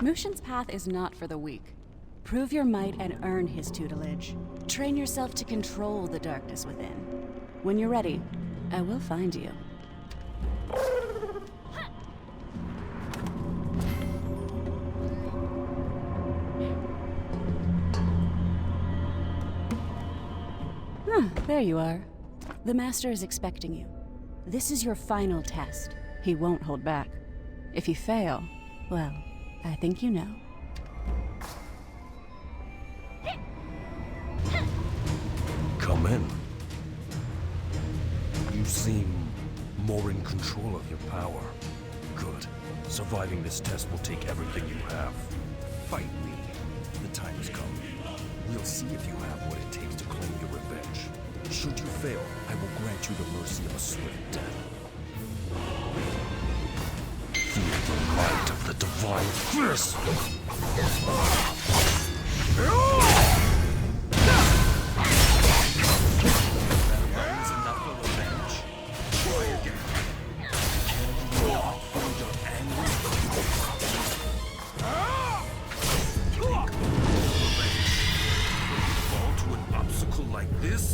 Mushin's path is not for the weak. Prove your might and earn his tutelage. Train yourself to control the darkness within. When you're ready, I will find you. There you are. The Master is expecting you. This is your final test. He won't hold back. If you fail, well, I think you know. Come in. You seem more in control of your power. Good. Surviving this test will take everything you have. Fight me. The time has come. We'll see if you have what it takes to claim your revenge. Should you fail, I will grant you the mercy of a swift death. Feel the might of the divine fist! That is enough for revenge. Try again. Can you not feel your anger? Think of revenge. Will you fall to an obstacle like this?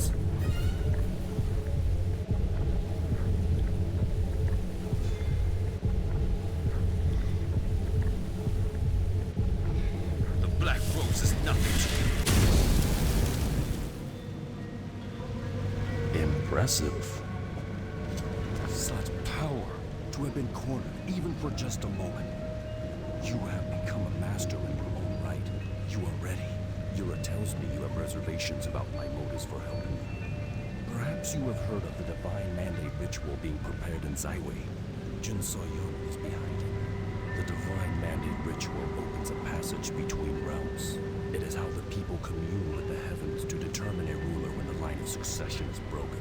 Impressive. Such power, to have been cornered, even for just a moment. You have become a master in your own right. You are ready. Yura tells me you have reservations about my motives for helping you. Perhaps you have heard of the Divine Mandate ritual being prepared in Zaiwei. Jinsoyun is behind it. The Divine Mandate ritual opens a passage between realms. It is how the people commune with the heavens to determine a ruler when the line of succession is broken.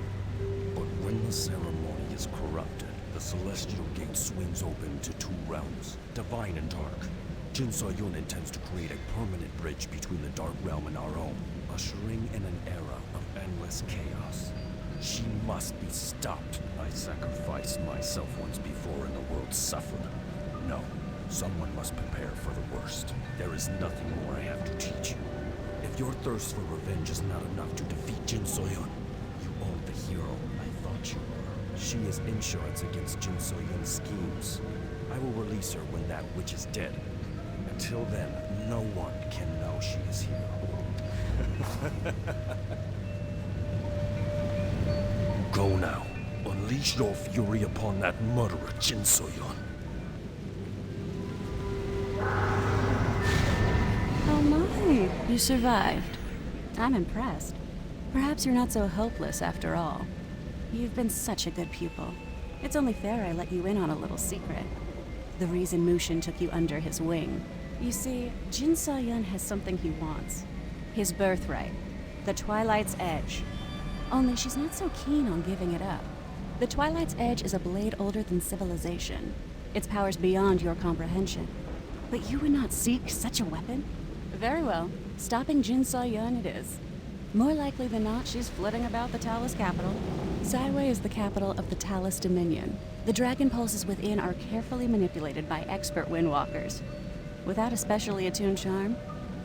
But when the ceremony is corrupted, the celestial gate swings open to two realms, divine and dark. Jinsoyun intends to create a permanent bridge between the dark realm and our own, ushering in an era of endless chaos. She must be stopped. I sacrificed myself once before and the world suffered. No. Someone must prepare for the worst. There is nothing more I have to teach you. If your thirst for revenge is not enough to defeat Jinsoyun, you own the hero I thought you were. She is insurance against Jinsoyun's schemes. I will release her when that witch is dead. Until then, no one can know she is here. Go now. Unleash your fury upon that murderer, Jinsoyun. Oh my, you survived. I'm impressed. Perhaps you're not so hopeless after all. You've been such a good pupil. It's only fair I let you in on a little secret. The reason Mushin took you under his wing. You see, Jinsoyun has something he wants. His birthright. The Twilight's Edge. Only she's not so keen on giving it up. The Twilight's Edge is a blade older than civilization. Its power's beyond your comprehension. But you would not seek such a weapon? Very well. Stopping Jinsoyun it is. More likely than not, she's flitting about the Talus capital. Zaiwei is the capital of the Talus Dominion. The dragon pulses within are carefully manipulated by expert windwalkers. Without a specially attuned charm,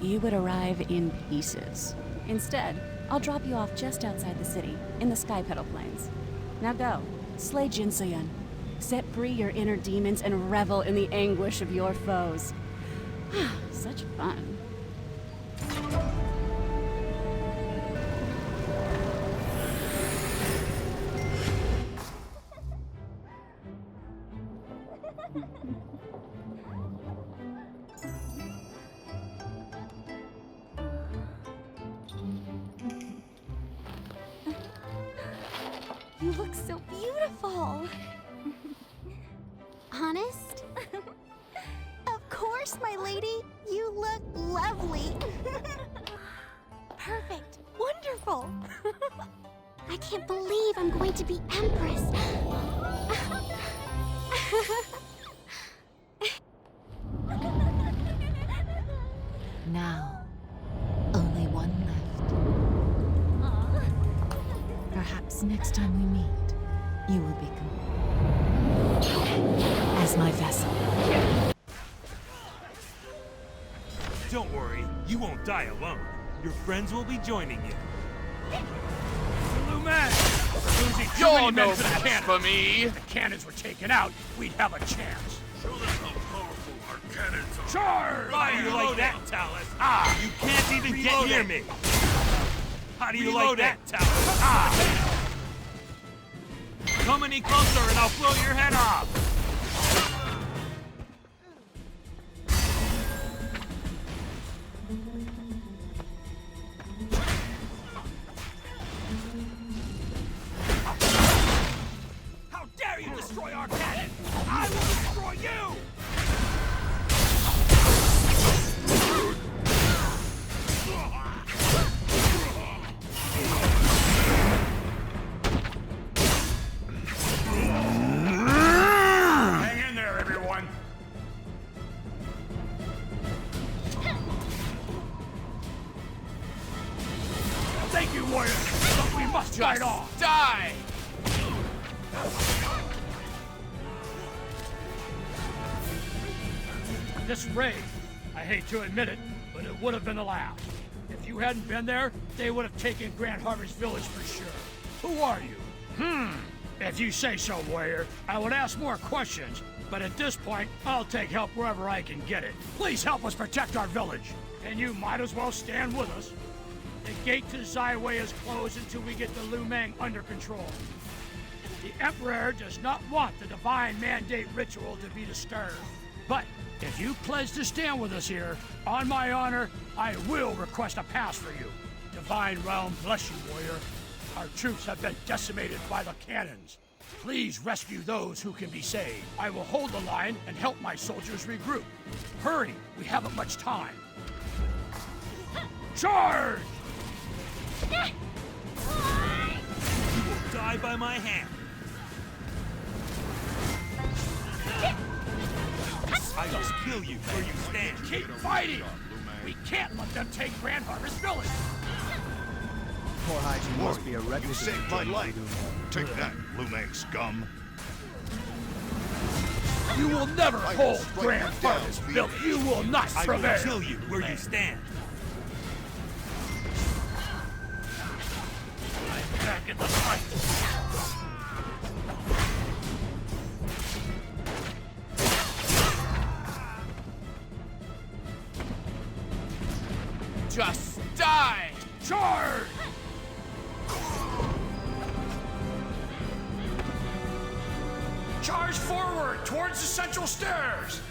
you would arrive in pieces. Instead, I'll drop you off just outside the city, in the Sky Petal Plains. Now go, slay Jinsoyun. Set free your inner demons and revel in the anguish of your foes. Such fun. You look so beautiful. Honest? Of course, my lady. You look lovely. Perfect. Wonderful. I can't believe I'm going to be Empress. Now, only one left. Perhaps next time we meet, you will become as my vessel. Don't worry, you won't die alone. Your friends will be joining you. Blue man! We're losing too You're many men no to the match cannons. for me. If the cannons were taken out, we'd have a chance. Show them how powerful our cannons are. Charge! How do you like that, Talus? Ah, you can't even get near me. How do you like that, Talus? Ah! Come any closer and I'll blow your head off. How dare you destroy our cannon! I will destroy you! Hang in there, everyone. Thank you, warrior, but we must fight Just on. die. This raid, I hate to admit it, but it would have been the last. If you hadn't been there, they would have taken Grand Harvest Village for sure. Who are you? If you say so, warrior, I would ask more questions, but at this point, I'll take help wherever I can get it. Please help us protect our village, and you might as well stand with us. The gate to Zaiwei is closed until we get the Lumang under control. The Emperor does not want the Divine Mandate ritual to be disturbed. But if you pledge to stand with us here, on my honor, I will request a pass for you. Divine Realm bless you, warrior. Our troops have been decimated by the cannons. Please rescue those who can be saved. I will hold the line and help my soldiers regroup. Hurry, we haven't much time. Charge! You will die by my hand. I must kill you where you stand. Keep fighting! We can't let them take Grand Harvest Village! Poor hygiene must be a You requisite. saved my life. Take that, Lumang scum. You will never I will hold strike Grand you down, Harvest BnS. Village! You will not I will prevail! kill you where you stand. I'm back in the fight! Just die. Charge! Charge forward towards the central stairs!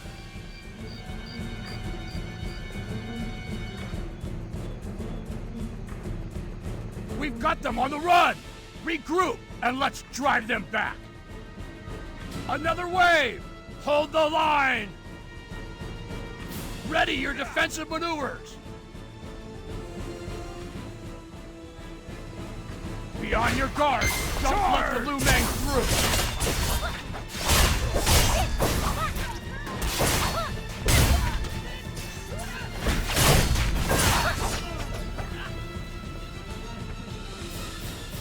We've got them on the run! Regroup and let's drive them back! Another wave! Hold the line! Ready your defensive maneuvers! Be on your guard! Don't let the Lumang through!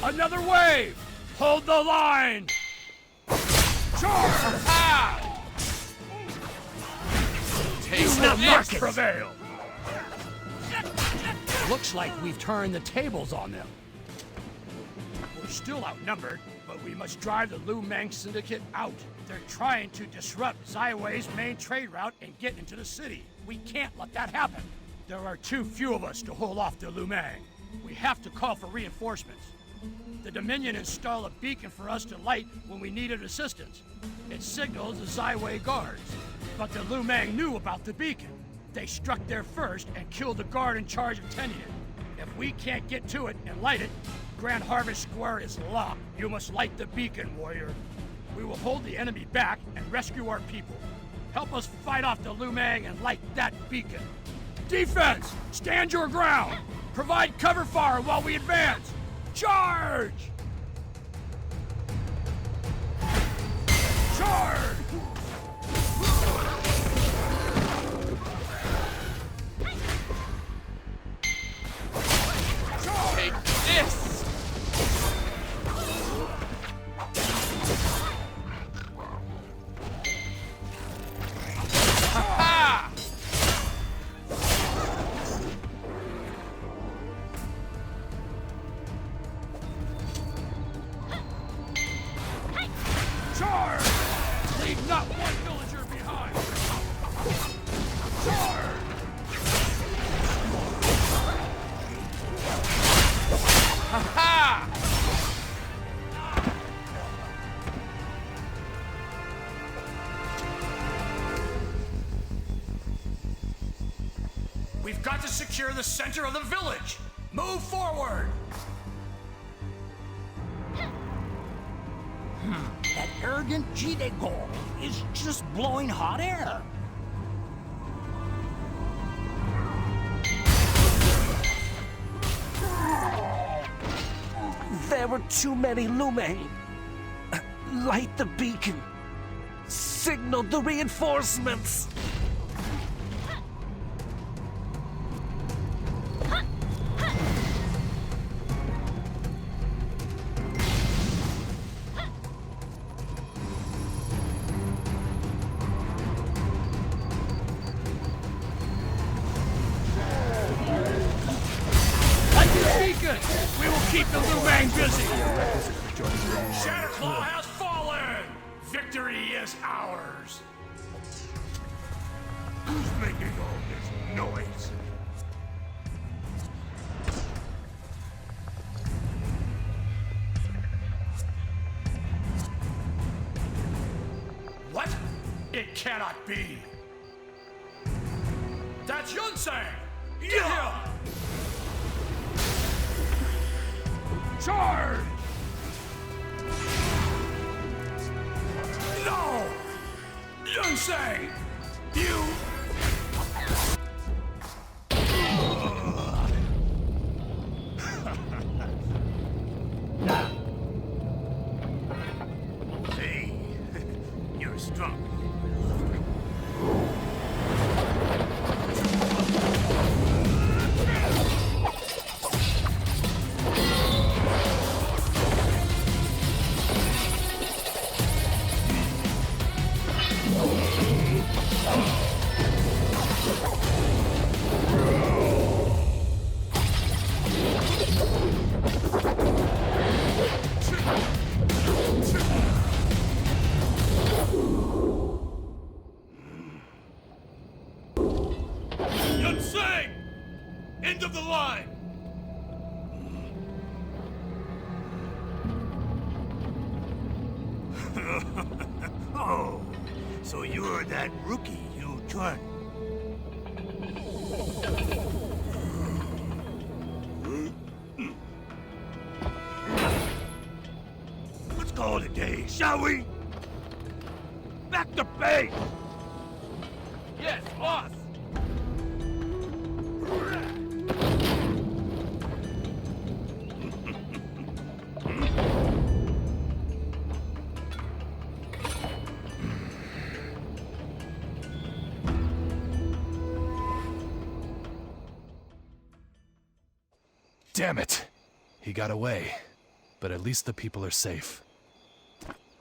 Another wave! Hold the line! Charge! Ah! Take You will not this. prevail! Looks like we've turned the tables on them. We're still outnumbered, but we must drive the Lumang Syndicate out. They're trying to disrupt Zaiwei's main trade route and get into the city. We can't let that happen. There are too few of us to hold off the Lumang. We have to call for reinforcements. The Dominion installed a beacon for us to light when we needed assistance. It signals the Zaiwei guards. But the Lumang knew about the beacon. They struck there first and killed the guard in charge of tending it. If we can't get to it and light it, Grand Harvest Square is locked. You must light the beacon, warrior. We will hold the enemy back and rescue our people. Help us fight off the Lumang and light that beacon. Defense! Stand your ground! Provide cover fire while we advance! Charge! Charge! Take this. Ha! We've got to secure the center of the village! Move forward! That arrogant Jidegong is just blowing hot air. There were too many Lumeng. Light the beacon. Signal the reinforcements. We will keep the Lumeng busy! Shatterclaw has fallen! Victory is ours! Who's making all this noise? What? It cannot be! That's Yunsang! Yeah! Charge! No! Yunsang! You... Hey, you're strong. Yunsang! End of the line! Oh, so you're that rookie, Yu Chun. Let's call it a day, shall we? Back to base! Yes, boss! Damn it! He got away. But at least the people are safe.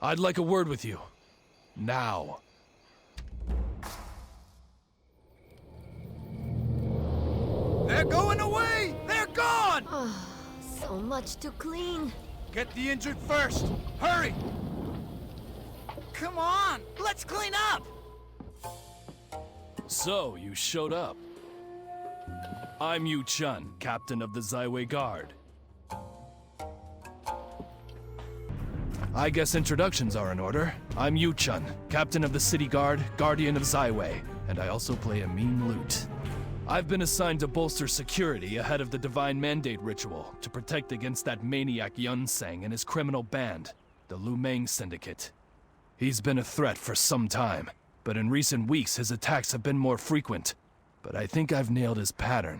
I'd like a word with you. Now. They're going away! They're gone! So much to clean. Get the injured first. Hurry! Come on, let's clean up! So, you showed up. I'm Yu Chun, captain of the Zaiwei Guard. I guess introductions are in order. I'm Yu Chun, captain of the city guard, guardian of Zaiwei, and I also play a mean lute. I've been assigned to bolster security ahead of the Divine Mandate ritual to protect against that maniac Yunsang and his criminal band, the Lumeng Syndicate. He's been a threat for some time, but in recent weeks his attacks have been more frequent. But I think I've nailed his pattern.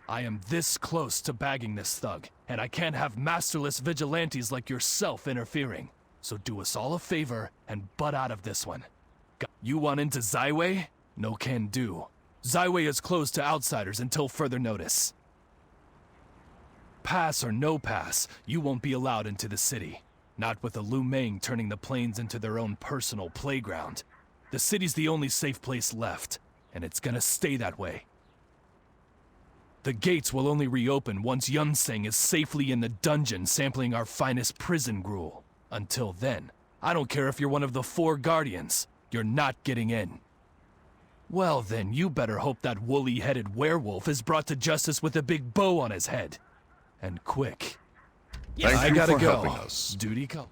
I am this close to bagging this thug, and I can't have masterless vigilantes like yourself interfering. So do us all a favor and butt out of this one. You want into Zaiwei? No can do. Zaiwei is closed to outsiders until further notice. Pass or no pass, you won't be allowed into the city. Not with the Lumeng turning the plains into their own personal playground. The city's the only safe place left, and it's gonna stay that way. The gates will only reopen once Yunsang is safely in the dungeon sampling our finest prison gruel. Until then, I don't care if you're one of the 4 guardians, you're not getting in. Well then, you better hope that woolly-headed werewolf is brought to justice with a big bow on his head. And quick. Thank I you gotta for go. helping us. Duty call.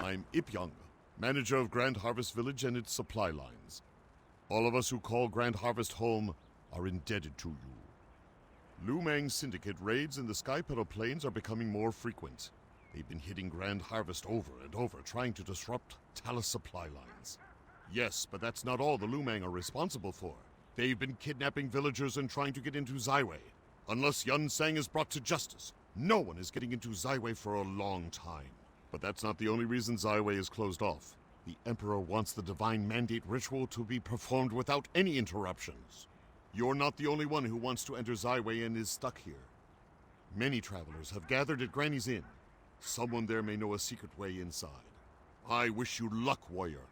I'm Ipyong, manager of Grand Harvest Village and its supply lines. All of us who call Grand Harvest home are indebted to you. Lumang Syndicate raids in the Sky Petal Plains are becoming more frequent. They've been hitting Grand Harvest over and over, trying to disrupt Talus supply lines. Yes, but that's not all the Lumang are responsible for. They've been kidnapping villagers and trying to get into Zaiwei. Unless Yunsang is brought to justice, no one is getting into Zaiwei for a long time. But that's not the only reason Zaiwei is closed off. The Emperor wants the Divine Mandate ritual to be performed without any interruptions. You're not the only one who wants to enter Zaiwei and is stuck here. Many travelers have gathered at Granny's Inn. Someone there may know a secret way inside. I wish you luck, warrior.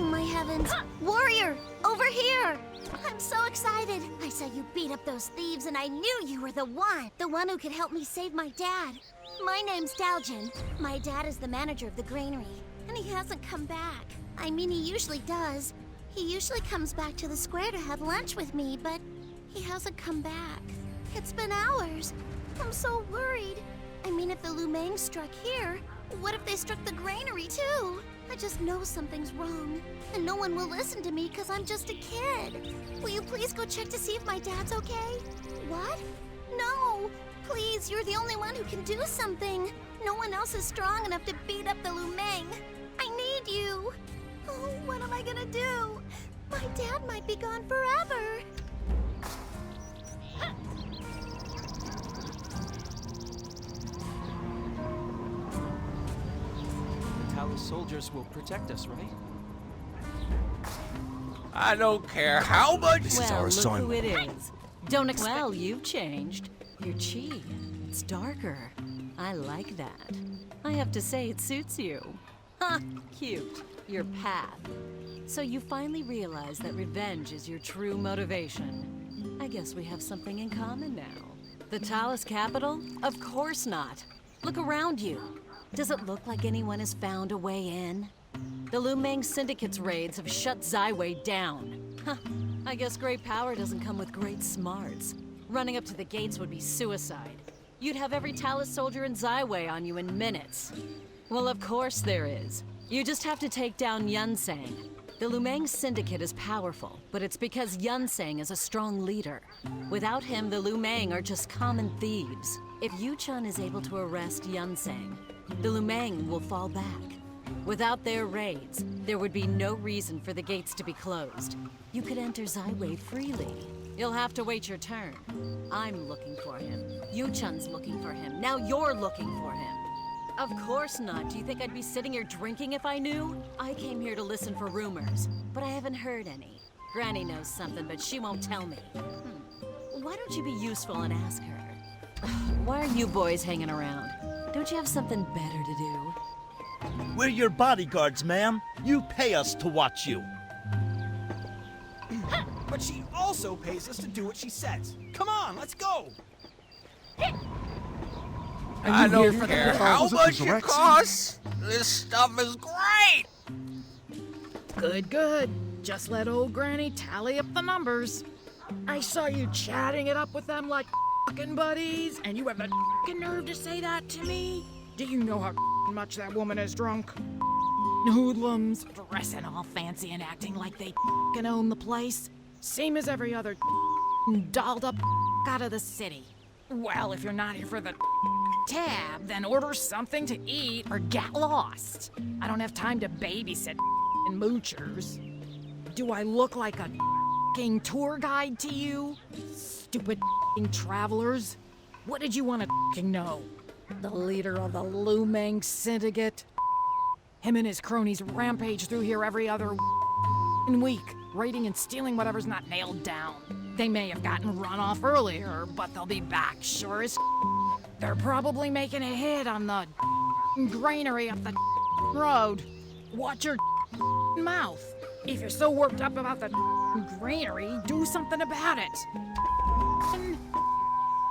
Oh my heavens! Warrior! Over here! I'm so excited! I saw you beat up those thieves and I knew you were the one! The one who could help me save my dad. My name's Dochun. My dad is the manager of the granary, and he hasn't come back. I mean, he usually does. He usually comes back to the square to have lunch with me, but he hasn't come back. It's been hours. I'm so worried. I mean, if the Lumang struck here, what if they struck the granary too? I just know something's wrong, and no one will listen to me because I'm just a kid. Will you please go check to see if my dad's okay? What? No! Please, you're the only one who can do something. No one else is strong enough to beat up the Lumang. I need you. Oh, what am I gonna do? My dad might be gone forever. Talus soldiers will protect us, right? I don't care how much. Well, look who it is. Don't expect. Well, you've changed. Your chi, it's darker. I like that. I have to say, it suits you. Ha! Cute. Your path. So you finally realize that revenge is your true motivation. I guess we have something in common now. The Talus capital? Of course not. Look around you. Does it look like anyone has found a way in? The Lumang Syndicate's raids have shut Zaiwei down. Huh. I guess great power doesn't come with great smarts. Running up to the gates would be suicide. You'd have every Talus soldier in Zaiwei on you in minutes. Well, of course there is. You just have to take down Yunsang. The Lumang Syndicate is powerful, but it's because Yunsang is a strong leader. Without him, the Lumang are just common thieves. If Yu Chun is able to arrest Yunsang, the Lumang will fall back. Without their raids, there would be no reason for the gates to be closed. You could enter Zaiwei freely. You'll have to wait your turn. I'm looking for him. Yu Chun's looking for him. Now you're looking for him. Of course not. Do you think I'd be sitting here drinking if I knew? I came here to listen for rumors, but I haven't heard any. Granny knows something, but she won't tell me. Why don't you be useful and ask her? Why are you boys hanging around? Don't you have something better to do? We're your bodyguards, ma'am. You pay us to watch you. But she also pays us to do what she says. Come on, let's go! I don't care how much it costs. This stuff is great! Good, good. Just let old Granny tally up the numbers. I saw you chatting it up with them like fucking buddies, and you have the fucking nerve to say that to me? Do you know how much that woman is drunk? Hoodlums, dressing all fancy and acting like they fucking own the place. Same as every other dolled up out of the city. Well, if you're not here for the tab, then order something to eat or get lost. I don't have time to babysit moochers. Do I look like a tour guide to you? Stupid travelers. What did you want to know? The leader of the Lumang Syndicate? Him and his cronies rampage through here every other week, raiding and stealing whatever's not nailed down. They may have gotten run off earlier, but they'll be back sure as They're probably making a hit on the granary up the road. Watch your mouth. If you're so worked up about the granary, do something about it.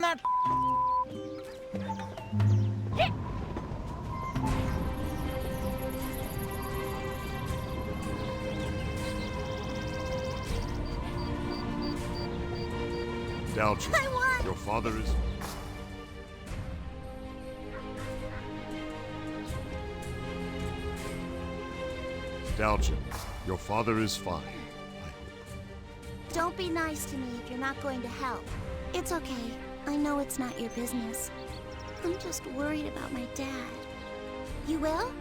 That. Dochun, your father is... Dochun, your father is fine, I hope. Don't be nice to me if you're not going to help. It's okay. I know it's not your business. I'm just worried about my dad. You will?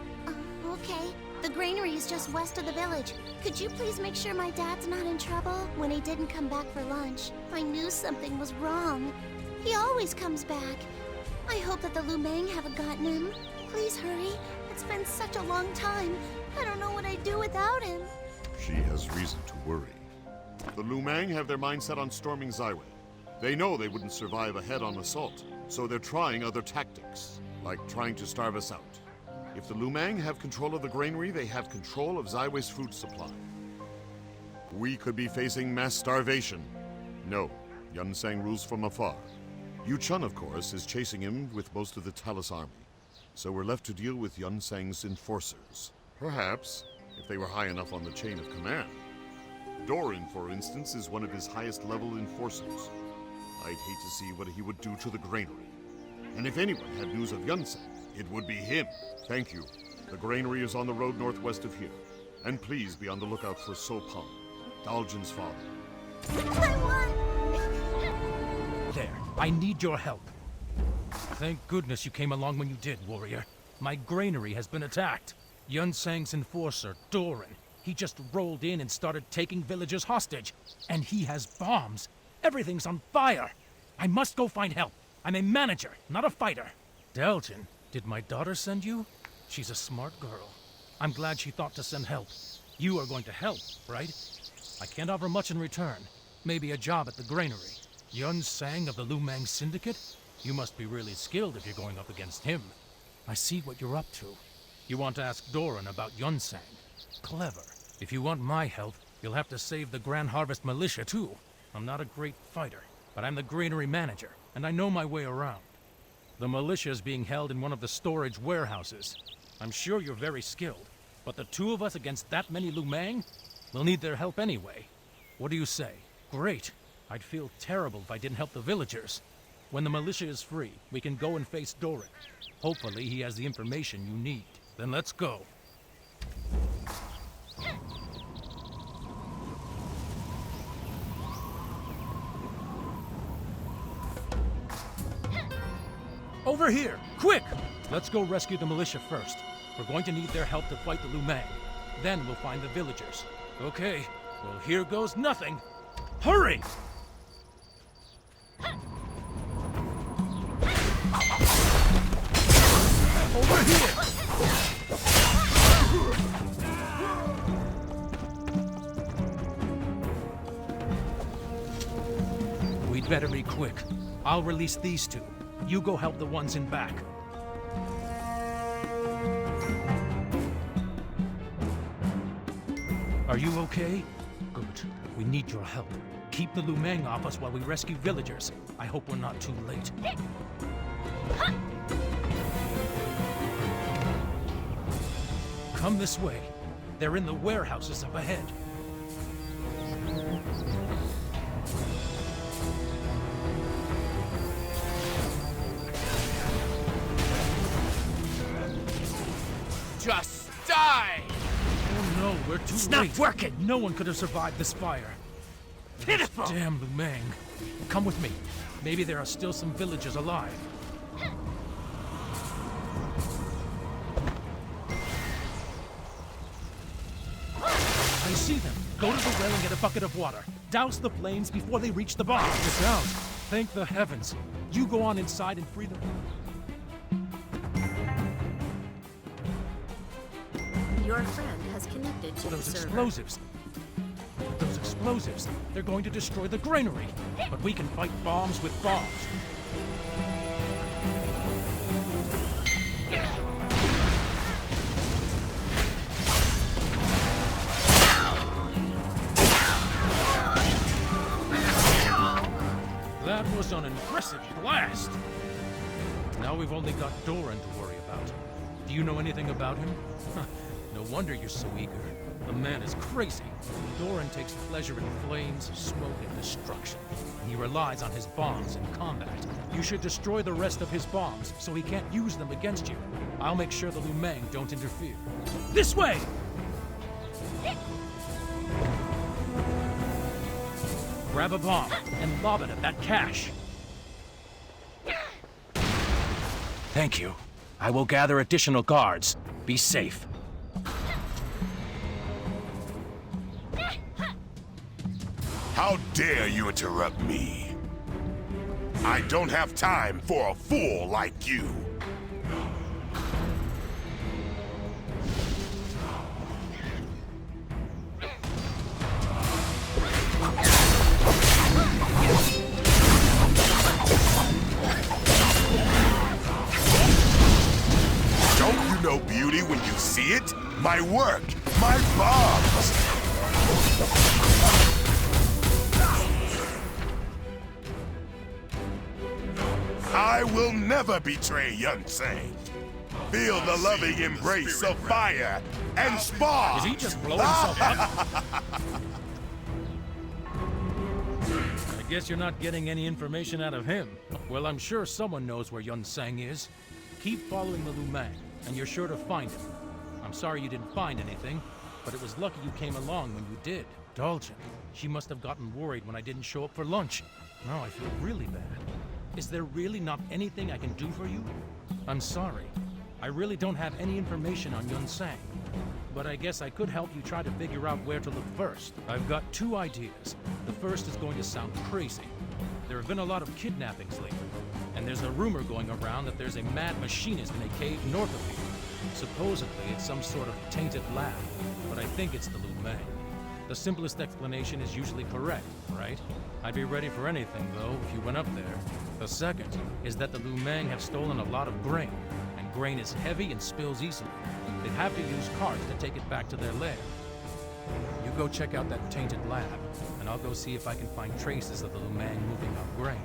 Okay. The granary is just west of the village. Could you please make sure my dad's not in trouble when he didn't come back for lunch? I knew something was wrong. He always comes back. I hope that the Lumang haven't gotten him. Please hurry. It's been such a long time. I don't know what I'd do without him. She has reason to worry. The Lumang have their mind set on storming Zaiwei. They know they wouldn't survive a head-on assault, so they're trying other tactics, like trying to starve us out. If the Lumang have control of the granary, they have control of Zaiwei's food supply. We could be facing mass starvation. No, Yunsang rules from afar. Yu Chun, of course, is chasing him with most of the Talus army. So we're left to deal with Yunsang's enforcers. Perhaps, if they were high enough on the chain of command. Doran, for instance, is one of his highest-level enforcers. I'd hate to see what he would do to the granary. And if anyone had news of Yunsang, it would be him. Thank you. The granary is on the road northwest of here. And please be on the lookout for Sopang, Daljin's father. There. I need your help. Thank goodness you came along when you did, warrior. My granary has been attacked. Yunsang's enforcer, Doran. He just rolled in and started taking villagers hostage. And he has bombs. Everything's on fire. I must go find help. I'm a manager, not a fighter. Daljin, did my daughter send you? She's a smart girl. I'm glad she thought to send help. You are going to help, right? I can't offer much in return. Maybe a job at the granary. Yunsang of the Lumang Syndicate? You must be really skilled if you're going up against him. I see what you're up to. You want to ask Doran about Yunsang. Clever. If you want my help, you'll have to save the Grand Harvest Militia, too. I'm not a great fighter, but I'm the granary manager, and I know my way around. The militia is being held in one of the storage warehouses. I'm sure you're very skilled, but the two of us against that many Lumang? We'll need their help anyway. What do you say? Great. I'd feel terrible if I didn't help the villagers. When the militia is free, we can go and face Doran. Hopefully he has the information you need. Then let's go. Over here! Quick! Let's go rescue the militia first. We're going to need their help to fight the Lumang. Then we'll find the villagers. Okay, well here goes nothing. Hurry! Over here! We'd better be quick. I'll release these two. You go help the ones in back. Are you okay? Good. We need your help. Keep the Lumang off us while we rescue villagers. I hope we're not too late. Come this way. They're in the warehouses up ahead. Just die! Oh no, we're too late. It's not working! No one could have survived this fire. Pitiful! Damn Lumang. Come with me. Maybe there are still some villagers alive. I see them. Go to the well and get a bucket of water. Douse the flames before they reach the bombs. It's out. Thank the heavens. You go on inside and free them. Your friend has connected to Those the server. explosives. Those explosives. They're going to destroy the granary. But we can fight bombs with bombs. was an impressive blast. Now we've only got Doran to worry about. Do you know anything about him? No wonder you're so eager. The man is crazy. Doran takes pleasure in flames, smoke, and destruction. And he relies on his bombs in combat. You should destroy the rest of his bombs so he can't use them against you. I'll make sure the Lu Meng don't interfere. This way! Grab a bomb and lob it at that cache. Thank you. I will gather additional guards. Be safe. How dare you interrupt me? I don't have time for a fool like you. Don't you know beauty when you see it? My work, my bombs! I will never betray Yunsang. Feel the loving embrace of fire and spawn! Is he just blowing himself up? I guess you're not getting any information out of him. Well, I'm sure someone knows where Yunsang is. Keep following the Lu Meng, and you're sure to find him. I'm sorry you didn't find anything, but it was lucky you came along when you did. Dochun, she must have gotten worried when I didn't show up for lunch. Now I feel really bad. Is there really not anything I can do for you? I'm sorry. I really don't have any information on Yunsang. But I guess I could help you try to figure out where to look first. I've got two ideas. The first is going to sound crazy. There have been a lot of kidnappings lately, and there's a rumor going around that there's a mad machinist in a cave north of here. Supposedly, it's some sort of tainted lab, but I think it's the Lu Meng. The simplest explanation is usually correct, right? I'd be ready for anything, though, if you went up there. The second is that the Lu Meng have stolen a lot of grain, and grain is heavy and spills easily. They'd have to use carts to take it back to their lair. You go check out that tainted lab, and I'll go see if I can find traces of the Lu Meng moving up grain.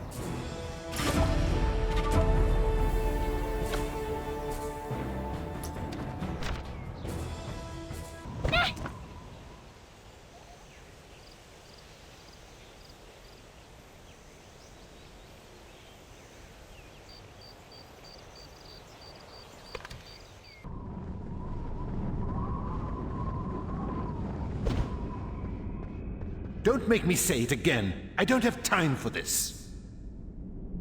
Don't make me say it again. I don't have time for this.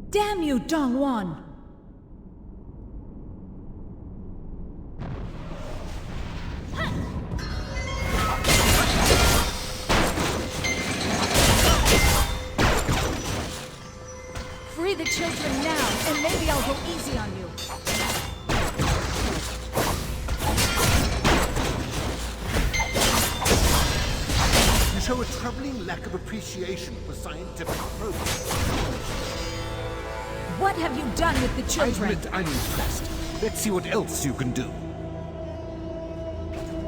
Damn you, Dongwon! Free the children now, and maybe I'll go easy on you. You show a troubling lack of appreciation for scientific progress. What have you done with the children? I admit I'm impressed. Let's see what else you can do.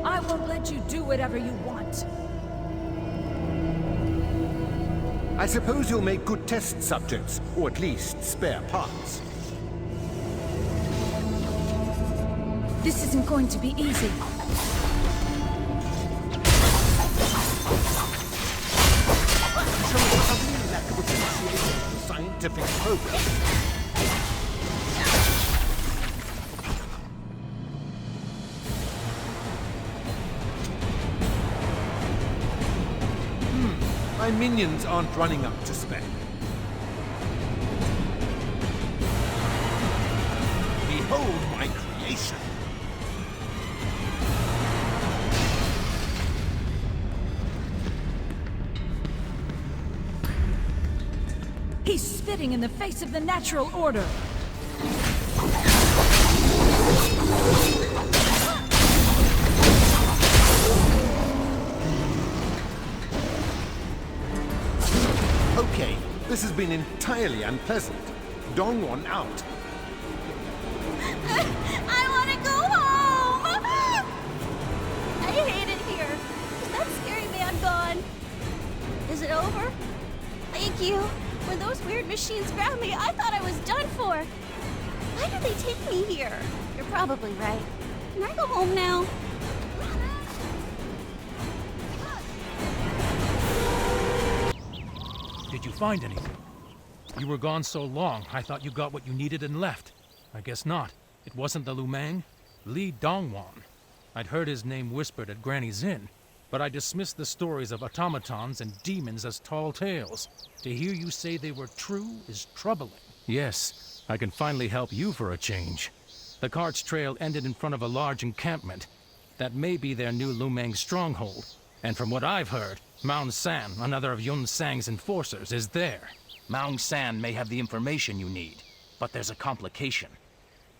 I won't let you do whatever you want. I suppose you'll make good test subjects, or at least spare parts. This isn't going to be easy. Scientific progress. My minions aren't running up to spec. Behold my creation. He's spitting in the face of the natural order. Okay, this has been entirely unpleasant. Dongwon out. I want to go home! I hate it here. Is that scary man gone? Is it over? Thank you. When those weird machines grabbed me, I thought I was done for. Why did they take me here? You're probably right. Can I go home now? Did you find anything? You were gone so long, I thought you got what you needed and left. I guess not. It wasn't the Lumang? Li Dongwan. I'd heard his name whispered at Granny's Inn, but I dismissed the stories of automatons and demons as tall tales. To hear you say they were true is troubling. Yes, I can finally help you for a change. The cart's trail ended in front of a large encampment. That may be their new Lumang stronghold. And from what I've heard, Maung San, another of Yunsang's enforcers, is there. Maung San may have the information you need, but there's a complication.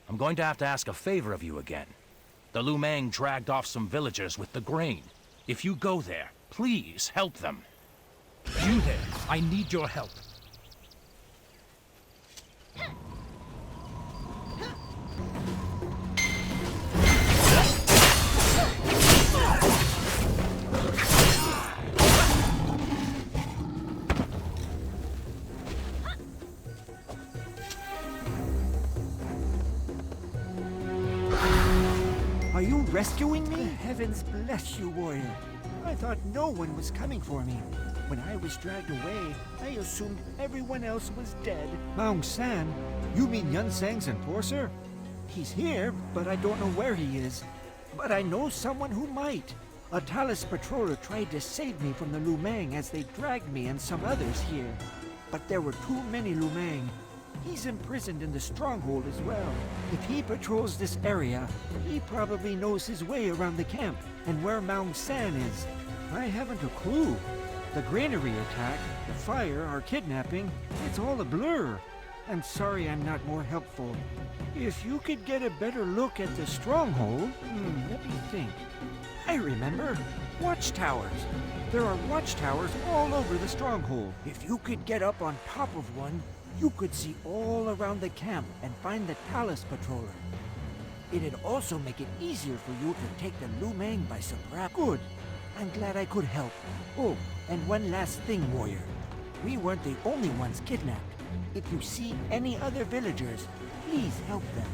I'm going to have to ask a favor of you again. The Lumang dragged off some villagers with the grain. If you go there, please help them. You there. I need your help. Are you rescuing me? The heavens bless you, warrior. I thought no one was coming for me. When I was dragged away, I assumed everyone else was dead. Maung San? You mean Yunsang's enforcer? He's here, but I don't know where he is. But I know someone who might. A Talus patroller tried to save me from the Lumang as they dragged me and some others here. But there were too many Lumang. He's imprisoned in the stronghold as well. If he patrols this area, he probably knows his way around the camp and where Maung San is. I haven't a clue. The granary attack, the fire, our kidnapping, it's all a blur. I'm sorry I'm not more helpful. If you could get a better look at the stronghold, let me think. I remember. Watchtowers. There are watchtowers all over the stronghold. If you could get up on top of one, you could see all around the camp and find the Talus patroller. It'd also make it easier for you to take the Lumang by surprise. Good. I'm glad I could help. Oh, and one last thing, warrior. We weren't the only ones kidnapped. If you see any other villagers, please help them.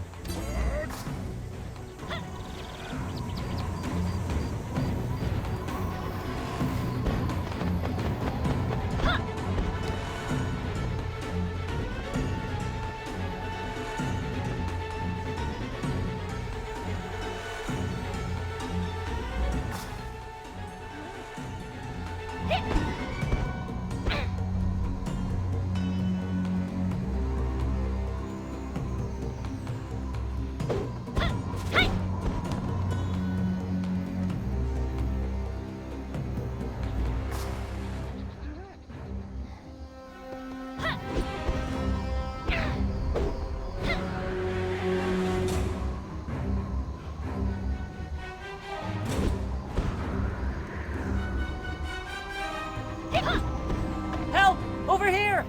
Help! Over here!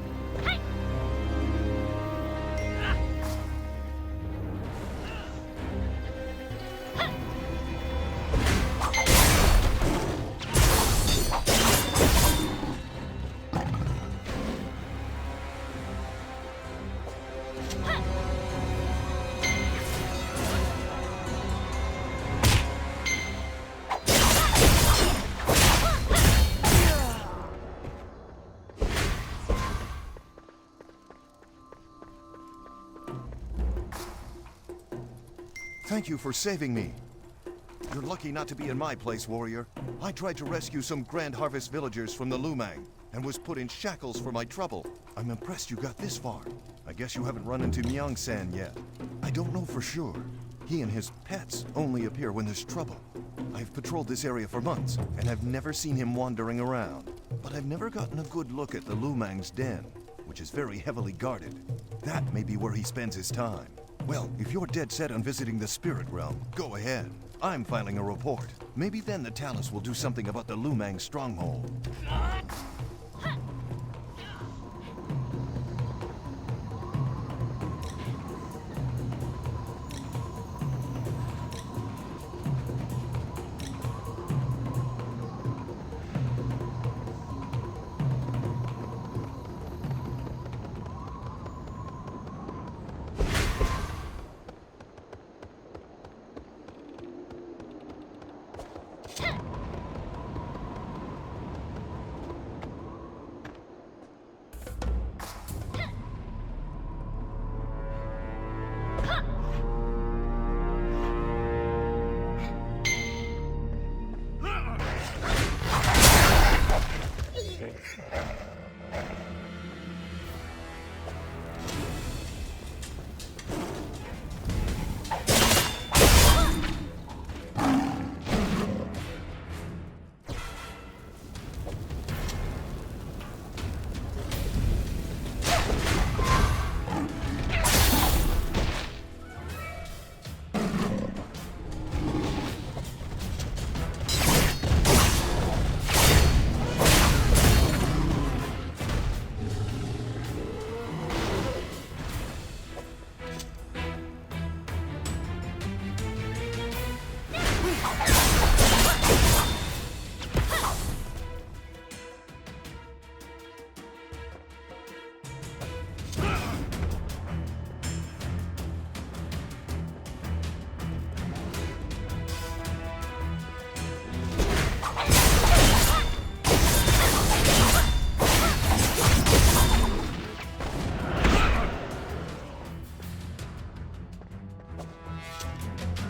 Thank you for saving me. You're lucky not to be in my place, warrior. I tried to rescue some Grand Harvest villagers from the Lumang and was put in shackles for my trouble. I'm impressed you got this far. I guess you haven't run into Maung San yet. I don't know for sure. He and his pets only appear when there's trouble. I've patrolled this area for months, and I've never seen him wandering around. But I've never gotten a good look at the Lumang's den, which is very heavily guarded. That may be where he spends his time. Well, if you're dead set on visiting the spirit realm, go ahead. I'm filing a report. Maybe then the Talus will do something about the Lumang stronghold.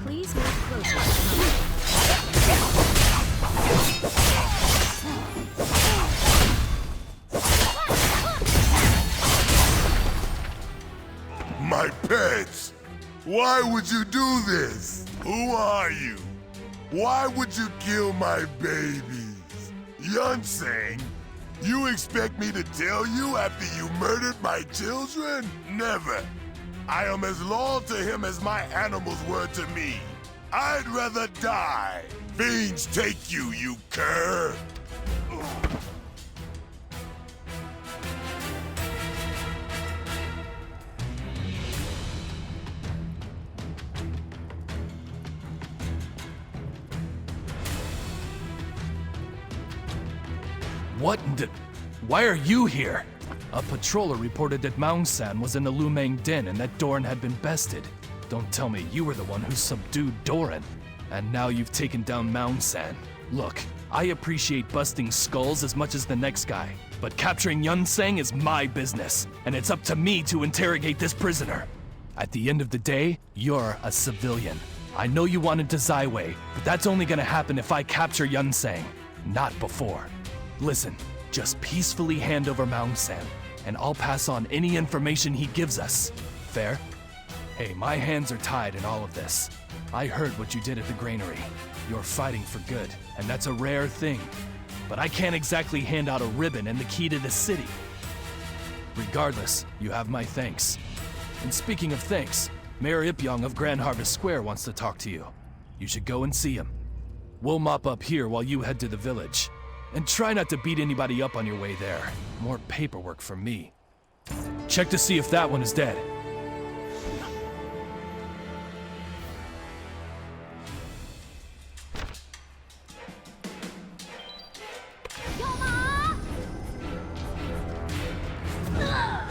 Please move closer. My pets! Why would you do this? Who are you? Why would you kill my babies? Yunsang? You expect me to tell you after you murdered my children? Never. I am as loyal to him as my animals were to me. I'd rather die. Fiends take you, you cur! What why are you here? A patroller reported that Maung-san was in the Lumang Den and that Doran had been bested. Don't tell me you were the one who subdued Doran. And now you've taken down Maung-san. Look, I appreciate busting skulls as much as the next guy, but capturing Yunsang is my business, and it's up to me to interrogate this prisoner. At the end of the day, you're a civilian. I know you wanted to Zaiwei, but that's only gonna happen if I capture Yunsang, not before. Listen, just peacefully hand over Maung-san, and I'll pass on any information he gives us. Fair? Hey, my hands are tied in all of this. I heard what you did at the granary. You're fighting for good, and that's a rare thing. But I can't exactly hand out a ribbon and the key to the city. Regardless, you have my thanks. And speaking of thanks, Mayor Ipyong of Grand Harvest Square wants to talk to you. You should go and see him. We'll mop up here while you head to the village. And try not to beat anybody up on your way there. More paperwork for me. Check to see if that one is dead.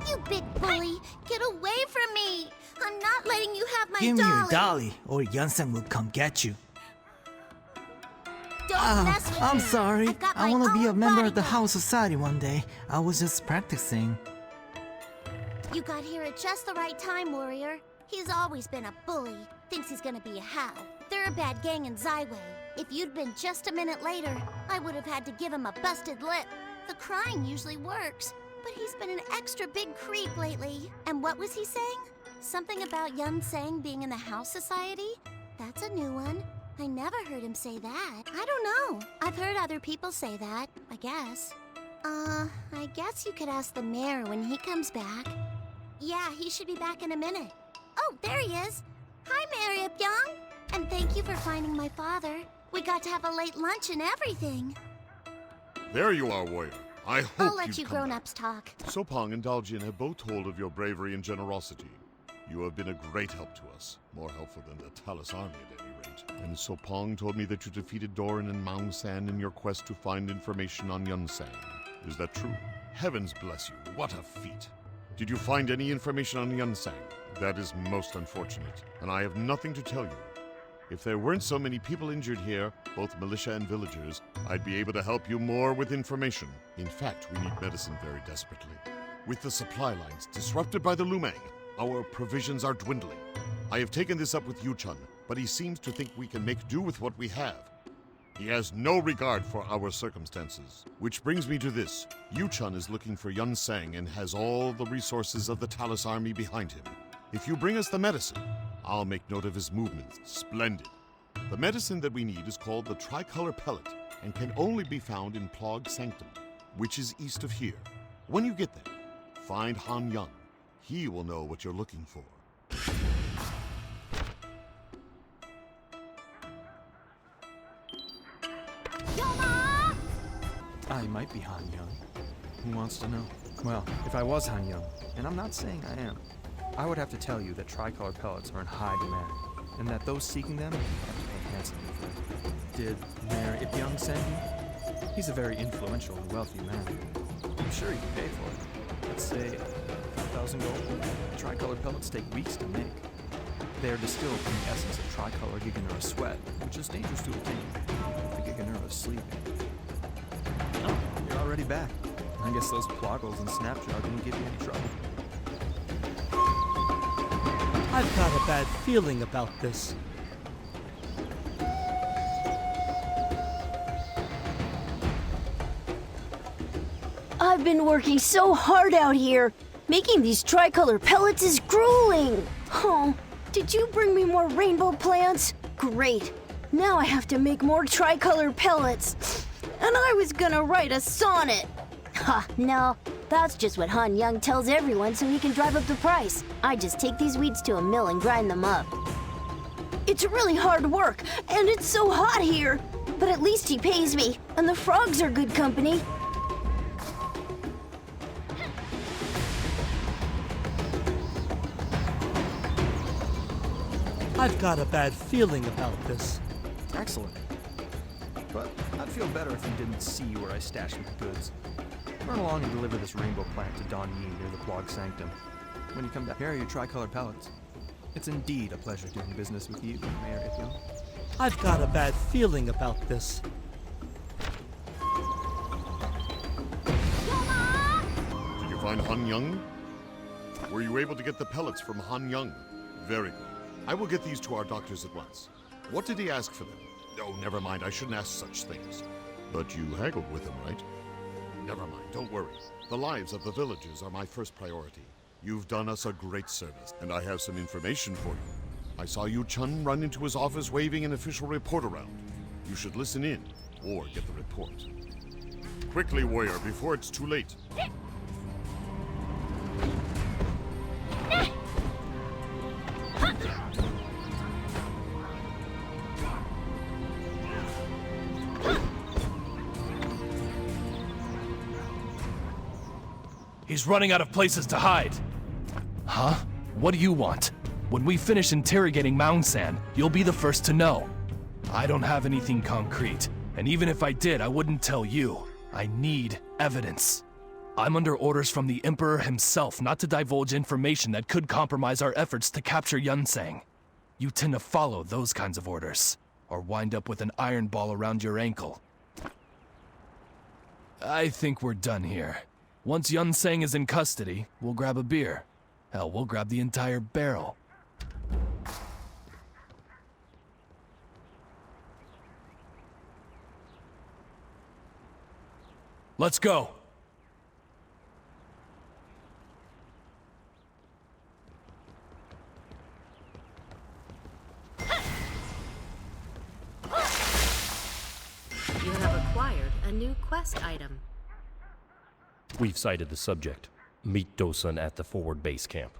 You big bully! Get away from me! I'm not letting you have my Give me your dolly! dolly, or Yunsang will come get you. Don't mess with I'm me. sorry. I've got I my want to be a own member of the bodyguard. House Society one day. I was just practicing. You got here at just the right time, warrior. He's always been a bully. Thinks he's gonna be a Hao. They're a bad gang in Zaiwei. If you'd been just a minute later, I would have had to give him a busted lip. The crying usually works, but he's been an extra big creep lately. And what was he saying? Something about Yunsang being in the House Society? That's a new one. I never heard him say that. I don't know. I've heard other people say that, I guess. I guess you could ask the mayor when he comes back. Yeah, he should be back in a minute. Oh, there he is. Hi, Mayor Ipyong. And thank you for finding my father. We got to have a late lunch and everything. There you are, warrior. I hope I'll let you'd you come grown-ups talk. Sopong and Daljin have both told of your bravery and generosity. You have been a great help to us, more helpful than the Talus army at any rate. And Sopong told me that you defeated Doran and Maung-san in your quest to find information on Yunsang. Is that true? Heavens bless you, what a feat. Did you find any information on Yunsang? That is most unfortunate, and I have nothing to tell you. If there weren't so many people injured here, both militia and villagers, I'd be able to help you more with information. In fact, we need medicine very desperately. With the supply lines disrupted by the Lumang, our provisions are dwindling. I have taken this up with Yu Chun, but he seems to think we can make do with what we have. He has no regard for our circumstances. Which brings me to this. Yu Chun is looking for Yunsang and has all the resources of the Talus army behind him. If you bring us the medicine, I'll make note of his movements. Splendid. The medicine that we need is called the Tricolor Pellet and can only be found in Plog Sanctum, which is east of here. When you get there, find Han Young. He will know what you're looking for. I might be Han Young. Who wants to know? Well, if I was Han Young, and I'm not saying I am, I would have to tell you that tricolor pellets are in high demand, and that those seeking them have to pay handsomely for them. Did Mayor Ipyong send you? He's a very influential and wealthy man. I'm sure he can pay for it. Let's say 5,000 gold. Tricolor pellets take weeks to make. They are distilled from the essence of tricolor Giganura sweat, which is dangerous to obtain if the Giganura is sleeping. Oh, you're already back. I guess those ploggles and Snapjaw didn't give you any trouble. I've got a bad feeling about this. I've been working so hard out here. Making these tricolor pellets is grueling. Oh, did you bring me more rainbow plants? Great. Now I have to make more tricolor pellets. And I was gonna write a sonnet. Ha, no. That's just what Han Young tells everyone so he can drive up the price. I just take these weeds to a mill and grind them up. It's really hard work, and it's so hot here. But at least he pays me, and the frogs are good company. I've got a bad feeling about this. Excellent. But I'd feel better if you didn't see where I stash my goods. Run along and deliver this rainbow plant to Don Yi near the Plog Sanctum. When you come back, here are your tricolor pellets. It's indeed a pleasure doing business with you, Mayor Ipyong. I've got a bad feeling about this. Did you find Han Young? Were you able to get the pellets from Han Young? Very good. I will get these to our doctors at once. What did he ask for them? Oh, never mind. I shouldn't ask such things. But you haggled with him, right? Never mind. Don't worry. The lives of the villagers are my first priority. You've done us a great service, and I have some information for you. I saw Yu Chun run into his office waving an official report around. You should listen in, or get the report. Quickly, warrior, before it's too late. He's running out of places to hide. Huh? What do you want? When we finish interrogating Mountsan, you'll be the first to know. I don't have anything concrete, and even if I did, I wouldn't tell you. I need evidence. I'm under orders from the Emperor himself not to divulge information that could compromise our efforts to capture Yunsang. You tend to follow those kinds of orders, or wind up with an iron ball around your ankle. I think we're done here. Once Yunsang is in custody, we'll grab a beer. Hell, we'll grab the entire barrel. Let's go! You have acquired a new quest item. We've sighted the subject. Meet Dochun at the forward base camp.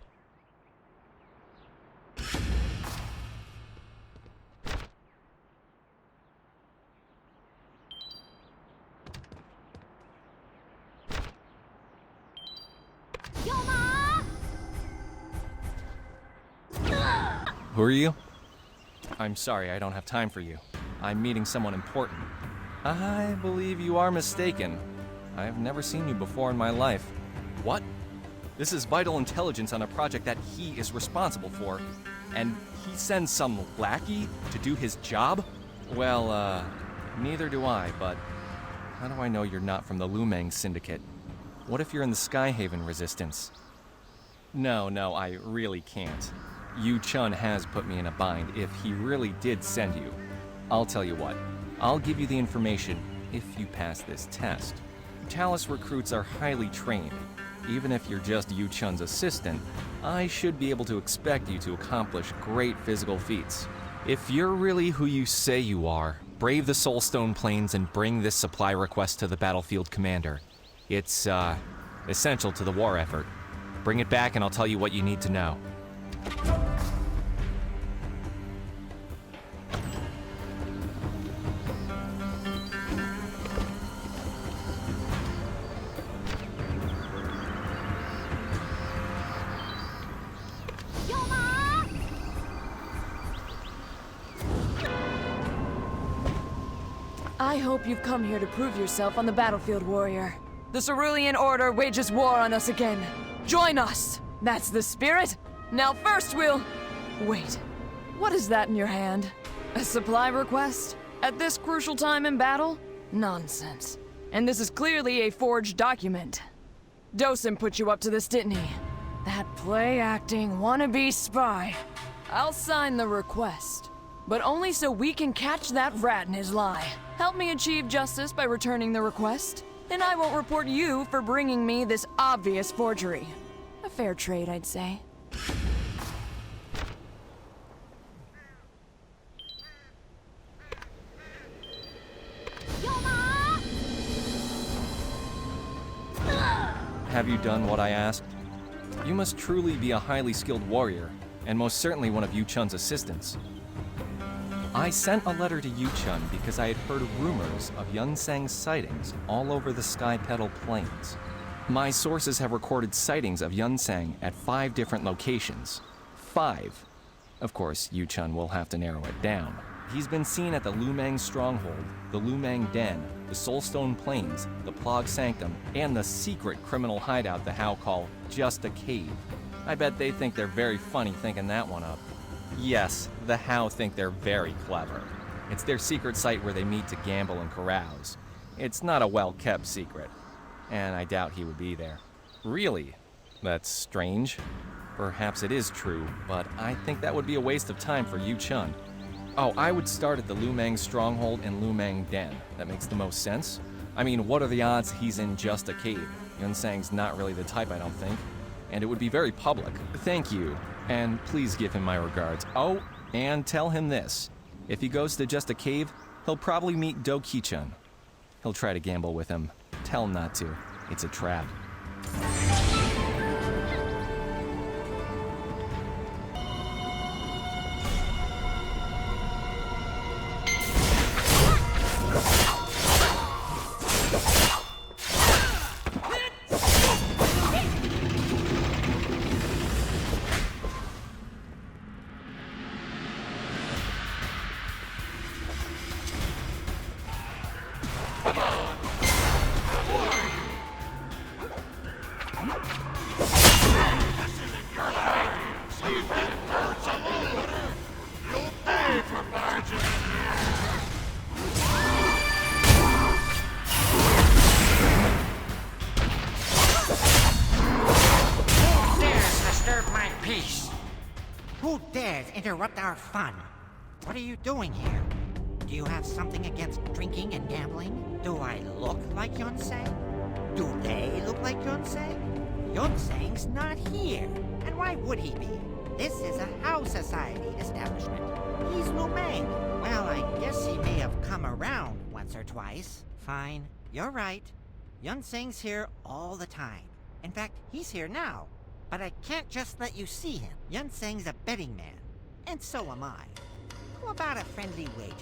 Who are you? I'm sorry, I don't have time for you. I'm meeting someone important. I believe you are mistaken. I have never seen you before in my life. What? This is vital intelligence on a project that he is responsible for. and he sends some lackey to do his job? Well, neither do I, but how do I know you're not from the Lumang Syndicate? What if you're in the Skyhaven Resistance? No, I really can't. Yu Chun has put me in a bind if he really did send you. I'll tell you what, I'll give you the information if you pass this test. Talus recruits are highly trained. Even if you're just Yu Chun's assistant, I should be able to expect you to accomplish great physical feats. If you're really who you say you are, brave the Soulstone Plains and bring this supply request to the battlefield commander. It's, essential to the war effort. Bring it back and I'll tell you what you need to know. I hope you've come here to prove yourself on the battlefield, warrior. The Cerulean Order wages war on us again. Join us! That's the spirit! Now first we'll... Wait, what is that in your hand? A supply request? At this crucial time in battle? Nonsense. And this is clearly a forged document. Dochun put you up to this, didn't he? That play-acting, wannabe spy. I'll sign the request, but only so we can catch that rat in his lie. Help me achieve justice by returning the request, and I won't report you for bringing me this obvious forgery. A fair trade, I'd say. Have you done what I asked? You must truly be a highly skilled warrior, and most certainly one of Yu Chun's assistants. I sent a letter to Yu Chun because I had heard rumors of Yunsang's sightings all over the Skypetal Plains. My sources have recorded sightings of Yunsang at 5 different locations. 5. Of course, Yu Chun will have to narrow it down. He's been seen at the Lumang Stronghold, the Lumang Den, the Soulstone Plains, the Plog Sanctum, and the secret criminal hideout the How call Just a Cave. I bet they think they're very funny thinking that one up. Yes, the How think they're very clever. It's their secret site where they meet to gamble and carouse. It's not a well-kept secret, and I doubt he would be there. Really? That's strange. Perhaps it is true, but I think that would be a waste of time for Yu Chun. Oh, I would start at the Lumang Stronghold and Lumang Den. That makes the most sense. I mean, what are the odds he's in Just a Cave? Yunsang's not really the type, I don't think. And it would be very public. Thank you, and please give him my regards. Oh, and tell him this. If he goes to Just a Cave, he'll probably meet Dochun. He'll try to gamble with him. Tell him not to. It's a trap. Who dares interrupt our fun? What are you doing here? Do you have something against drinking and gambling? Do I look like Yunsang? Do they look like Yunsang? Yunsang's not here. And why would he be? This is a house society establishment. He's Lumang. Well, I guess he may have come around once or twice. Fine, you're right. Yunsang's here all the time. In fact, he's here now. But I can't just let you see him. Yunsang's a betting man. And so am I. How about a friendly wager?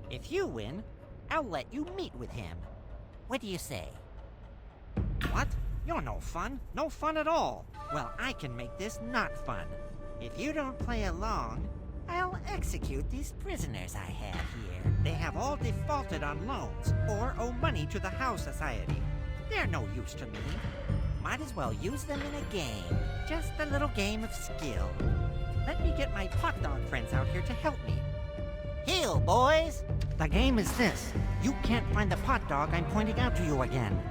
If you win, I'll let you meet with him. What do you say? What? You're no fun. No fun at all. Well, I can make this not fun. If you don't play along, I'll execute these prisoners I have here. They have all defaulted on loans or owe money to the House Society. They're no use to me. Might as well use them in a game. Just a little game of skill. let me get my hot dog friends out here to help me. Heal, boys! The game is this. You can't find the pot dog I'm pointing out to you again.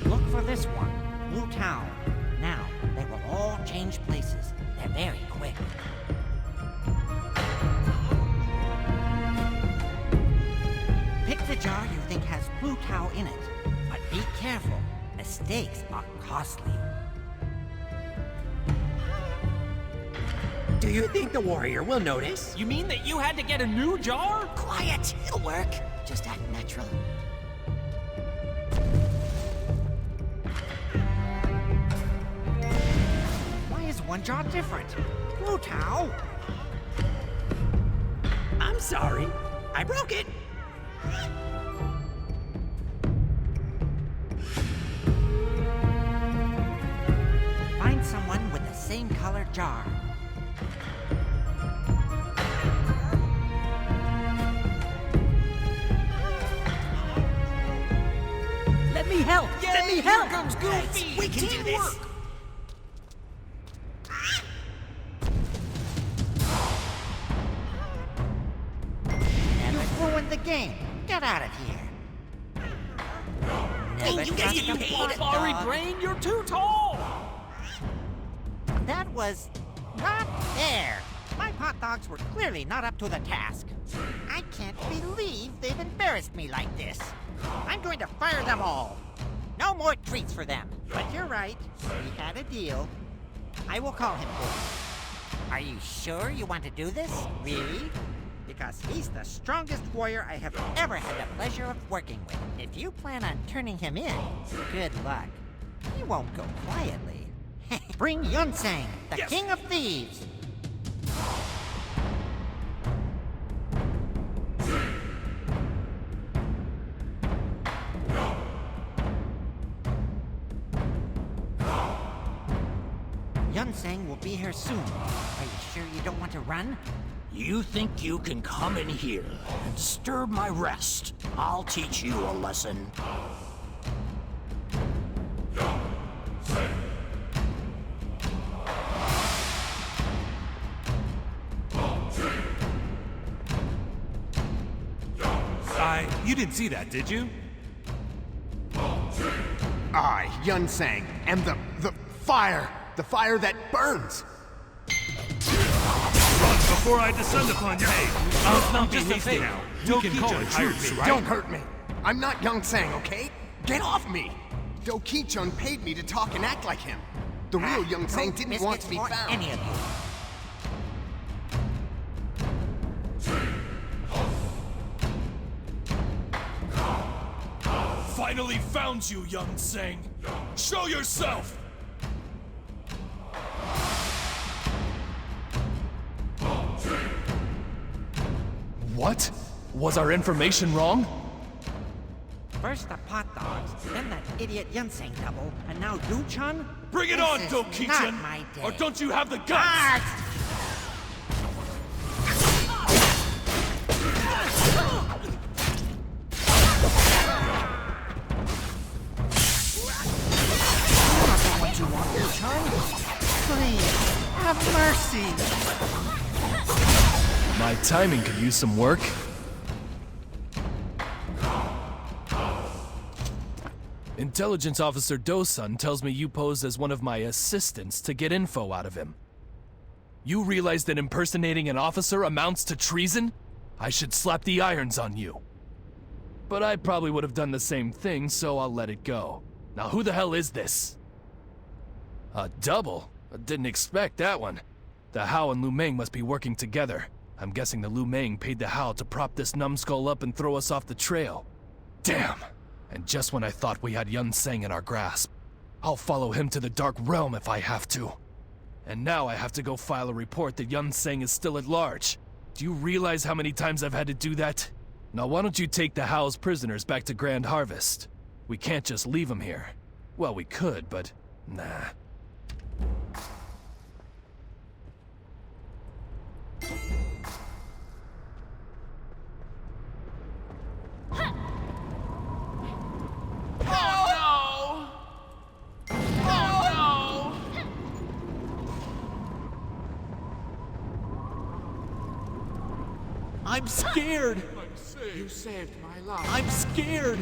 Look for this one, Wu Tao. Now, they will all change places. They're very quick. Pick the jar you think has Wu Tao in it. But be careful. Mistakes are costly. Do you think the warrior will notice? You mean that you had to get a new jar? Quiet! It'll work. Just act natural. Why is one jar different? Wu Tao! I'm sorry. I broke it. Find someone with the same color jar. Let me help! Yay, Let me help! Here comes Goofy! We can do this! You've ruined the game. Get out of here. Never you trust get a paid, pot Sorry, dog. Brain, you're too tall! That was not fair. My hot dogs were clearly not up to the task. I can't believe they've embarrassed me like this. I'm going to fire them all. No more treats for them. But you're right. We had a deal. I will call him for you. Are you sure you want to do this? Really? Because he's the strongest warrior I have ever had the pleasure of working with. If you plan on turning him in, good luck. He won't go quietly. Bring Yunsang, the King of Thieves. Yunsang will be here soon. Are you sure you don't want to run? You think you can come in here and disturb my rest? I'll teach you a lesson. You didn't see that, did you? I, Yunsang, am the fire. The fire that burns. Run before I descend upon you. Hey, let's not be hasty now. We can call it troops, right? Don't hurt me. I'm not Yunsang, okay? Get off me! Dochun paid me to talk and act like him. The real Yunsang didn't want to be found. Any of you. Finally found you, Yunsang. Show yourself! What? Was our information wrong? First the pot dogs, then that idiot Yunsang double, and now Dochun? Bring it on, Dochun! Or don't you have the guts? What you want, Dochun? Please, have mercy. My timing could use some work. Intelligence Officer Dochun tells me you posed as one of my assistants to get info out of him. You realize that impersonating an officer amounts to treason? I should slap the irons on you. But I probably would have done the same thing, so I'll let it go. Now who the hell is this? A double? I didn't expect that one. The Hao and Lu Meng must be working together. I'm guessing the Lu Meng paid the Hao to prop this numbskull up and throw us off the trail. Damn! And just when I thought we had Yunsang in our grasp. I'll follow him to the Dark Realm if I have to. And now I have to go file a report that Yunsang is still at large. Do you realize how many times I've had to do that? Now why don't you take the Hao's prisoners back to Grand Harvest? We can't just leave them here. Well, we could, but nah. I'm scared. You saved my life. I'm scared.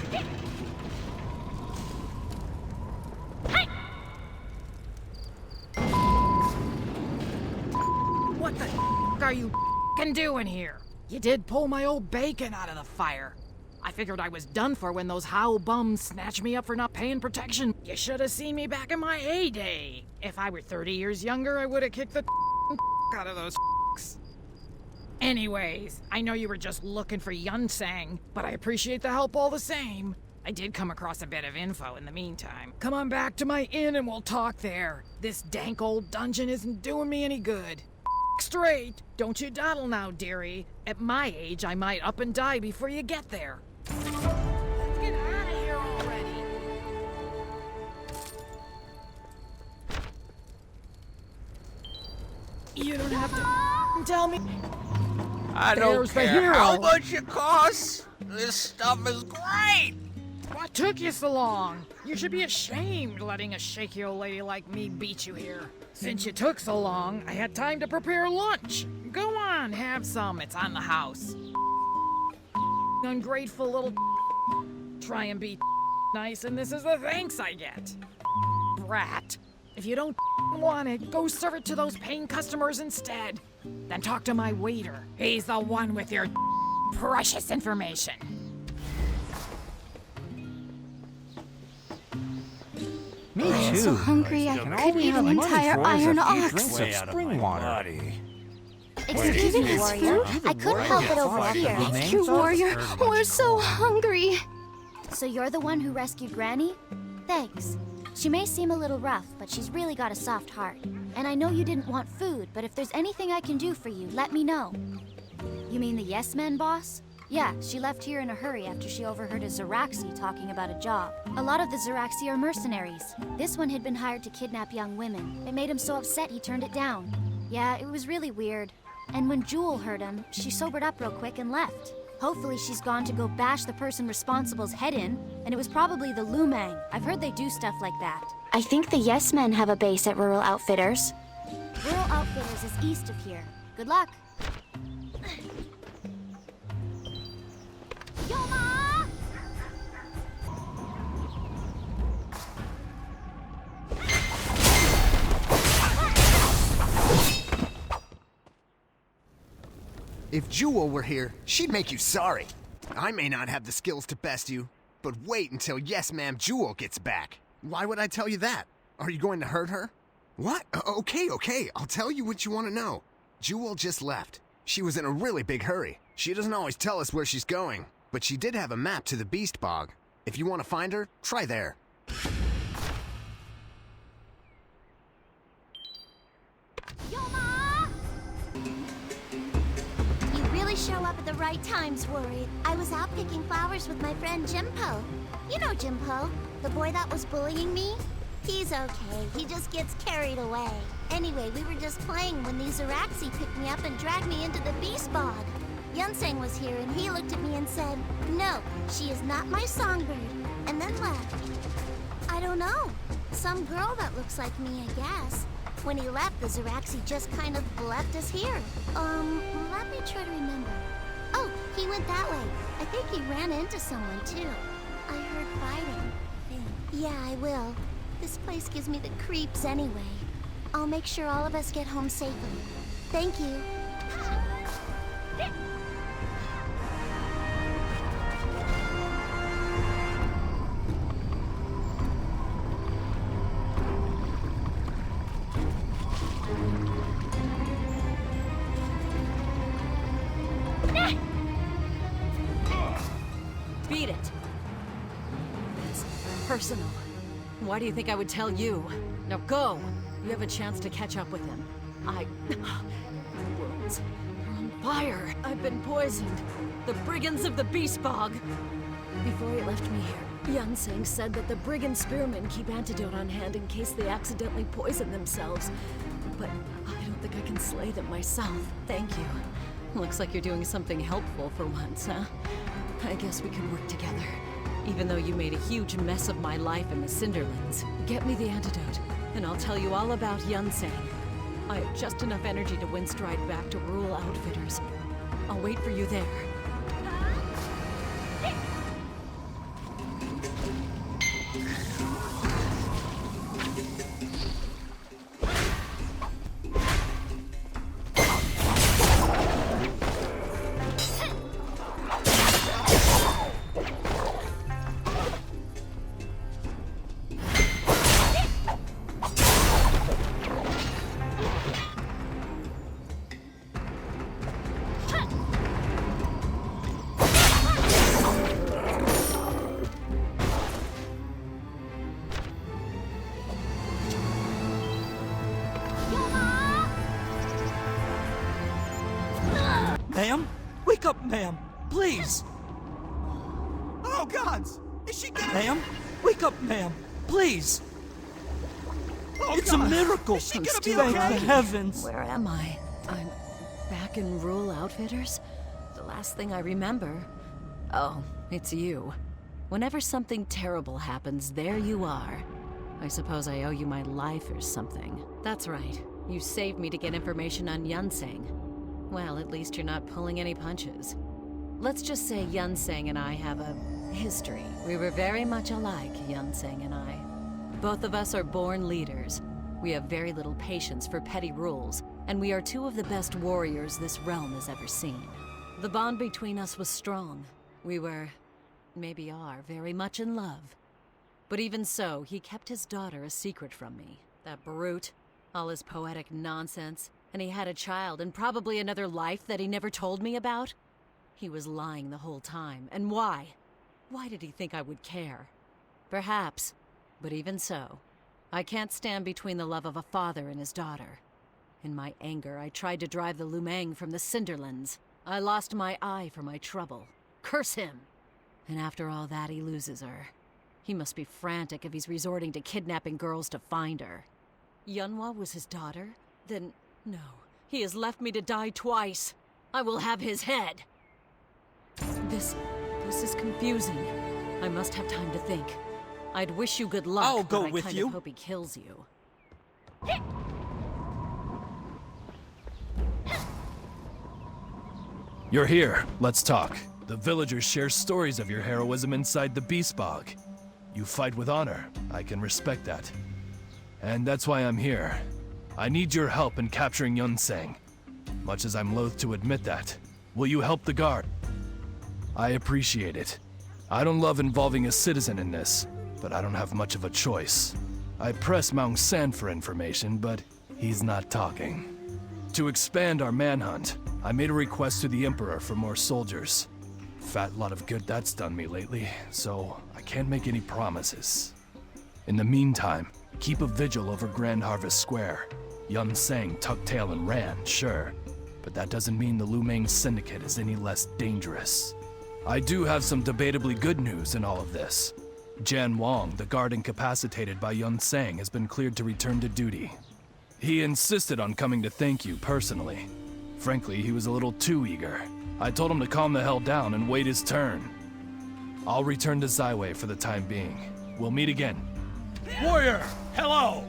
What the are you doing here? You did pull my old bacon out of the fire. I figured I was done for when those How bums snatched me up for not paying protection. You should have seen me back in my heyday. If I were 30 years younger, I would have kicked the out of those. Anyways, I know you were just looking for Yunsang, but I appreciate the help all the same. I did come across a bit of info in the meantime. Come on back to my inn and we'll talk there. This dank old dungeon isn't doing me any good. Straight. Don't you dawdle now, dearie. At my age, I might up and die before you get there. Let's get out of here already. You don't have to tell me. I don't There's care the hero. how much it costs. This stuff is great. What took you so long? You should be ashamed letting a shaky old lady like me beat you here. Since you took so long, I had time to prepare lunch. Go on, have some. It's on the house. Ungrateful little try and be nice, and this is the thanks I get. Brat. If you don't want it, go serve it to those paying customers instead. Then talk to my waiter. He's the one with your precious information. Me I'm too. so hungry I could eat an entire iron ox. Drinks of spring water. Excuse me, warrior. I couldn't help it over here. Thank you, warrior. We're so hungry. So you're the one who rescued Granny? Thanks. She may seem a little rough, but she's really got a soft heart. And I know you didn't want food, but if there's anything I can do for you, let me know. You mean the Yes Men boss? Yeah, she left here in a hurry after she overheard a Zaraxi talking about a job. A lot of the Zaraxi are mercenaries. This one had been hired to kidnap young women. It made him so upset he turned it down. Yeah, it was really weird. And when Yuwol heard him, she sobered up real quick and left. Hopefully she's gone to go bash the person responsible's head in, and it was probably the Lumang. I've heard they do stuff like that. I think the Yes Men have a base at Rural Outfitters. Rural Outfitters is east of here. Good luck. Yoma! If Yuwol were here, she'd make you sorry. I may not have the skills to best you, but wait until Yes Ma'am Yuwol gets back. Why would I tell you that? Are you going to hurt her? What? Okay, I'll tell you what you want to know. Yuwol just left. She was in a really big hurry. She doesn't always tell us where she's going, but she did have a map to the Beast Bog. If you want to find her, try there. Show up at the right times, worried. I was out picking flowers with my friend Jimpo. You know Jimpo, the boy that was bullying me? He's okay, he just gets carried away. Anyway, we were just playing when these Zaraxi picked me up and dragged me into the Beast Bog. Yunsang was here and he looked at me and said, "No, she is not my songbird," and then left. I don't know. Some girl that looks like me, I guess. When he left, the Zaraxi just kind of left us here. Let me try to remember. Oh, he went that way. I think he ran into someone, too. I heard fighting. Yeah, I will. This place gives me the creeps anyway. I'll make sure all of us get home safely. Thank you. Beat it. It's personal. Why do you think I would tell you? Now go. You have a chance to catch up with him. My wounds are on fire. I've been poisoned. The brigands of the Beast Bog. Before he left me here, Yunsang said that the brigand spearmen keep antidote on hand in case they accidentally poison themselves. But I don't think I can slay them myself. Thank you. Looks like you're doing something helpful for once, huh? I guess we can work together. Even though you made a huge mess of my life in the Cinderlands. Get me the antidote, and I'll tell you all about Yunsang. I have just enough energy to win stride back to Rural Outfitters. I'll wait for you there. Ma'am? Wake up, ma'am! Please! Oh, gods! Is she gonna... Ma'am? Wake up, ma'am! Please! Oh, It's God. a miracle! Is she gonna Thank be the okay? heavens! Where am I? I'm back in Rural Outfitters? The last thing I remember. Oh, it's you. Whenever something terrible happens, there you are. I suppose I owe you my life or something. That's right. You saved me to get information on Yunsang. Well, at least you're not pulling any punches. Let's just say Yunsang and I have a history. We were very much alike, Yunsang and I. Both of us are born leaders. We have very little patience for petty rules, and we are two of the best warriors this realm has ever seen. The bond between us was strong. We were, maybe are, very much in love. But even so, he kept his daughter a secret from me. That brute, all his poetic nonsense, and he had a child and probably another life that he never told me about? He was lying the whole time. And why? Why did he think I would care? Perhaps. But even so, I can't stand between the love of a father and his daughter. In my anger, I tried to drive the Lumang from the Cinderlands. I lost my eye for my trouble. Curse him! And after all that, he loses her. He must be frantic if he's resorting to kidnapping girls to find her. Yunwa was his daughter? Then, no. He has left me to die twice. I will have his head. This is confusing. I must have time to think. I'd wish you good luck, I'll go but I with kind you. of hope he kills you. You're here. Let's talk. The villagers share stories of your heroism inside the Beast Bog. You fight with honor. I can respect that. And that's why I'm here. I need your help in capturing Yunsang. Much as I'm loath to admit that. Will you help the guard? I appreciate it. I don't love involving a citizen in this, but I don't have much of a choice. I press Maung San for information, but he's not talking. To expand our manhunt, I made a request to the Emperor for more soldiers. Fat lot of good that's done me lately, so I can't make any promises. In the meantime, keep a vigil over Grand Harvest Square. Yunsang tucked tail and ran, sure, but that doesn't mean the Lumang Syndicate is any less dangerous. I do have some debatably good news in all of this. Jan Wong, the guard incapacitated by Yunsang, has been cleared to return to duty. He insisted on coming to thank you personally. Frankly, he was a little too eager. I told him to calm the hell down and wait his turn. I'll return to Zaiwei for the time being. We'll meet again. Warrior, hello!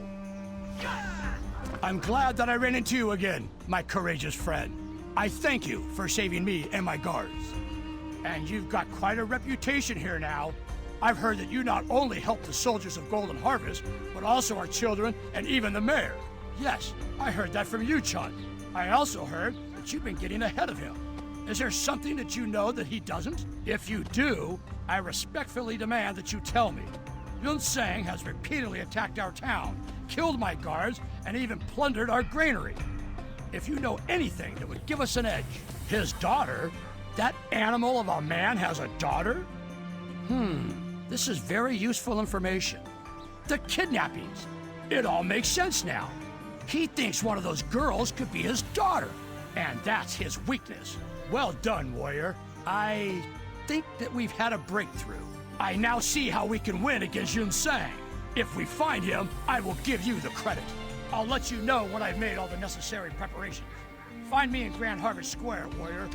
I'm glad that I ran into you again, my courageous friend. I thank you for saving me and my guards. And you've got quite a reputation here now. I've heard that you not only help the soldiers of Golden Harvest, but also our children and even the mayor. Yes, I heard that from you, Chun. I also heard that you've been getting ahead of him. Is there something that you know that he doesn't? If you do, I respectfully demand that you tell me. Yunsang has repeatedly attacked our town, killed my guards, and even plundered our granary. If you know anything that would give us an edge, his daughter? That animal of a man has a daughter? This is very useful information. The kidnappings. It all makes sense now. He thinks one of those girls could be his daughter, and that's his weakness. Well done, warrior. I think that we've had a breakthrough. I now see how we can win against Yunsang. If we find him, I will give you the credit. I'll let you know when I've made all the necessary preparations. Find me in Grand Harvest Square, warrior.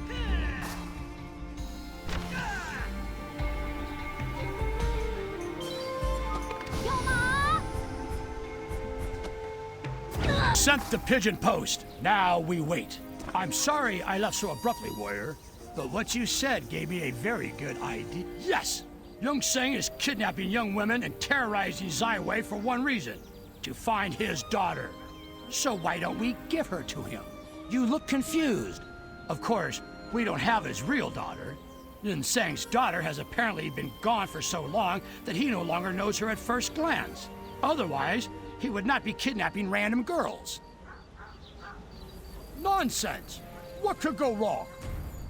Sent the pigeon post. Now we wait. I'm sorry I left so abruptly, warrior, but what you said gave me a very good idea. Yes! Yunsang is kidnapping young women and terrorizing Zaiwei for one reason, to find his daughter. So why don't we give her to him? You look confused. Of course, we don't have his real daughter. Yunsang's daughter has apparently been gone for so long that he no longer knows her at first glance. Otherwise, he would not be kidnapping random girls. Nonsense! What could go wrong?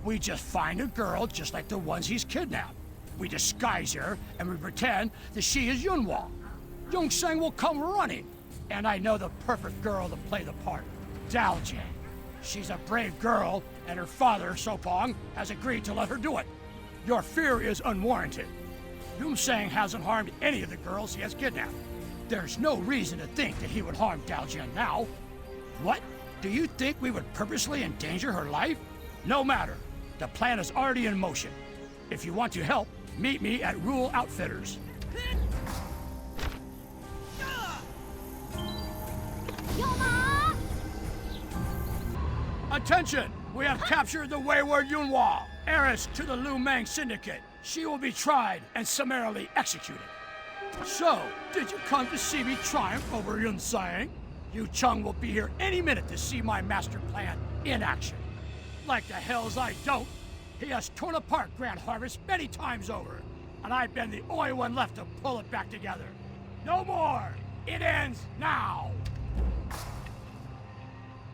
We just find a girl just like the ones he's kidnapped. We disguise her, and we pretend that she is Yunwol. Yunsang will come running, and I know the perfect girl to play the part. Daljie. She's a brave girl, and her father, Sopong, has agreed to let her do it. Your fear is unwarranted. Yunsang hasn't harmed any of the girls he has kidnapped. There's no reason to think that he would harm Daljie now. What? Do you think we would purposely endanger her life? No matter. The plan is already in motion. If you want to help, meet me at Rural Outfitters. Yuma! Attention! We have captured the wayward Yunwa, heiress to the Lu Meng Syndicate. She will be tried and summarily executed. So, did you come to see me triumph over Yunsang? Yu Chun will be here any minute to see my master plan in action. Like the hells I don't. He has torn apart Grand Harvest many times over, and I've been the only one left to pull it back together. No more! It ends now!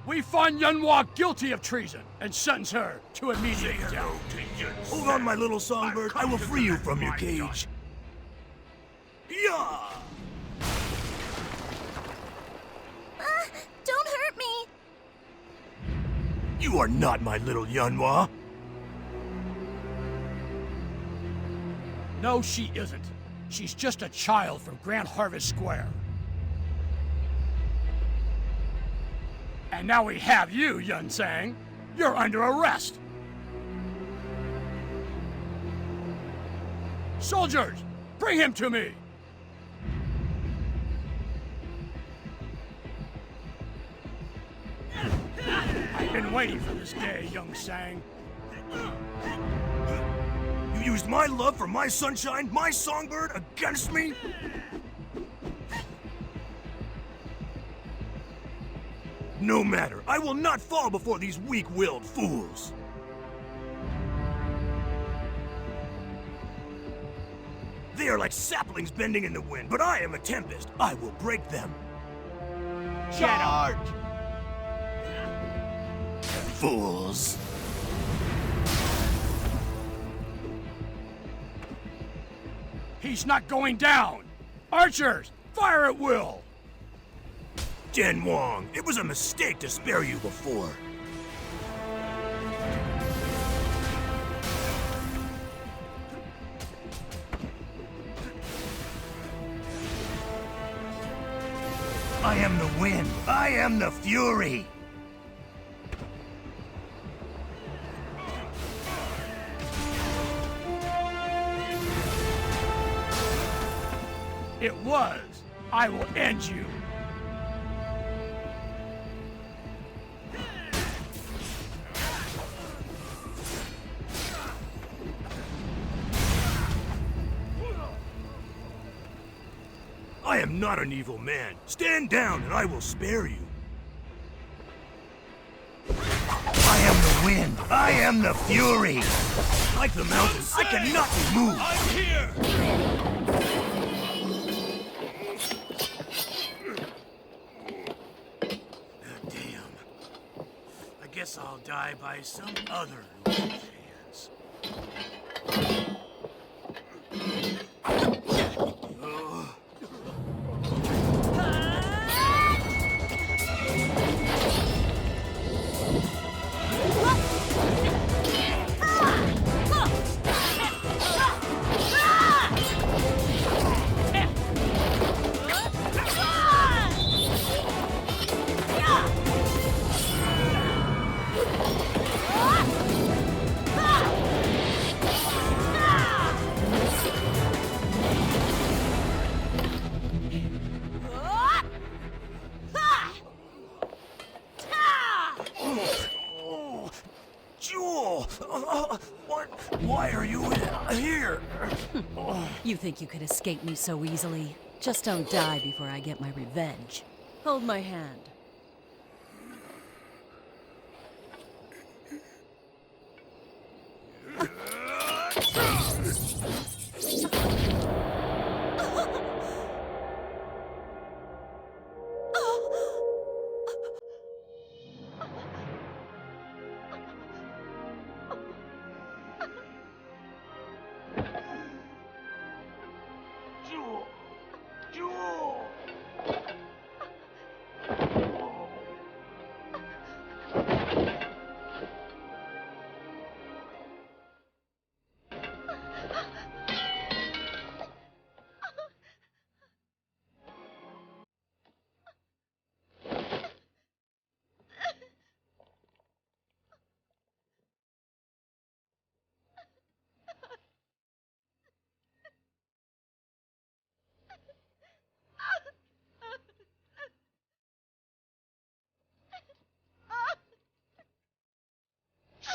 We find Yunwa guilty of treason and sentence her to immediate death. Hold on, my little songbird. I will free you from your cage. Yeah! Don't hurt me! You are not my little Yunwa. No, she isn't. She's just a child from Grand Harvest Square. And now we have you, Yunsang. You're under arrest. Soldiers, bring him to me. I've been waiting for this day, Yunsang. You used my love for my sunshine, my songbird, against me? No matter. I will not fall before these weak-willed fools. They are like saplings bending in the wind, but I am a tempest. I will break them. Charge! Fools. He's not going down! Archers, fire at will! Jen Wong, it was a mistake to spare you before. I am the wind. I am the fury. It was. I will end you. I am not an evil man. Stand down and I will spare you. I am the wind. I am the fury. Like the mountains, I cannot be moved. I'm here. Damn. I guess I'll die by some other chance. Why are you here? You think you could escape me so easily? Just don't die before I get my revenge. Hold my hand.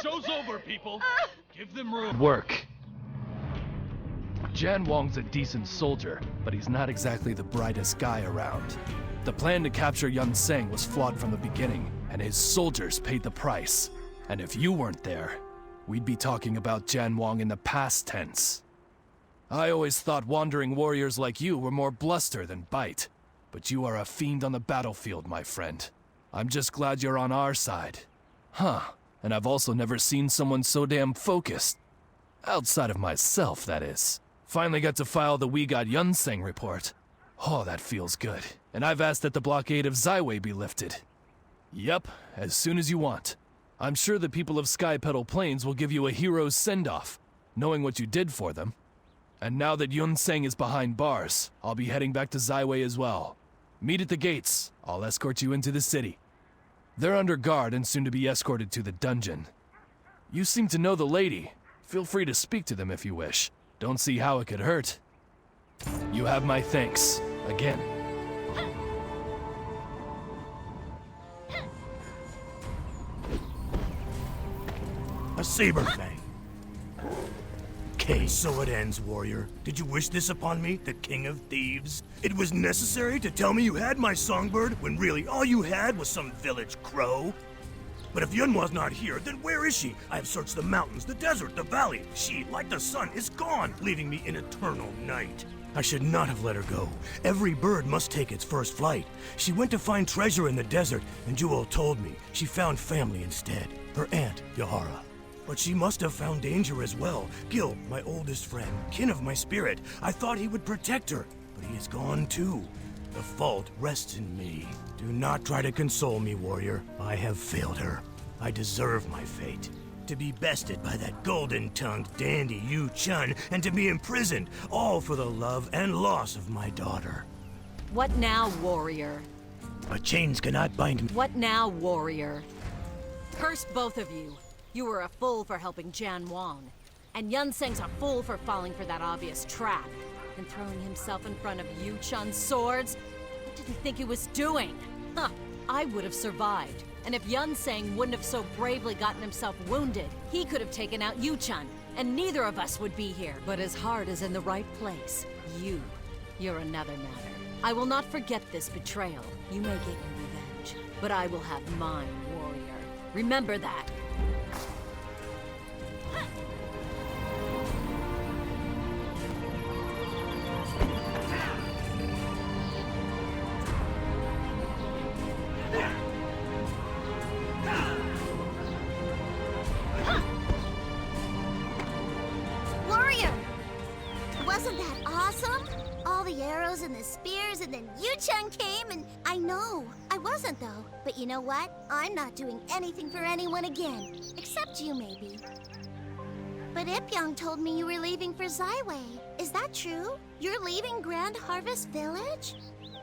Show's over, people. Give them room. Work. Jan Wong's a decent soldier, but he's not exactly the brightest guy around. The plan to capture Yunsang was flawed from the beginning, and his soldiers paid the price. And if you weren't there, we'd be talking about Jan Wong in the past tense. I always thought wandering warriors like you were more bluster than bite, but you are a fiend on the battlefield, my friend. I'm just glad you're on our side. Huh. And I've also never seen someone so damn focused. Outside of myself, that is. Finally got to file the We Got Yunsang report. Oh, that feels good. And I've asked that the blockade of Zaiwei be lifted. Yep, as soon as you want. I'm sure the people of Sky Petal Plains will give you a hero's send-off, knowing what you did for them. And now that Yunsang is behind bars, I'll be heading back to Zaiwei as well. Meet at the gates. I'll escort you into the city. They're under guard and soon to be escorted to the dungeon. You seem to know the lady. Feel free to speak to them if you wish. Don't see how it could hurt. You have my thanks, again. A saber fang. Okay, so it ends, warrior. Did you wish this upon me, the king of thieves? It was necessary to tell me you had my songbird when really all you had was some village crow? But if Yunma's not here, then where is she? I have searched the mountains, the desert, the valley. She, like the sun, is gone, leaving me in eternal night. I should not have let her go. Every bird must take its first flight. She went to find treasure in the desert, and Yuwol told me she found family instead. Her aunt, Yahara. But she must have found danger as well. Gil, my oldest friend, kin of my spirit, I thought he would protect her, but he is gone too. The fault rests in me. Do not try to console me, warrior. I have failed her. I deserve my fate. To be bested by that golden-tongued dandy Yu Chun, and to be imprisoned, all for the love and loss of my daughter. What now, warrior? But chains cannot bind me. What now, warrior? Curse both of you. You were a fool for helping Jan Wong. And Yunsang's a fool for falling for that obvious trap. And throwing himself in front of Yu Chun's swords? What did he think he was doing? Huh, I would have survived. And if Yunsang wouldn't have so bravely gotten himself wounded, he could have taken out Yu Chun, and neither of us would be here. But his heart is in the right place. You're another matter. I will not forget this betrayal. You may get your revenge, but I will have mine, warrior. Remember that. Wasn't that awesome? All the arrows and the spears, and then Yu Chun came, and I know. I wasn't, though. But you know what? I'm not doing anything for anyone again. Except you, maybe. But Ipyong told me you were leaving for Zaiwei. Is that true? You're leaving Grand Harvest Village?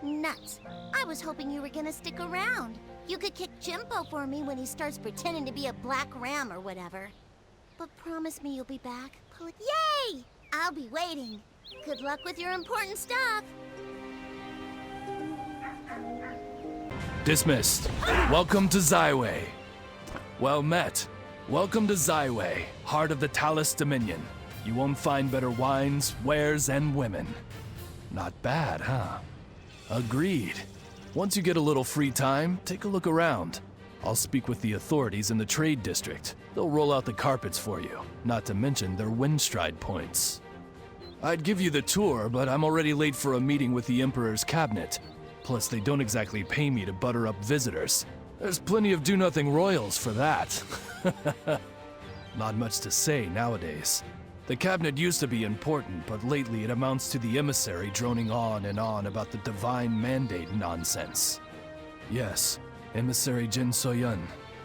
Nuts. I was hoping you were gonna stick around. You could kick Jimpo for me when he starts pretending to be a black ram or whatever. But promise me you'll be back. Yay! I'll be waiting. Good luck with your important stuff. Dismissed. Welcome to Zaiwei. Well met. Welcome to Zaiwei, heart of the Talus Dominion. You won't find better wines, wares, and women. Not bad, huh? Agreed. Once you get a little free time, take a look around. I'll speak with the authorities in the trade district. They'll roll out the carpets for you, not to mention their windstride points. I'd give you the tour, but I'm already late for a meeting with the Emperor's cabinet. Plus, they don't exactly pay me to butter up visitors. There's plenty of do-nothing royals for that. Not much to say nowadays. The cabinet used to be important, but lately it amounts to the emissary droning on and on about the divine mandate nonsense. Yes, Emissary Jinsoyun.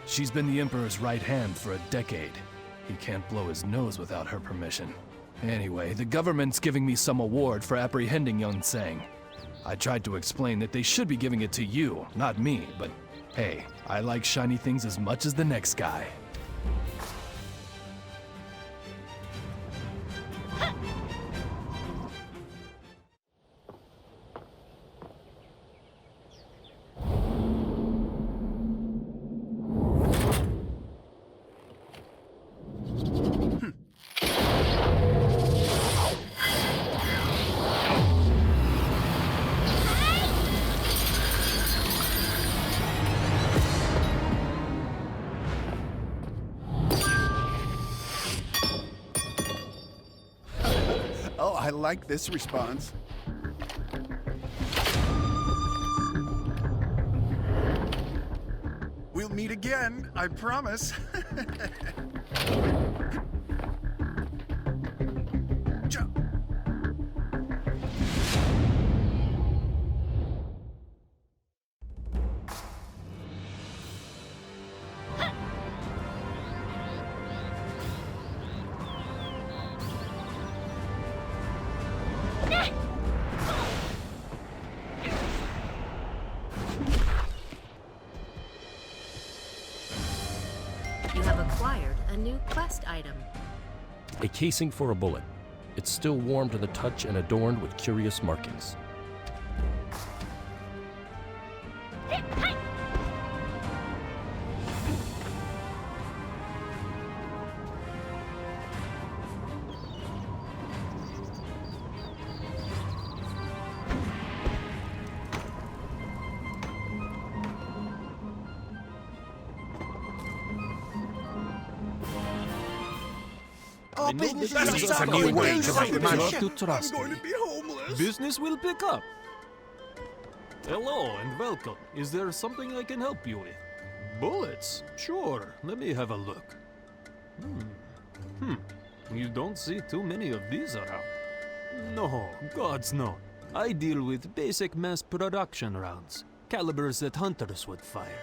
She's been the Emperor's right hand for a decade. He can't blow his nose without her permission. Anyway, the government's giving me some award for apprehending Yunsang. I tried to explain that they should be giving it to you, not me, but hey, I like shiny things as much as the next guy. I like this response. We'll meet again, I promise. You have acquired a new quest item. A casing for a bullet. It's still warm to the touch and adorned with curious markings. Oh, This is a new way to make money. I'm going to be homeless. Business will pick up. Hello and welcome. Is there something I can help you with? Bullets? Sure. Let me have a look. You don't see too many of these around. No, gods no. I deal with basic mass production rounds. Calibers that hunters would fire.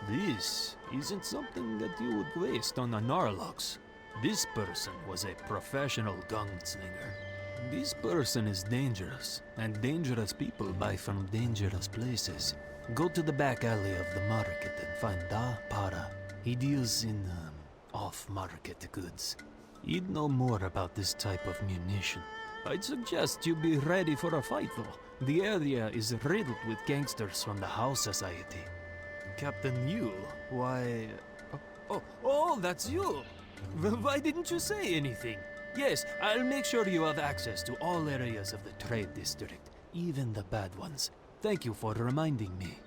This isn't something that you would waste on a Narlox. This person was a professional gunslinger. This person is dangerous, and dangerous people buy from dangerous places. Go to the back alley of the market and find Da Para. He deals in off-market goods. He'd know more about this type of munition. I'd suggest you be ready for a fight, though. The area is riddled with gangsters from the House Society. Captain Yuwol, why... Oh, that's you! Why didn't you say anything? Yes, I'll make sure you have access to all areas of the trade district, even the bad ones. Thank you for reminding me.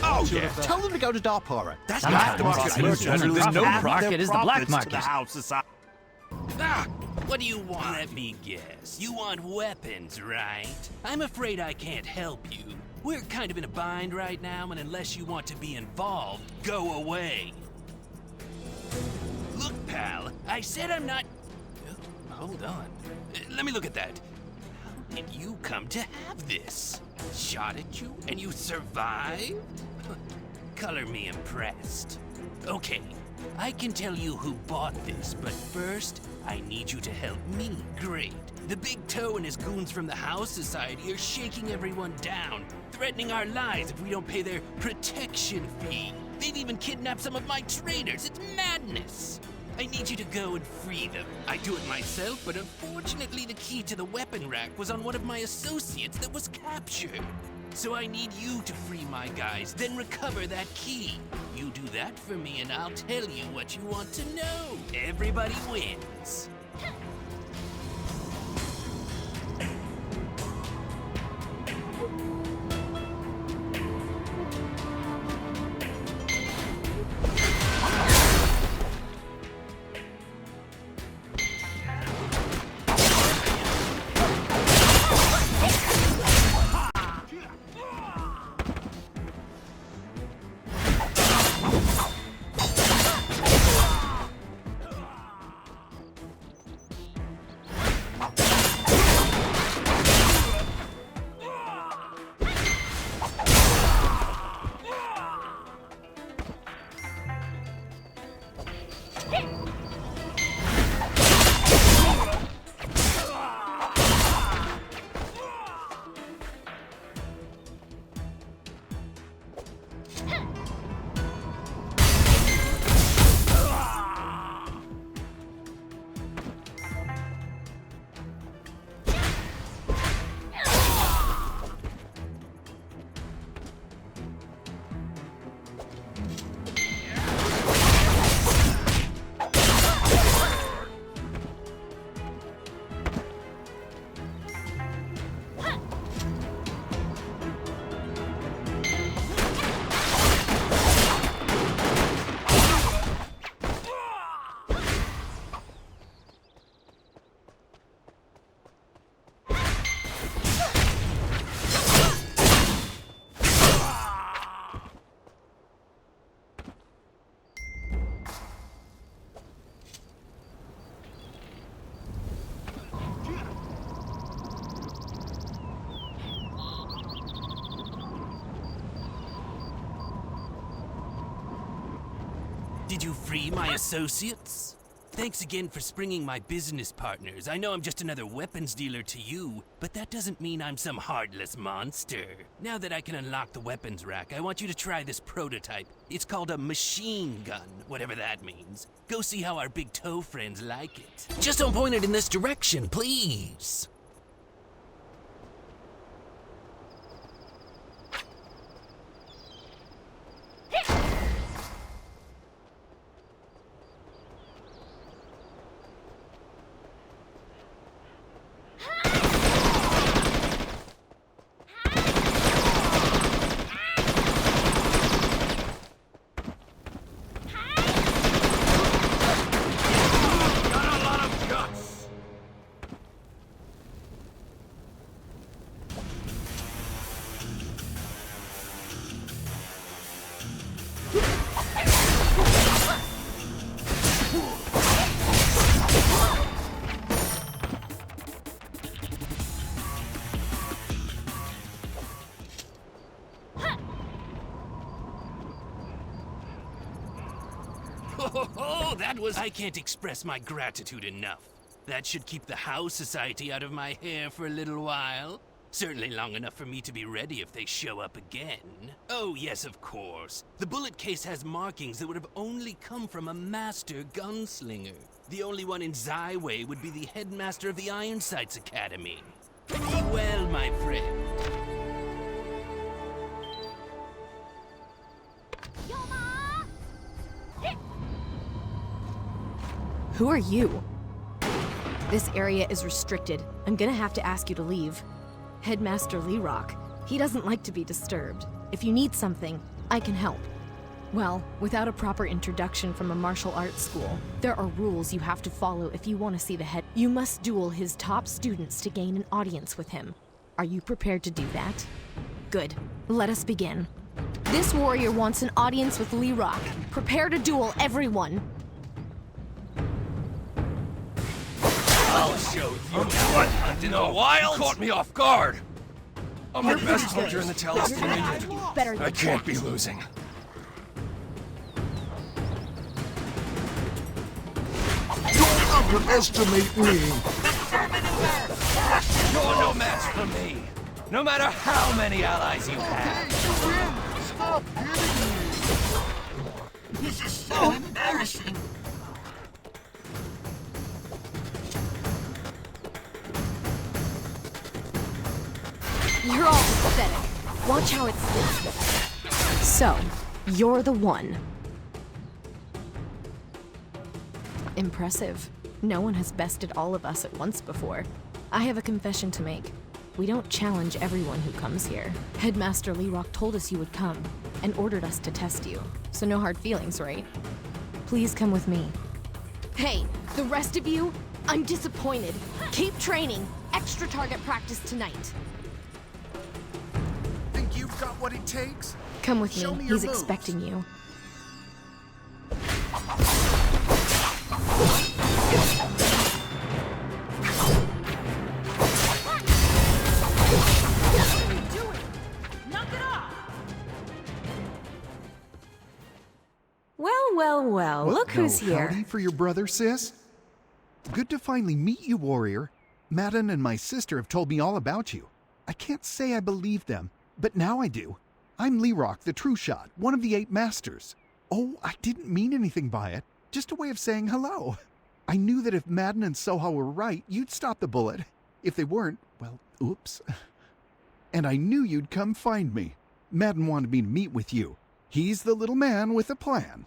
Oh yeah, tell them to go to Darpara. That's not the market. There's no market, is the black market. What do you want? Let me guess. You want weapons, right? I'm afraid I can't help you. We're kind of in a bind right now, and unless you want to be involved, go away. Look, pal, I said I'm not... Hold on. Let me look at that. How did you come to have this? Shot at you and you survived? Color me impressed. Okay, I can tell you who bought this, but first, I need you to help me. Great. The Big Toe and his goons from the House Society are shaking everyone down, threatening our lives if we don't pay their protection fee. They've even kidnapped some of my traders. It's madness. I need you to go and free them. I do it myself, but unfortunately the key to the weapon rack was on one of my associates that was captured. So I need you to free my guys, then recover that key. You do that for me and I'll tell you what you want to know. Everybody wins. Did you free my associates? Thanks again for springing my business partners. I know I'm just another weapons dealer to you, but that doesn't mean I'm some heartless monster. Now that I can unlock the weapons rack, I want you to try this prototype. It's called a machine gun, whatever that means. Go see how our big toe friends like it. Just don't point it in this direction, please. Oh, that was... I can't express my gratitude enough. That should keep the House Society out of my hair for a little while. Certainly long enough for me to be ready if they show up again. Oh, yes, of course. The bullet case has markings that would have only come from a master gunslinger. The only one in Zaiwei would be the Headmaster of the Iron Sights Academy. Be well, my friend. Who are you? This area is restricted. I'm gonna have to ask you to leave. Headmaster Lee Rock. He doesn't like to be disturbed. If you need something, I can help. Well, without a proper introduction from a martial arts school, there are rules you have to follow if you want to see the head. You must duel his top students to gain an audience with him. Are you prepared to do that? Good. Let us begin. This warrior wants an audience with Lee Rock. Prepare to duel everyone. I'll show you what hunt in the wild. You caught me off guard. I'm the best hunter in the Talisman region. I can't be losing. Don't underestimate me. You're no match for me. No matter how many allies you have. Stop hitting me. This is so embarrassing. You're all pathetic. So, you're the one. Impressive. No one has bested all of us at once before. I have a confession to make. We don't challenge everyone who comes here. Headmaster Lerock told us you would come, and ordered us to test you. So no hard feelings, right? Please come with me. Hey, the rest of you, I'm disappointed. Keep training. Extra target practice tonight. Think you've got what it takes? Come with Show me. me your He's moves. expecting you. Well, look who's here. Howdy for your brother, sis. Good to finally meet you, warrior. Madden and my sister have told me all about you. I can't say I believe them, but now I do. I'm Lerock, the True Shot, one of the 8 Masters. Oh, I didn't mean anything by it. Just a way of saying hello. I knew that if Madden and Soha were right, you'd stop the bullet. If they weren't, well, oops. And I knew you'd come find me. Madden wanted me to meet with you. He's the little man with a plan.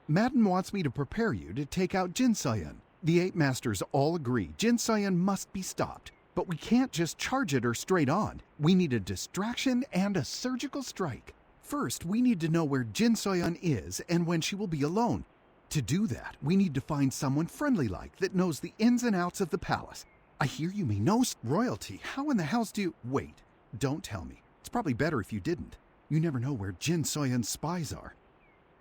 Madden wants me to prepare you to take out Jinsoyun. The 8 Masters all agree Jinsoyun must be stopped, but we can't just charge at her straight on. We need a distraction and a surgical strike. First, we need to know where Jinsoyun is and when she will be alone. To do that, we need to find someone friendly-like that knows the ins and outs of the palace. I hear you may know royalty. How in the house do you... Wait, don't tell me. It's probably better if you didn't. You never know where Jinsoyun's spies are.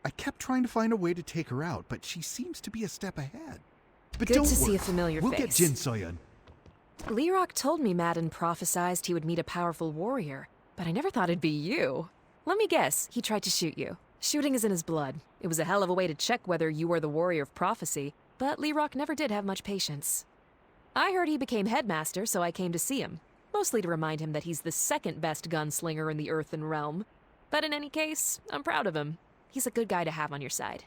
I kept trying to find a way to take her out, but she seems to be a step ahead. But Good don't to see worry. a familiar We'll face. get Jinsoyun. Lerock told me Madden prophesized he would meet a powerful warrior, but I never thought it'd be you. Let me guess, he tried to shoot you. Shooting is in his blood. It was a hell of a way to check whether you were the warrior of prophecy, but Lerock never did have much patience. I heard he became headmaster, so I came to see him, mostly to remind him that he's the second best gunslinger in the Earthen Realm. But in any case, I'm proud of him. He's a good guy to have on your side.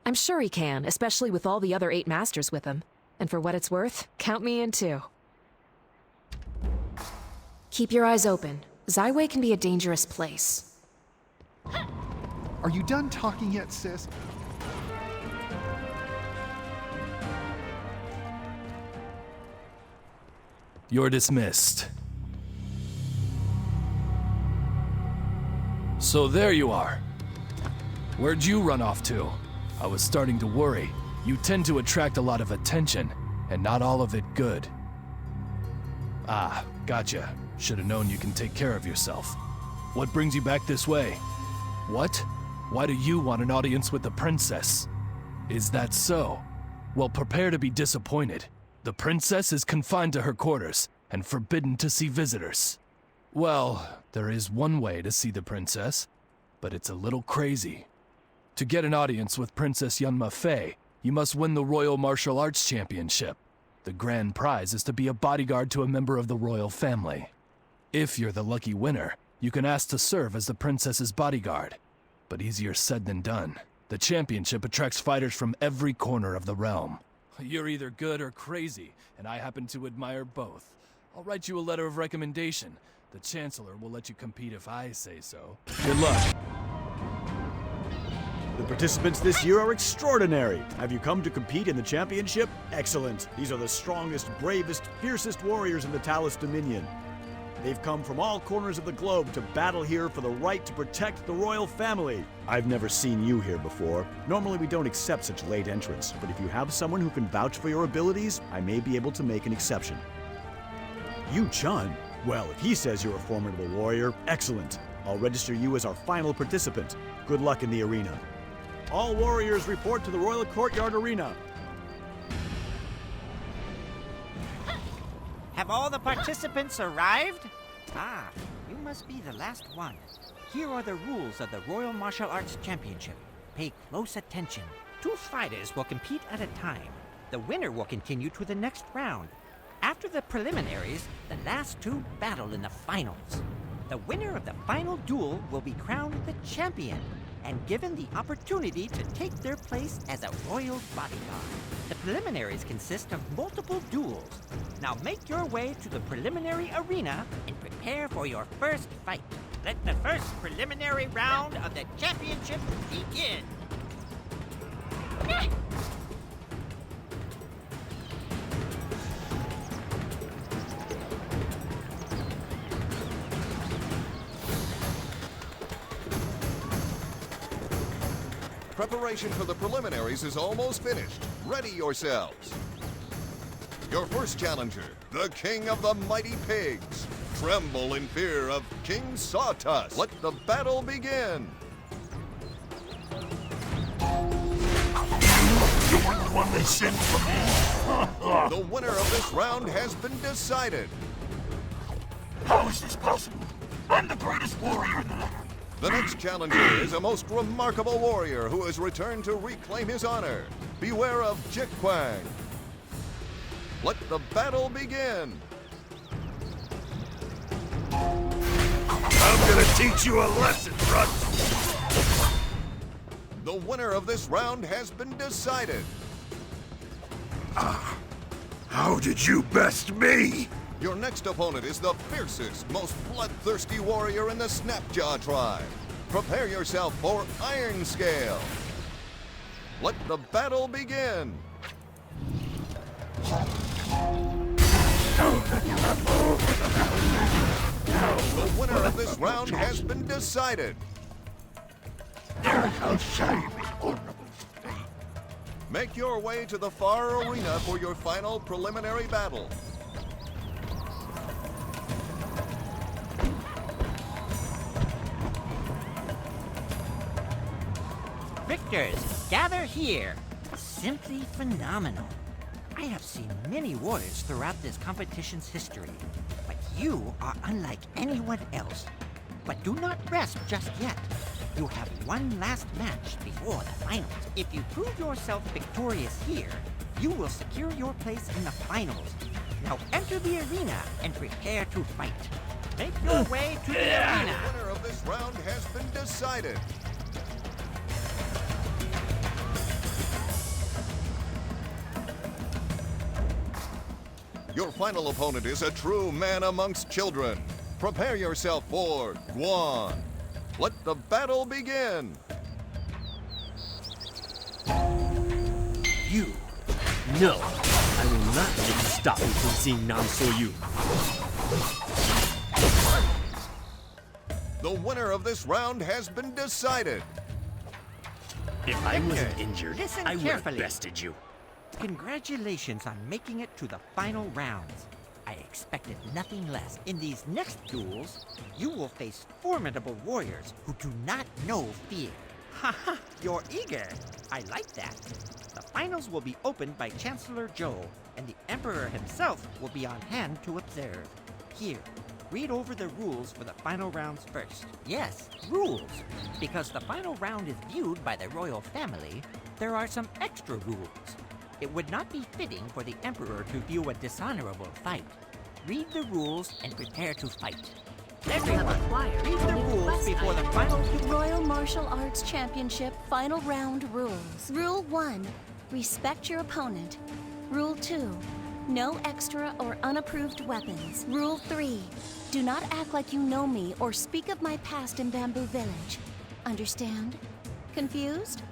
I'm sure he can, especially with all the other 8 Masters with him. And for what it's worth, count me in too. Keep your eyes open. Zaiwei can be a dangerous place. Are you done talking yet, sis? You're dismissed. So there you are. Where'd you run off to? I was starting to worry. You tend to attract a lot of attention, and not all of it good. Ah, gotcha. Should've known you can take care of yourself. What brings you back this way? What? Why do you want an audience with the princess? Is that so? Well, prepare to be disappointed. The princess is confined to her quarters and forbidden to see visitors. Well, there is one way to see the princess, but it's a little crazy. To get an audience with Princess Yunma Fei, you must win the Royal Martial Arts Championship. The grand prize is to be a bodyguard to a member of the royal family. If you're the lucky winner, you can ask to serve as the princess's bodyguard. But easier said than done. The championship attracts fighters from every corner of the realm. You're either good or crazy, and I happen to admire both. I'll write you a letter of recommendation. The Chancellor will let you compete if I say so. Good luck. The participants this year are extraordinary. Have you come to compete in the championship? Excellent. These are the strongest, bravest, fiercest warriors in the Talus Dominion. They've come from all corners of the globe to battle here for the right to protect the royal family. I've never seen you here before. Normally we don't accept such late entrants, but if you have someone who can vouch for your abilities, I may be able to make an exception. Yu Chun? Well, if he says you're a formidable warrior, excellent. I'll register you as our final participant. Good luck in the arena. All warriors report to the Royal Courtyard Arena. Have all the participants arrived? Ah, you must be the last one. Here are the rules of the Royal Martial Arts Championship. Pay close attention. 2 fighters will compete at a time. The winner will continue to the next round. After the preliminaries, the last 2 battle in the finals. The winner of the final duel will be crowned the champion and given the opportunity to take their place as a royal bodyguard. The preliminaries consist of multiple duels. Now make your way to the preliminary arena and prepare for your first fight. Let the first preliminary round of the championship begin. Preparation for the preliminaries is almost finished. Ready yourselves. Your first challenger, the king of the mighty pigs. Tremble in fear of King Sawtusk. Let the battle begin. You were the one they sent for me. The winner of this round has been decided. How is this possible? I'm the greatest warrior in the land. The next challenger is a most remarkable warrior who has returned to reclaim his honor. Beware of Jikwang. Let the battle begin. I'm gonna teach you a lesson, Rut. The winner of this round has been decided. How did you best me? Your next opponent is the fiercest, most bloodthirsty warrior in the Snapjaw tribe. Prepare yourself for Iron Scale. Let the battle begin. The winner of this round has been decided. Make your way to the far arena for your final preliminary battle. Victors, gather here. Simply phenomenal. I have seen many warriors throughout this competition's history, but you are unlike anyone else. But do not rest just yet. You have one last match before the finals. If you prove yourself victorious here, you will secure your place in the finals. Now enter the arena and prepare to fight. Make your way to the arena. The winner of this round has been decided. Your final opponent is a true man amongst children. Prepare yourself for Guan. Let the battle begin. You? No, I will not let you stop me from seeing Namsoyoo. The winner of this round has been decided. If I wasn't injured, listen I would have carefully. bested you. Congratulations on making it to the final rounds. I expected nothing less. In these next duels, you will face formidable warriors who do not know fear. Haha, you're eager. I like that. The finals will be opened by Chancellor Zhou, and the Emperor himself will be on hand to observe. Here, read over the rules for the final rounds first. Yes, rules. Because the final round is viewed by the royal family, there are some extra rules. It would not be fitting for the Emperor to view a dishonorable fight. Read the rules and prepare to fight. Everyone, read the rules before the final Royal Martial Arts Championship Final Round Rules. Rule 1. Respect your opponent. Rule 2. No extra or unapproved weapons. Rule 3. Do not act like you know me or speak of my past in Bamboo Village. Understand? Confused?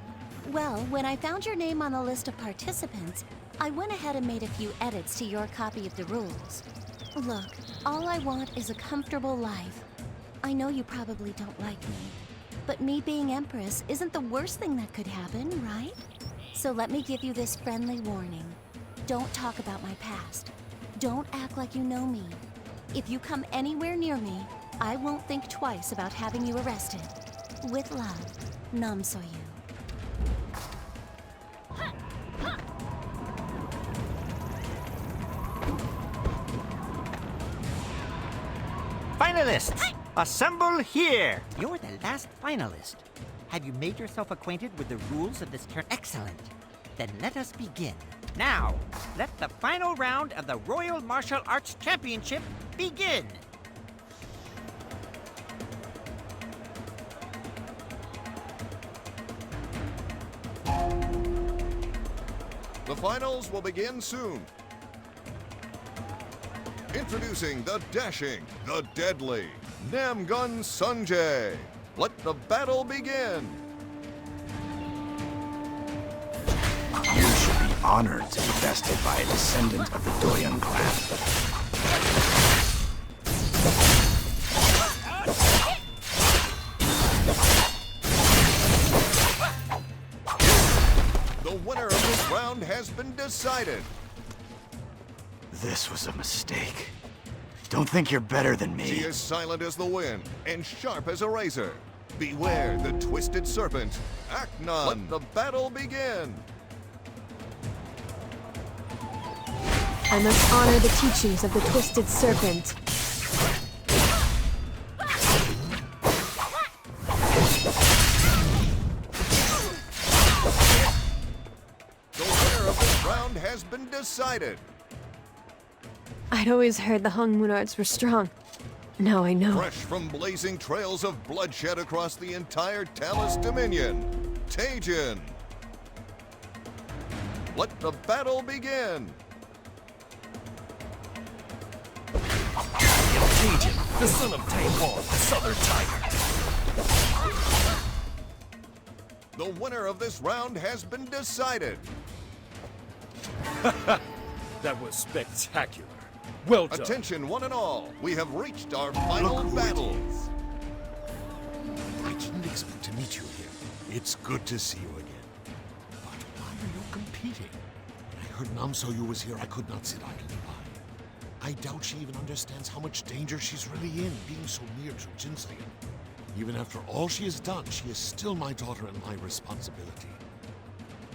Well, when I found your name on the list of participants, I went ahead and made a few edits to your copy of the rules. Look, all I want is a comfortable life. I know you probably don't like me, but me being Empress isn't the worst thing that could happen, right? So let me give you this friendly warning. Don't talk about my past. Don't act like you know me. If you come anywhere near me, I won't think twice about having you arrested. With love, Namsoyoo. Finalists, assemble here! You're the last finalist. Have you made yourself acquainted with the rules of this turn? Excellent. Then let us begin. Now, let the final round of the Royal Martial Arts Championship begin! The finals will begin soon. Introducing the dashing, the deadly, Namgun Sunjae. Let the battle begin. You should be honored to be bested by a descendant of the Dochun clan. The winner of this round has been decided. This was a mistake. Don't think you're better than me. She is silent as the wind and sharp as a razor. Beware the twisted serpent. Act none. Let the battle begin. I must honor the teachings of the Twisted Serpent. The winner of this round has been decided. I'd always heard the Hongmoon arts were strong. Now I know. Fresh from blazing trails of bloodshed across the entire Talus Dominion, Taejin. Let the battle begin. Taejin, the son of Taiwan, the Southern Tiger. The winner of this round has been decided. That was spectacular. Well done. Attention, one and all. We have reached our final battle. I didn't expect to meet you here. It's good to see you again. But why are you competing? When I heard Namsoyoo was here, I could not sit idly by. I doubt she even understands how much danger she's really in, being so near to Jinsoyun. Even after all she has done, she is still my daughter and my responsibility.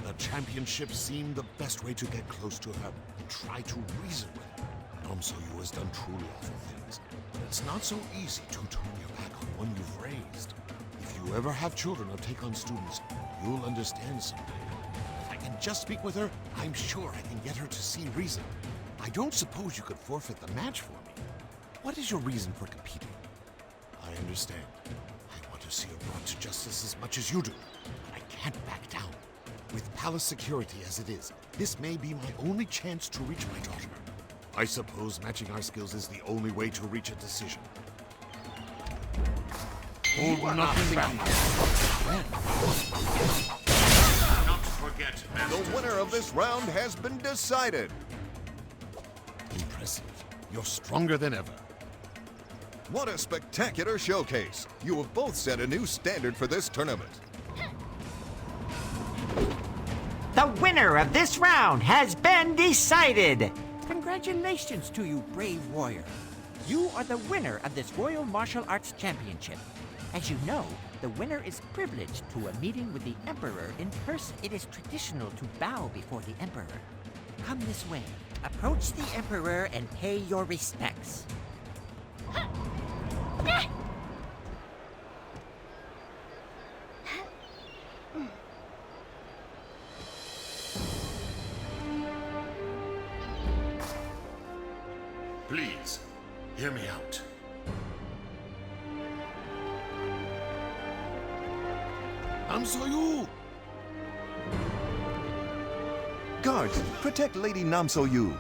The championship seemed the best way to get close to her and try to reason with her. Namsoyoo has done truly awful things. It's not so easy to turn your back on one you've raised. If you ever have children or take on students, you'll understand someday. If I can just speak with her, I'm sure I can get her to see reason. I don't suppose you could forfeit the match for me. What is your reason for competing? I understand. I want to see her brought to justice as much as you do, but I can't back down. With palace security as it is, this may be my only chance to reach my daughter. I suppose matching our skills is the only way to reach a decision. Hold nothing back. Not forget, Master. The winner of this round has been decided. Impressive. You're stronger than ever. What a spectacular showcase. You have both set a new standard for this tournament. The winner of this round has been decided. Congratulations to you, brave warrior. You are the winner of this Royal Martial Arts Championship. As you know, the winner is privileged to a meeting with the Emperor in person. It is traditional to bow before the Emperor. Come this way. Approach the Emperor and pay your respects. Please, hear me out. Namsoyoo! Guards, protect Lady Namsoyoo.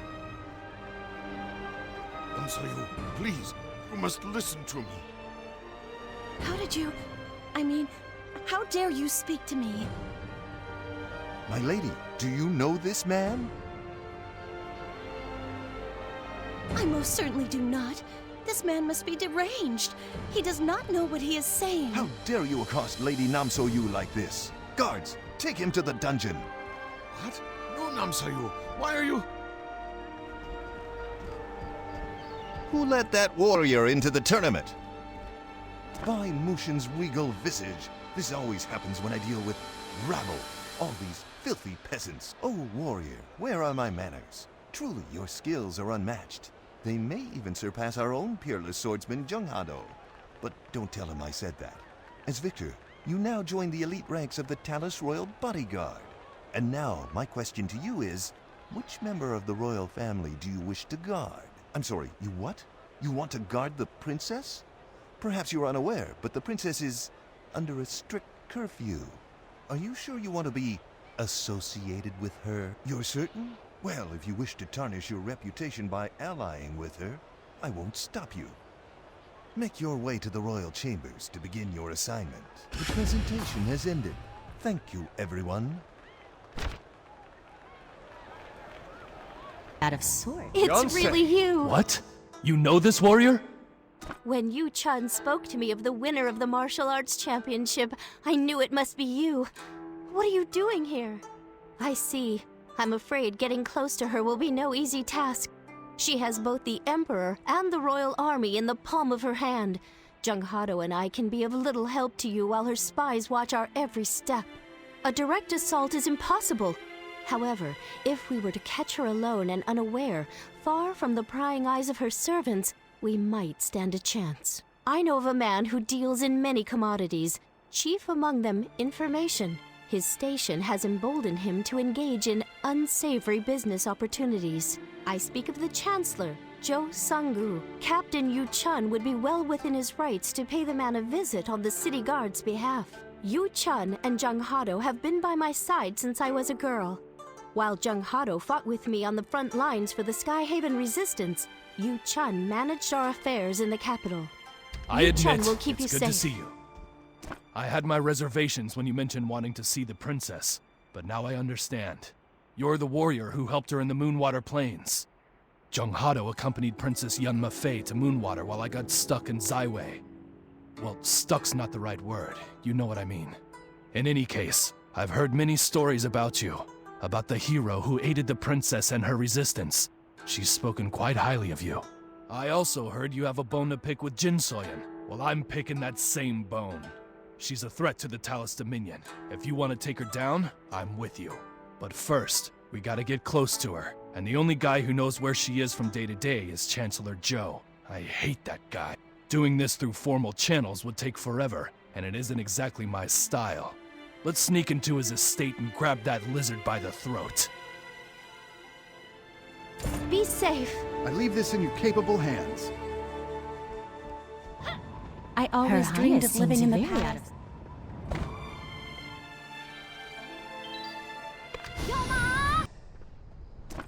Namsoyoo, please, you must listen to me. How did you... I mean, how dare you speak to me? My lady, do you know this man? I most certainly do not. This man must be deranged. He does not know what he is saying. How dare you accost Lady Namsoyoo like this? Guards, take him to the dungeon. What? No, Namsoyoo. Why are you... Who let that warrior into the tournament? By Mushin's regal visage, this always happens when I deal with rabble, all these filthy peasants. Oh, warrior, where are my manners? Truly, your skills are unmatched. They may even surpass our own peerless swordsman, Junghado. But don't tell him I said that. As victor, you now join the elite ranks of the Talus Royal Bodyguard. And now, my question to you is, which member of the royal family do you wish to guard? I'm sorry, you what? You want to guard the princess? Perhaps you're unaware, but the princess is under a strict curfew. Are you sure you want to be associated with her? You're certain? Well, if you wish to tarnish your reputation by allying with her, I won't stop you. Make your way to the royal chambers to begin your assignment. The presentation has ended. Thank you, everyone. Out of sorts. It's really you! What? You know this warrior? When Yu Chun spoke to me of the winner of the martial arts championship, I knew it must be you. What are you doing here? I see. I'm afraid getting close to her will be no easy task. She has both the Emperor and the royal army in the palm of her hand. Jung Hado and I can be of little help to you while her spies watch our every step. A direct assault is impossible. However, if we were to catch her alone and unaware, far from the prying eyes of her servants, we might stand a chance. I know of a man who deals in many commodities, chief among them information. His station has emboldened him to engage in unsavory business opportunities. I speak of the Chancellor, Jo Sung-gu. Captain Yu Chun would be well within his rights to pay the man a visit on the city guard's behalf. Yu Chun and Jung Hado have been by my side since I was a girl. While Jung Hado fought with me on the front lines for the Skyhaven resistance, Yu Chun managed our affairs in the capital. I Yu admit, Chun will keep it's you good to safe. see you. I had my reservations when you mentioned wanting to see the princess, but now I understand. You're the warrior who helped her in the Moonwater Plains. Jung Hado accompanied Princess Yunma to Moonwater while I got stuck in Zaiwei. Well, stuck's not the right word. You know what I mean. In any case, I've heard many stories about you. About the hero who aided the princess and her resistance. She's spoken quite highly of you. I also heard you have a bone to pick with Jinsoyun. Well, I'm picking that same bone. She's a threat to the Talus Dominion. If you want to take her down, I'm with you. But first, we gotta get close to her. And the only guy who knows where she is from day to day is Chancellor Zhou. I hate that guy. Doing this through formal channels would take forever, and it isn't exactly my style. Let's sneak into his estate and grab that lizard by the throat. Be safe. I leave this in your capable hands. I always dreamed of living in the past.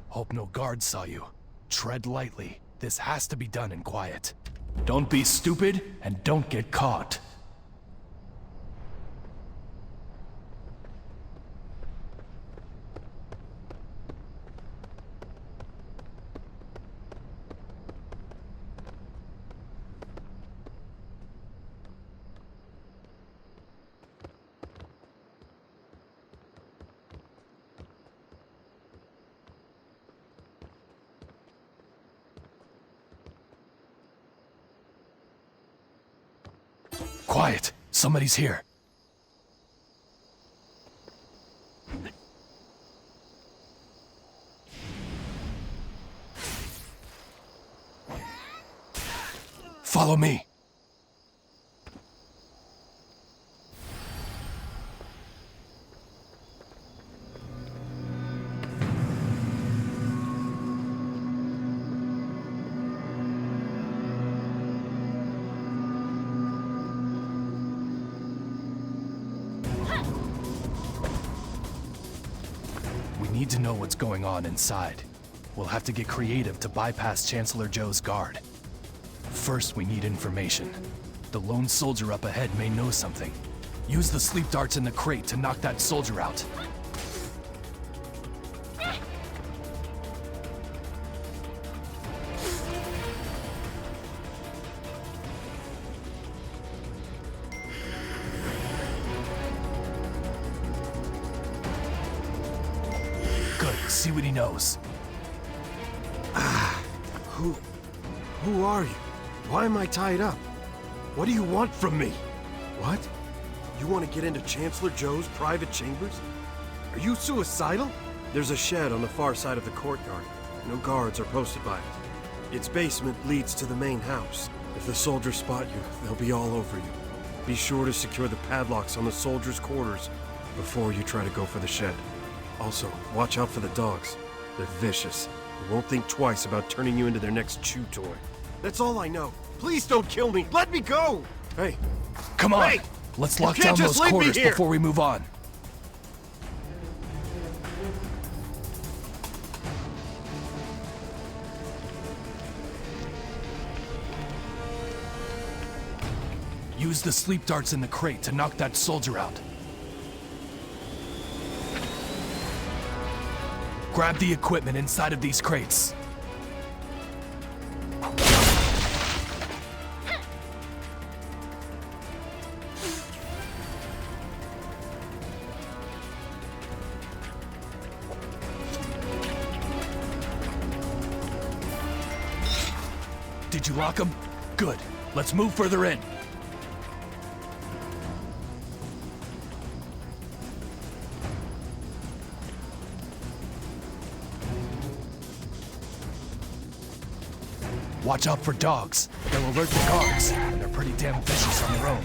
Hope no guards saw you. Tread lightly. This has to be done in quiet. Don't be stupid, and don't get caught. Quiet! Somebody's here. Follow me. We need to know what's going on inside. We'll have to get creative to bypass Chancellor Zhou's guard. First, we need information. The lone soldier up ahead may know something. Use the sleep darts in the crate to knock that soldier out. Good, see what he knows. Who are you? Why am I tied up? What do you want from me? What? You want to get into Chancellor Zhou's private chambers? Are you suicidal? There's a shed on the far side of the courtyard. No guards are posted by it. Its basement leads to the main house. If the soldiers spot you, they'll be all over you. Be sure to secure the padlocks on the soldiers' quarters before you try to go for the shed. Also, watch out for the dogs. They're vicious. They won't think twice about turning you into their next chew toy. That's all I know. Please don't kill me. Let me go. Hey. Come on. Hey! Let's You lock can't down just those leave me quarters here! before we move on. Use the sleep darts in the crate to knock that soldier out. Grab the equipment inside of these crates. Did you lock them? Good. Let's move further in. Watch out for dogs. They'll alert the guards, and they're pretty damn vicious on their own.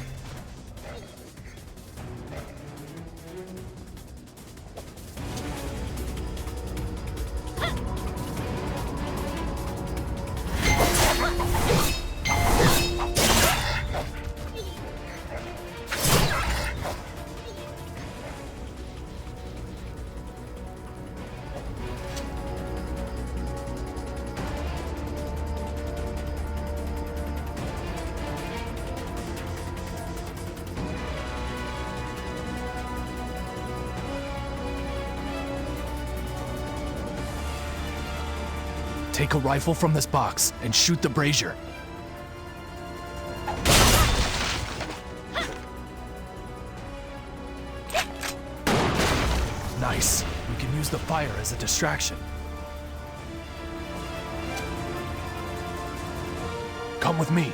Take a rifle from this box and shoot the brazier. Nice. We can use the fire as a distraction. Come with me.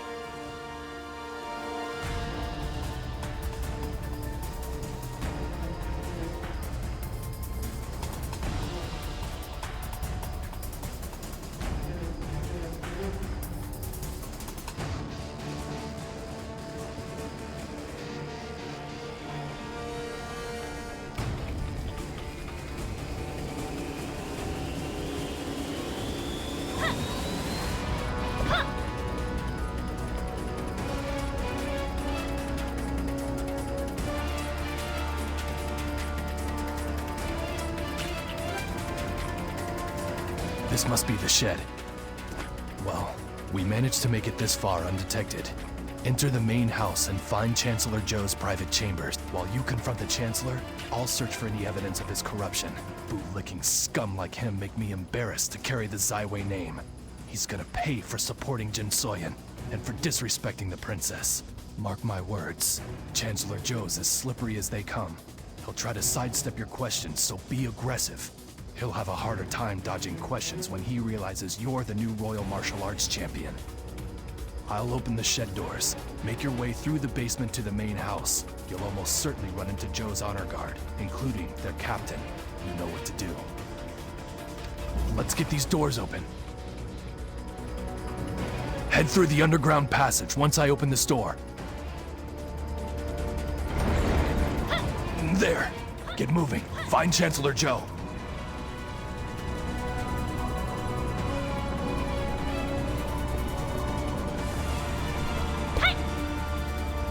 This must be the shed. Well, we managed to make it this far undetected. Enter the main house and find Chancellor Zhou's private chambers. While you confront the Chancellor, I'll search for any evidence of his corruption. Bootlicking scum like him make me embarrassed to carry the Zaiwei name. He's gonna pay for supporting Jinsoyun and for disrespecting the princess. Mark my words, Chancellor Zhou's as slippery as they come. He'll try to sidestep your questions, so be aggressive. He'll have a harder time dodging questions when he realizes you're the new Royal Martial Arts champion. I'll open the shed doors. Make your way through the basement to the main house. You'll almost certainly run into Zhou's honor guard, including their captain. You know what to do. Let's get these doors open. Head through the underground passage once I open this door. There. Get moving. Find Chancellor Zhou.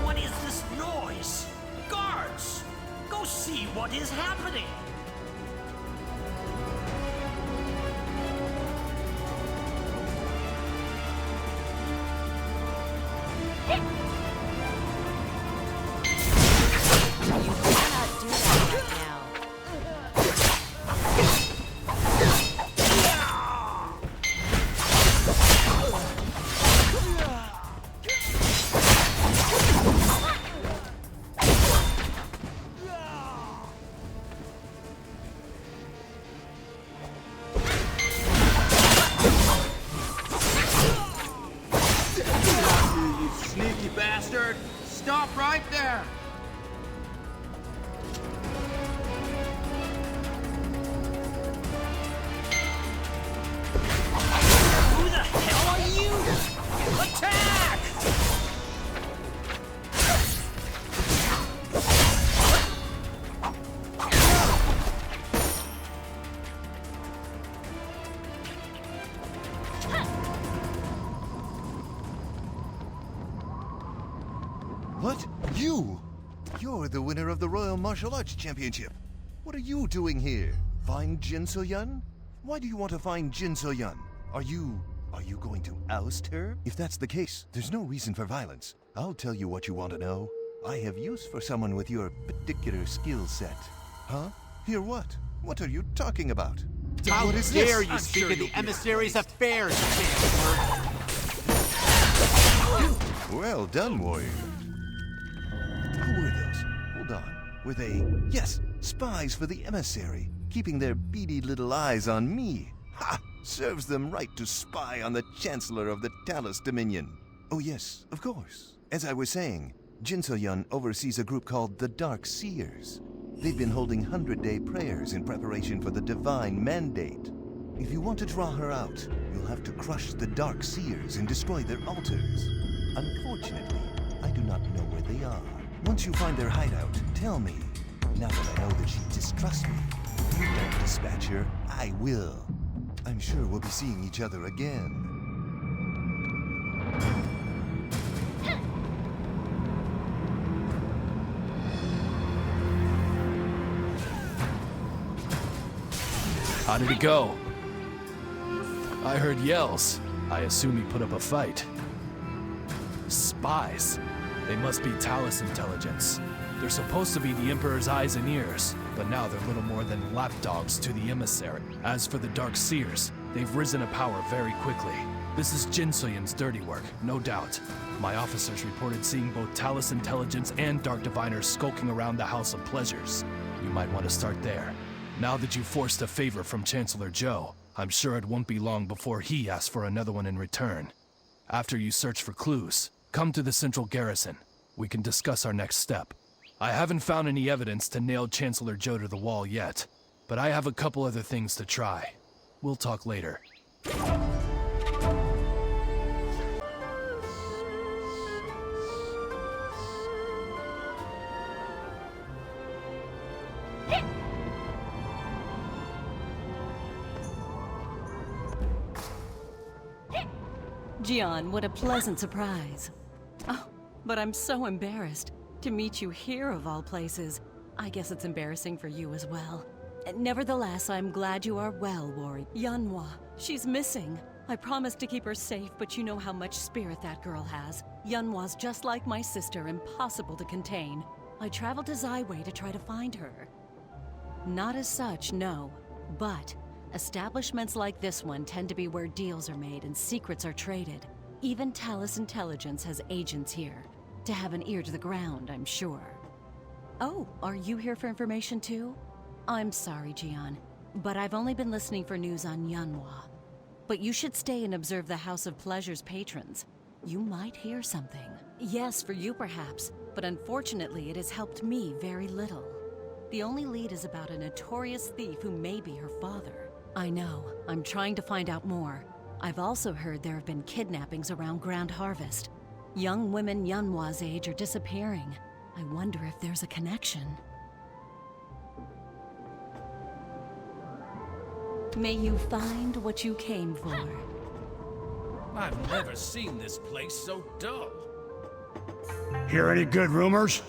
What is this noise? Guards! Go see what is happening! Bastard! Stop right there! Who the hell are you? Attack! What? You? You're the winner of the Royal Martial Arts Championship. What are you doing here? Find Jinsoyun? Why do you want to find Jinsoyun? Are you going to oust her? If that's the case, there's no reason for violence. I'll tell you what you want to know. I have use for someone with your particular skill set. Huh? Hear what? What are you talking about? How What is dare this? you I'm speak sure of the you'll be emissary's affairs, Chancellor? Well done, warrior. Who were those? Hold on. Were they... Yes, spies for the emissary, keeping their beady little eyes on me. Ha! Serves them right to spy on the Chancellor of the Talus Dominion. Oh yes, of course. As I was saying, Jinsoyun oversees a group called the Dark Seers. They've been holding 100-day prayers in preparation for the Divine Mandate. If you want to draw her out, you'll have to crush the Dark Seers and destroy their altars. Unfortunately, I do not know where they are. Once you find their hideout, tell me. Now that I know that she distrusts me, you don't dispatch her, I will. I'm sure we'll be seeing each other again. How did it go? I heard yells. I assume he put up a fight. Spies. They must be Talus intelligence. They're supposed to be the Emperor's eyes and ears, but now they're little more than lapdogs to the emissary. As for the Dark Seers, they've risen to power very quickly. This is Jinsoyun's dirty work, no doubt. My officers reported seeing both Talus intelligence and Dark Diviners skulking around the House of Pleasures. You might want to start there. Now that you've forced a favor from Chancellor Zhou, I'm sure it won't be long before he asks for another one in return. After you search for clues, come to the central garrison. We can discuss our next step. I haven't found any evidence to nail Chancellor Zhou to the wall yet, but I have a couple other things to try. We'll talk later. Jian, what a pleasant surprise. Oh, but I'm so embarrassed to meet you here of all places. I guess it's embarrassing for you as well. Nevertheless, I'm glad you are well, warrior. Yunma, she's missing. I promised to keep her safe, but you know how much spirit that girl has. Yunwa's just like my sister, impossible to contain. I traveled to Zaiwei to try to find her. Not as such, no. But establishments like this one tend to be where deals are made and secrets are traded. Even Talus Intelligence has agents here. To have an ear to the ground, I'm sure. Oh, are you here for information too? I'm sorry, Jian, but I've only been listening for news on Yunwa. But you should stay and observe the House of Pleasure's patrons. You might hear something. Yes, for you perhaps, but unfortunately it has helped me very little. The only lead is about a notorious thief who may be her father. I know. I'm trying to find out more. I've also heard there have been kidnappings around Grand Harvest. Young women Yunwa's age are disappearing. I wonder if there's a connection. May you find what you came for. I've never seen this place so dull. Hear any good rumors?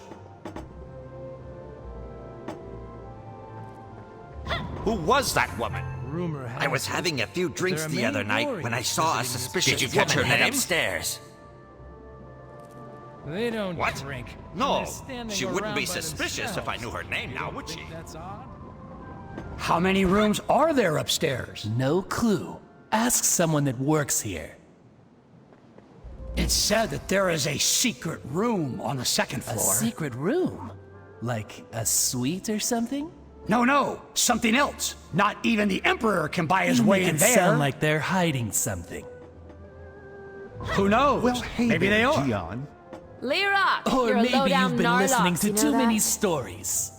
Who was that woman? Rumor I was having a few drinks there are the other many night when I saw a suspicious Did you catch her woman head name? upstairs. They don't What? drink. No, she wouldn't be suspicious if I knew her name now, would she? That's odd. How many rooms are there upstairs? No clue. Ask someone that works here. It's said that there is a secret room on the second floor. A secret room? Like a suite or something? No, something else. Not even the Emperor can buy his way in it there. sound like they're hiding something. Who knows? Well, hey Maybe there, they are. Jian. Lirok! Or You're a maybe low-down you've been Narlox, listening to you know too many that? stories.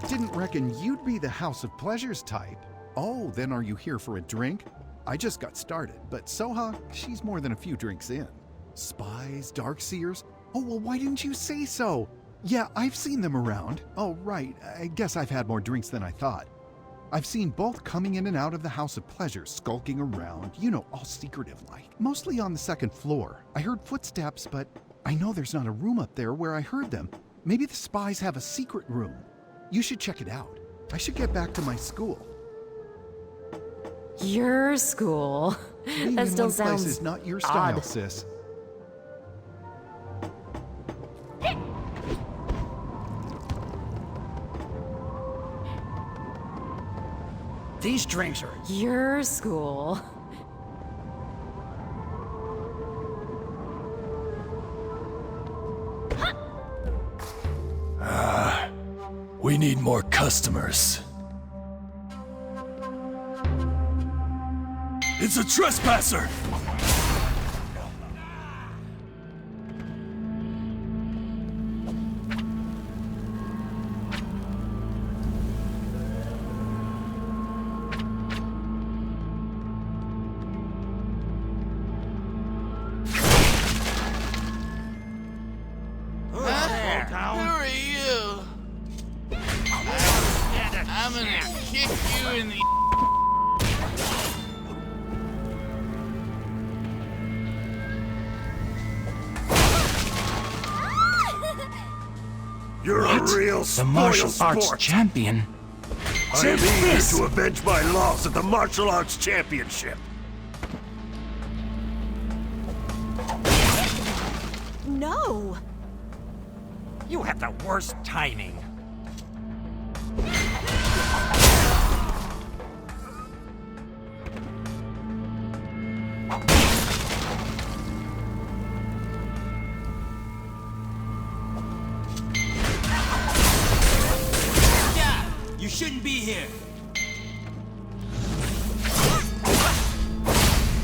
Didn't reckon you'd be the House of Pleasures type. Oh, then are you here for a drink? I just got started, but Soha, she's more than a few drinks in. Spies, Darkseers? Oh, well, why didn't you say so? Yeah, I've seen them around. Oh, right, I guess I've had more drinks than I thought. I've seen both coming in and out of the House of Pleasure, skulking around, you know, all secretive-like. Mostly on the second floor. I heard footsteps, but I know there's not a room up there where I heard them. Maybe the spies have a secret room. You should check it out. I should get back to my school. Your school? Being That in still one place sounds is not your style, odd. sis. These drinks are... Your school. We need more customers. It's a trespasser! I'm gonna kick you in the... You're What? a real The martial arts sport. champion? I am eager to avenge my loss at the martial arts championship. No! You have the worst timing. You shouldn't be here.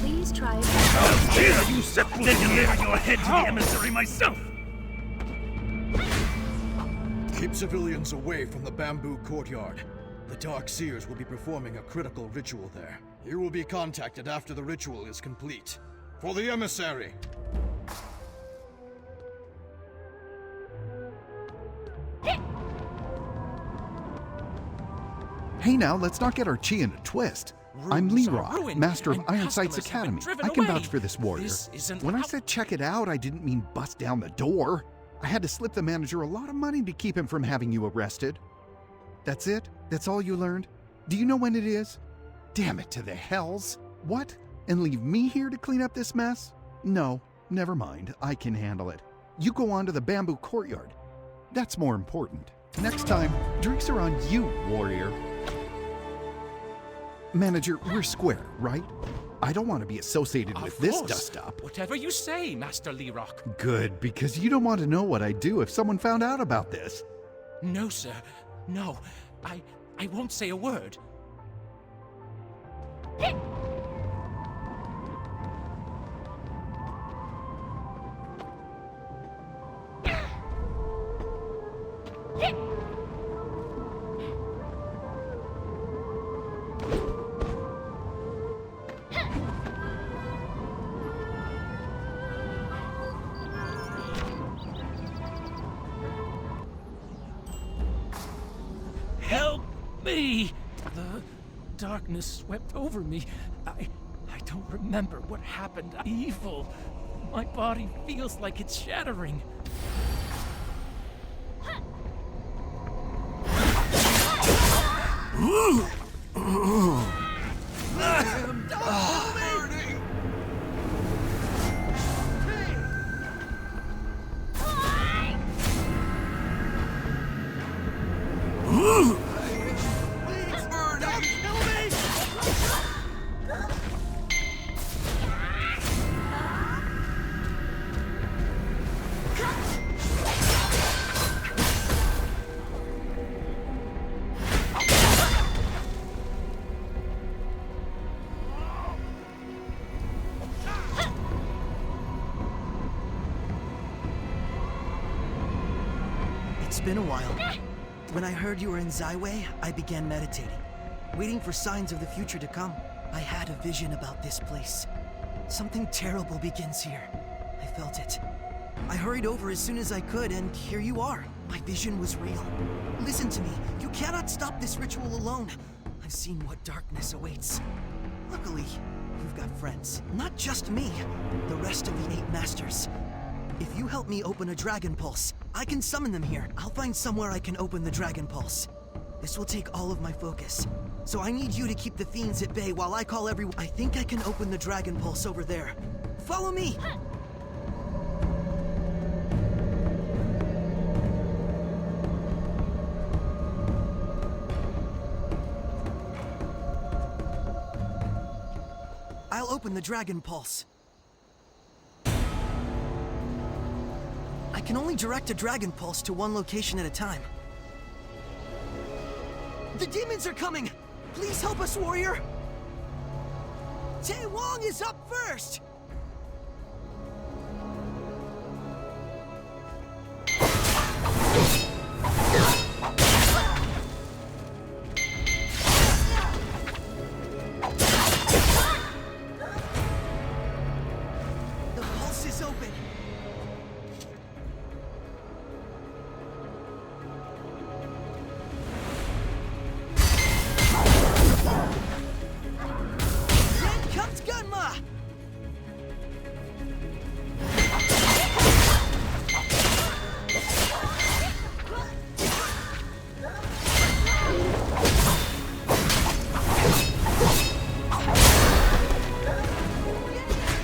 Please try again. How dare you set foot in deliver your head to the emissary myself! Keep civilians away from the bamboo courtyard. The Dark Seers will be performing a critical ritual there. You will be contacted after the ritual is complete. For the emissary! Hey now, let's not get our chi in a twist. I'm Rooms are Lerock, ruined, master of and Ironsight's customers have been Academy. driven I can away. vouch for this warrior. This isn't When I how- said check it out, I didn't mean bust down the door. I had to slip the manager a lot of money to keep him from having you arrested. That's it? That's all you learned? Do you know when it is? Damn it to the hells. What? And leave me here to clean up this mess? No, never mind. I can handle it. You go on to the bamboo courtyard. That's more important. Next time, drinks are on you, warrior. Manager, we're square, right? I don't want to be associated with this dust-up. Whatever you say, Master Lerock. Good, because you don't want to know what I'd do if someone found out about this. No, sir. No. I won't say a word. Help me! The darkness swept over me. I don't remember what happened. Evil. My body feels like it's shattering. It's been a while. When I heard you were in Zaiwei, I began meditating, waiting for signs of the future to come. I had a vision about this place. Something terrible begins here. I felt it. I hurried over as soon as I could, and here you are. My vision was real. Listen to me. You cannot stop this ritual alone. I've seen what darkness awaits. Luckily, you've got friends. Not just me, the rest of the 8 masters. If you help me open a Dragon Pulse, I can summon them here. I'll find somewhere I can open the Dragon Pulse. This will take all of my focus. So I need you to keep the fiends at bay while I call everyone. I think I can open the Dragon Pulse over there. Follow me! I'll open the Dragon Pulse. I can only direct a Dragon Pulse to one location at a time. The demons are coming! Please help us, warrior! Tae Wong is up first! The pulse is open. Then comes Gunma!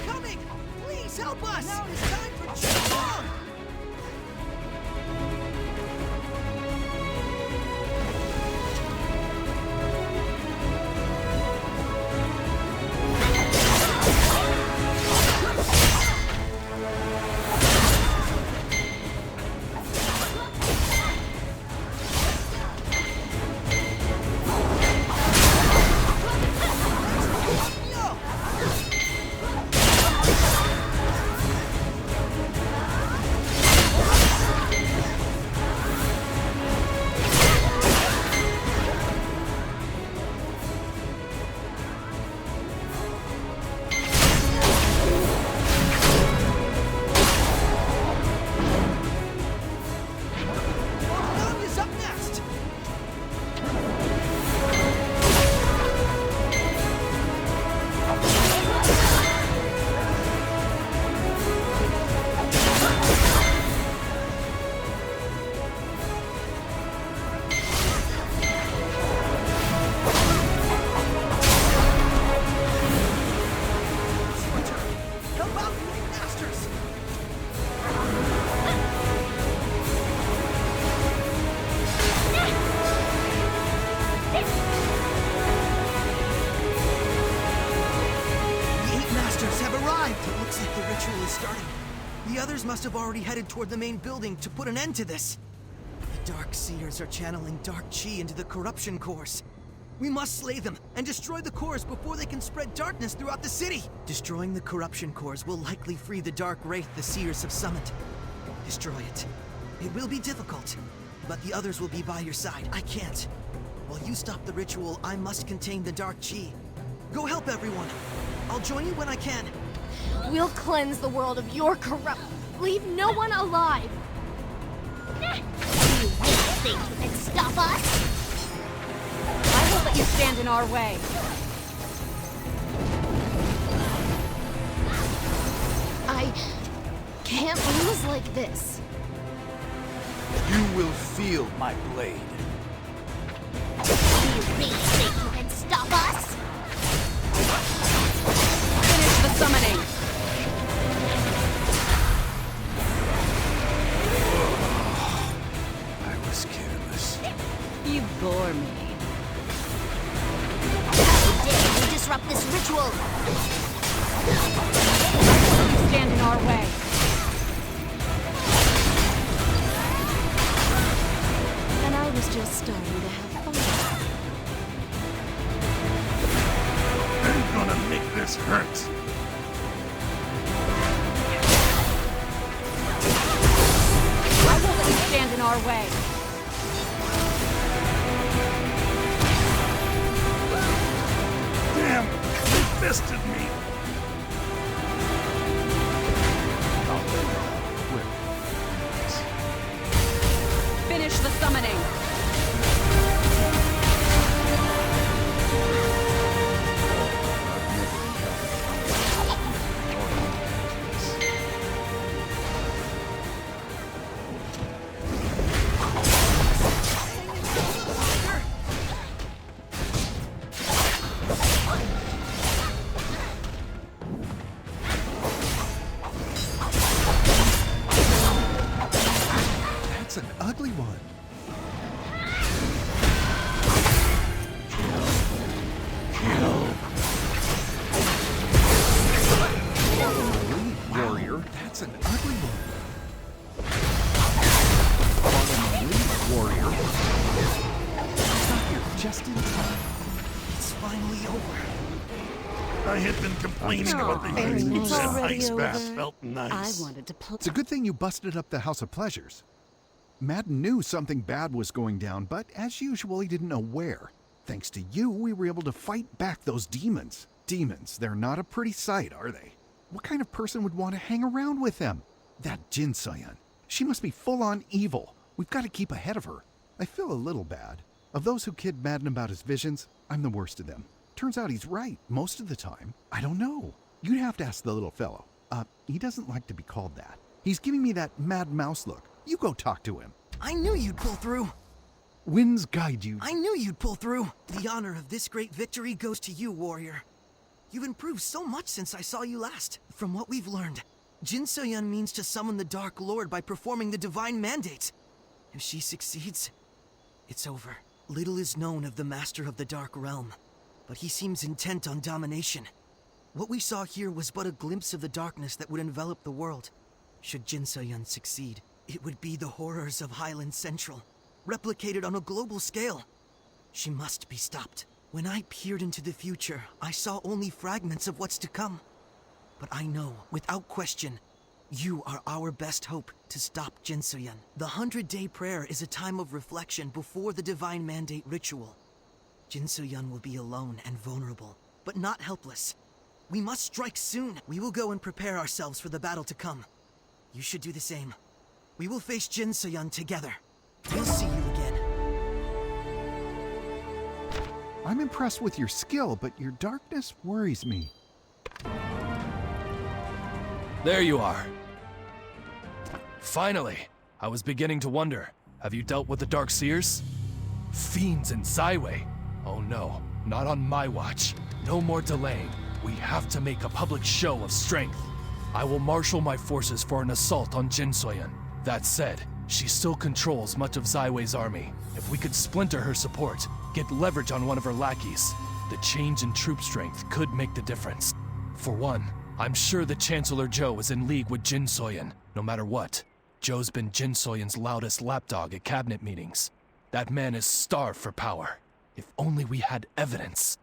Coming! Please help us! Now it is time for Tae Wong! Wong is up next! Help out the Headmasters! The Eight Masters have arrived! It looks like the ritual is starting. The others must have already headed toward the main building to put an end to this. The Dark Seers are channeling Dark Chi into the corruption cores. We must slay them and destroy the cores before they can spread darkness throughout the city. Destroying the corruption cores will likely free the Dark Wraith the Seers have summoned. Destroy it. It will be difficult, but the others will be by your side. I can't. While you stop the ritual, I must contain the Dark Chi. Go help everyone. I'll join you when I can. We'll cleanse the world of your corrupt. Leave no one alive. You really think you can stop us? I won't let you stand in our way. I can't lose like this. You will feel my blade. You really think you can stop us? Finish the summoning. I was careless. You bore me. How dare you disrupt this ritual? You stand in our way. And I was just starting to have fun. I'm gonna make this hurt. I won't let you stand in our way. Damn, you bested me. Finish the summoning. just in time. It's finally over. I had been complaining about the very use nice. and Already ice bath over. felt nice. I wanted to play. It's a good thing you busted up the House of Pleasures. Madden knew something bad was going down, but as usual, he didn't know where. Thanks to you, we were able to fight back those demons. Demons, they're not a pretty sight, are they? What kind of person would want to hang around with them? That Jinsoyun. She must be full-on evil. We've got to keep ahead of her. I feel a little bad. Of those who kid Madden about his visions, I'm the worst of them. Turns out he's right most of the time. I don't know. You'd have to ask the little fellow. He doesn't like to be called that. He's giving me that mad mouse look. You go talk to him. I knew you'd pull through. Winds guide you. I knew you'd pull through. The honor of this great victory goes to you, warrior. You've improved so much since I saw you last. From what we've learned, Jinsoyun means to summon the Dark Lord by performing the divine mandates. If she succeeds, it's over. Little is known of the Master of the Dark Realm, but he seems intent on domination. What we saw here was but a glimpse of the darkness that would envelop the world. Should Jinsoyun succeed, it would be the horrors of Highland Central, replicated on a global scale. She must be stopped. When I peered into the future, I saw only fragments of what's to come. But I know, without question, you are our best hope to stop Jinsoyun. The 100-day prayer is a time of reflection before the divine mandate ritual. Jinsoyun will be alone and vulnerable, but not helpless. We must strike soon. We will go and prepare ourselves for the battle to come. You should do the same. We will face Jinsoyun together. We'll see you again. I'm impressed with your skill, but your darkness worries me. There you are. Finally! I was beginning to wonder. Have you dealt with the Dark Seers? Fiends in Zaiwei? Oh no, not on my watch. No more delaying. We have to make a public show of strength. I will marshal my forces for an assault on Jinsoyun. That said, she still controls much of Zaiwei's army. If we could splinter her support, get leverage on one of her lackeys, the change in troop strength could make the difference. For one, I'm sure the Chancellor Zhou is in league with Jinsoyun, no matter what. Zhou's been Jinsoyun's loudest lapdog at cabinet meetings. That man is starved for power. If only we had evidence.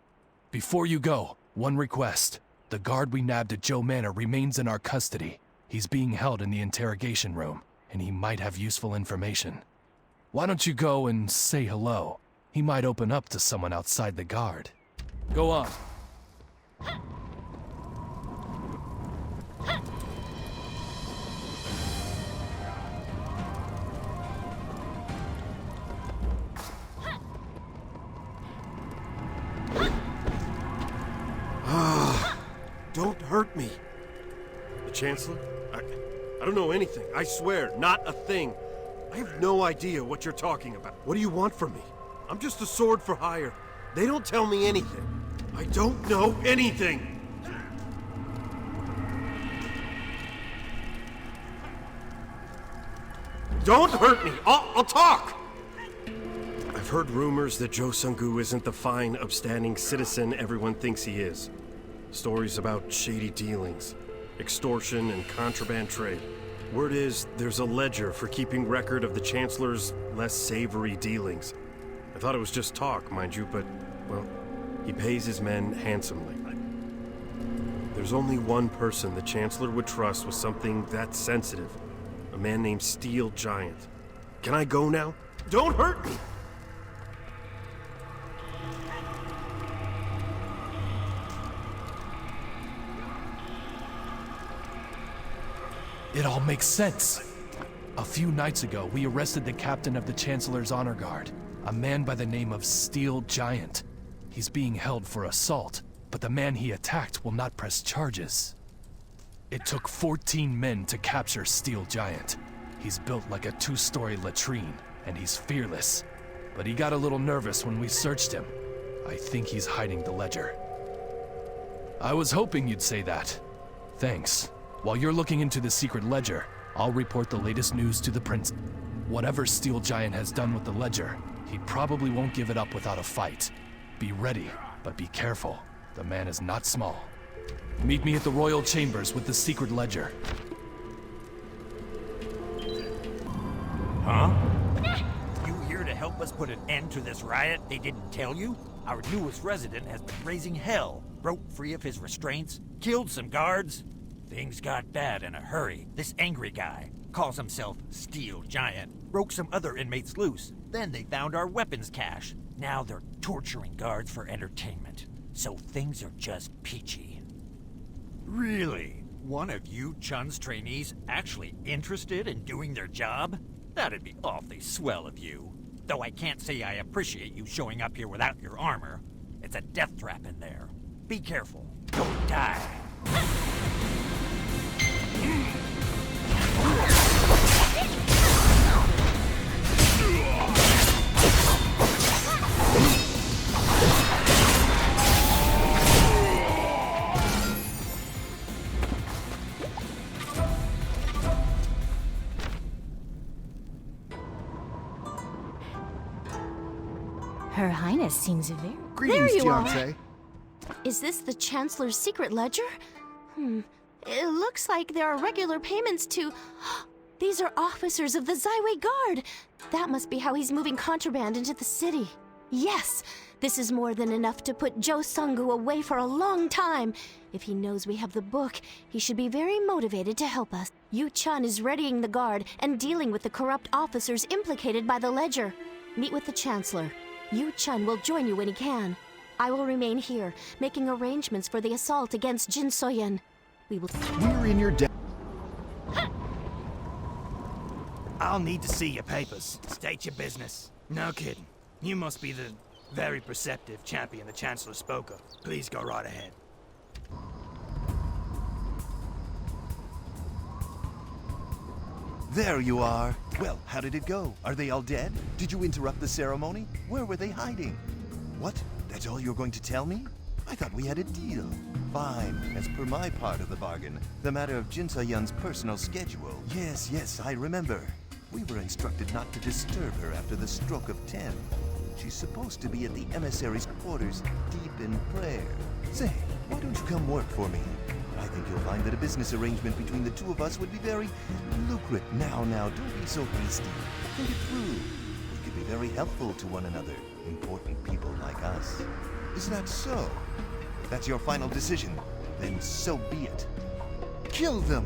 Before you go, one request. The guard we nabbed at Zhou Manor remains in our custody. He's being held in the interrogation room, and he might have useful information. Why don't you go and say hello? He might open up to someone outside the guard. Go on. Don't hurt me. The Chancellor? I don't know anything. I swear, not a thing. I have no idea what you're talking about. What do you want from me? I'm just a sword for hire. They don't tell me anything. I don't know anything. Don't hurt me. I'll talk. I've heard rumors that Zhou Sunggu isn't the fine, upstanding citizen everyone thinks he is. Stories about shady dealings, extortion, and contraband trade. Word is, there's a ledger for keeping record of the Chancellor's less savory dealings. I thought it was just talk, mind you, but, well, he pays his men handsomely. There's only one person the Chancellor would trust with something that sensitive. A man named Steel Giant. Can I go now? Don't hurt me! It all makes sense. A few nights ago, we arrested the captain of the Chancellor's Honor Guard, a man by the name of Steel Giant. He's being held for assault, but the man he attacked will not press charges. It took 14 men to capture Steel Giant. He's built like a 2-story latrine, and he's fearless. But he got a little nervous when we searched him. I think he's hiding the ledger. I was hoping you'd say that. Thanks. While you're looking into the secret ledger, I'll report the latest news to the prince. Whatever Steel Giant has done with the ledger, he probably won't give it up without a fight. Be ready, but be careful. The man is not small. Meet me at the royal chambers with the secret ledger. Huh? You here to help us must put an end to this riot. They didn't tell you? Our newest resident has been raising hell, broke free of his restraints, killed some guards. Things got bad in a hurry. This angry guy, calls himself Steel Giant, broke some other inmates loose. Then they found our weapons cache. Now they're torturing guards for entertainment. So things are just peachy. Really? One of Yu Chun's trainees actually interested in doing their job? That'd be awfully swell of you. Though I can't say I appreciate you showing up here without your armor. It's a death trap in there. Be careful. Don't die. Her Highness seems very... Greetings, There you are. fiancé. Is this the Chancellor's secret ledger? It looks like there are regular payments to... These are officers of the Zaiwei Guard. That must be how he's moving contraband into the city. Yes, this is more than enough to put Joe Sungu away for a long time. If he knows we have the book, he should be very motivated to help us. Yu Chun is readying the guard and dealing with the corrupt officers implicated by the ledger. Meet with the Chancellor. Yu Chun will join you when he can. I will remain here, making arrangements for the assault against Jinsoyun. We're in your debt. I'll need to see your papers. State your business. No kidding. You must be the very perceptive champion the Chancellor spoke of. Please go right ahead. There you are. Well, how did it go? Are they all dead? Did you interrupt the ceremony? Where were they hiding? What? That's all you're going to tell me? I thought we had a deal. Fine. As per my part of the bargain, the matter of Jinsoyun's personal schedule. Yes, I remember. We were instructed not to disturb her after the stroke of 10. She's supposed to be at the emissary's quarters, deep in prayer. Say, why don't you come work for me? I think you'll find that a business arrangement between the two of us would be very lucrative. Now, don't be so hasty. Think it through. We could be very helpful to one another, important people like us. Is that so? If that's your final decision, then so be it. Kill them!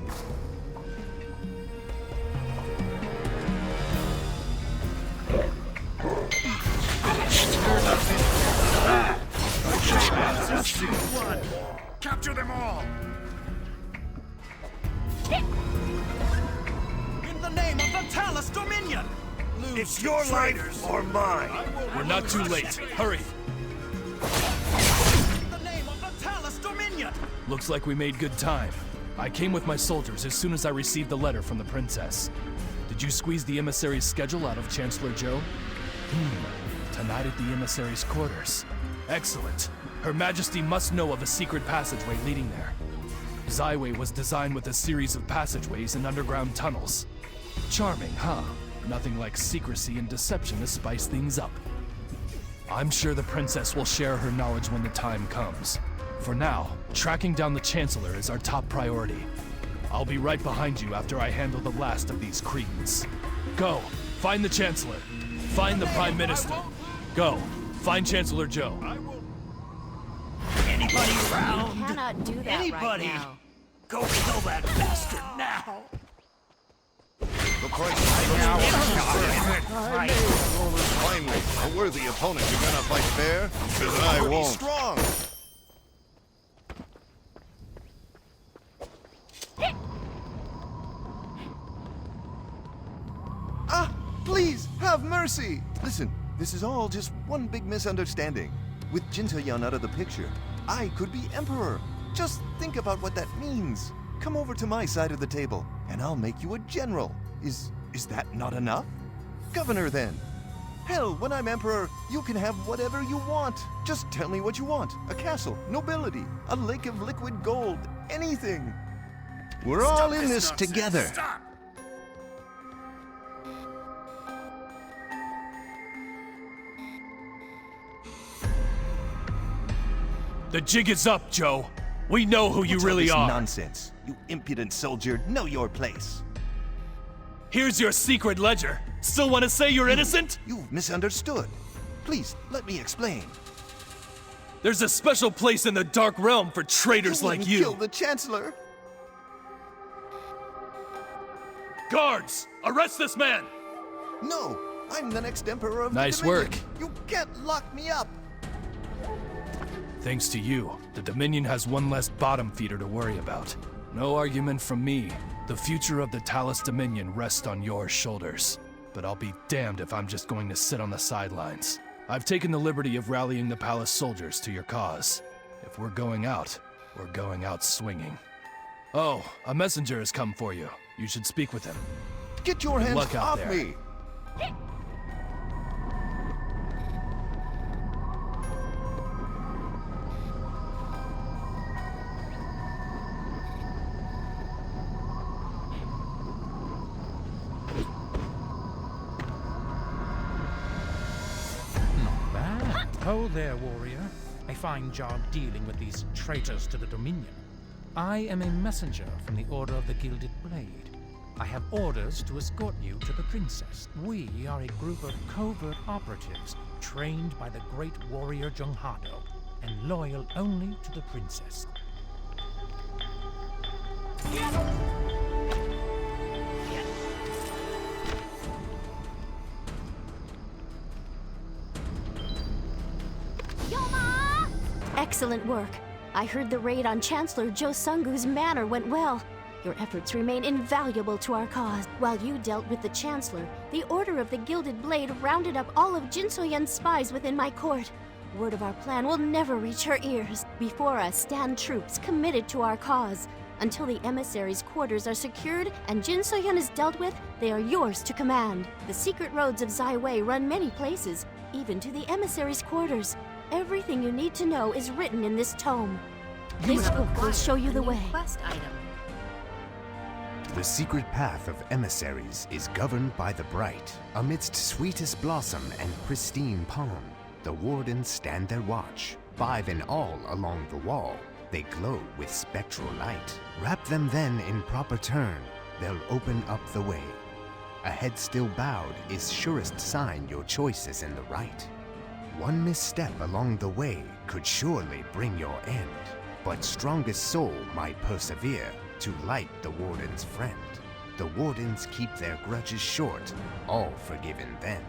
Capture them all! In the name of the Talus Dominion! It's your life or mine. We're not too late. Hurry. In the name of the Talus Dominion! Looks like we made good time. I came with my soldiers as soon as I received the letter from the princess. Did you squeeze the emissary's schedule out of Chancellor Joe? Tonight at the emissary's quarters. Excellent. Her Majesty must know of a secret passageway leading there. Zaiwei was designed with a series of passageways and underground tunnels. Charming, huh? Nothing like secrecy and deception to spice things up. I'm sure the princess will share her knowledge when the time comes. For now, tracking down the Chancellor is our top priority. I'll be right behind you after I handle the last of these cretins. Go, find the Chancellor. Find the Prime Minister. Go, find Chancellor Joe. Anybody around? You cannot do that Anybody? right now. Go kill that bastard now! The price is finally a worthy opponent. You're gonna fight fair? Because I won't. Strong! Please, have mercy! Listen, this is all just one big misunderstanding. With Jinsoyun out of the picture, I could be Emperor. Just think about what that means. Come over to my side of the table, and I'll make you a general. Is that not enough? Governor, then. Hell, when I'm Emperor, you can have whatever you want. Just tell me what you want. A castle, nobility, a lake of liquid gold, anything. We're all in this together. Stop! The jig is up, Joe. We know who you What's all really this are. Nonsense. You impudent soldier, know your place. Here's your secret ledger. Still want to say you're innocent? You've misunderstood. Please, let me explain. There's a special place in the Dark Realm for traitors like you. Kill the Chancellor. Guards, arrest this man! No, I'm the next Emperor of Nice the Dominion. work. You can't lock me up. Thanks to you, the Dominion has one less bottom feeder to worry about. No argument from me. The future of the Talus Dominion rests on your shoulders. But I'll be damned if I'm just going to sit on the sidelines. I've taken the liberty of rallying the palace soldiers to your cause. If we're going out swinging. Oh, a messenger has come for you. You should speak with him. Get your Good hands luck out off there. me! Not bad. Ho there, warrior. A fine job dealing with these traitors to the Dominion. I am a messenger from the Order of the Gilded Blade. I have orders to escort you to the princess. We are a group of covert operatives trained by the great warrior Junghado and loyal only to the princess. Excellent work. I heard the raid on Chancellor Josungu's manor went well. Your efforts remain invaluable to our cause. While you dealt with the Chancellor, the Order of the Gilded Blade rounded up all of Jinsoyun's spies within my court. Word of our plan will never reach her ears. Before us stand troops committed to our cause. Until the emissaries' quarters are secured and Jinsoyun is dealt with, they are yours to command. The secret roads of Zaiwei run many places, even to the emissaries' quarters. Everything you need to know is written in this tome. This book will show you the way. Quest item. The secret path of emissaries is governed by the bright. Amidst sweetest blossom and pristine palm, the wardens stand their watch. 5 in all along the wall. They glow with spectral light. Wrap them then in proper turn. They'll open up the way. A head still bowed is surest sign your choice is in the right. One misstep along the way could surely bring your end. But strongest soul might persevere to light the warden's friend. The wardens keep their grudges short, all forgiven then.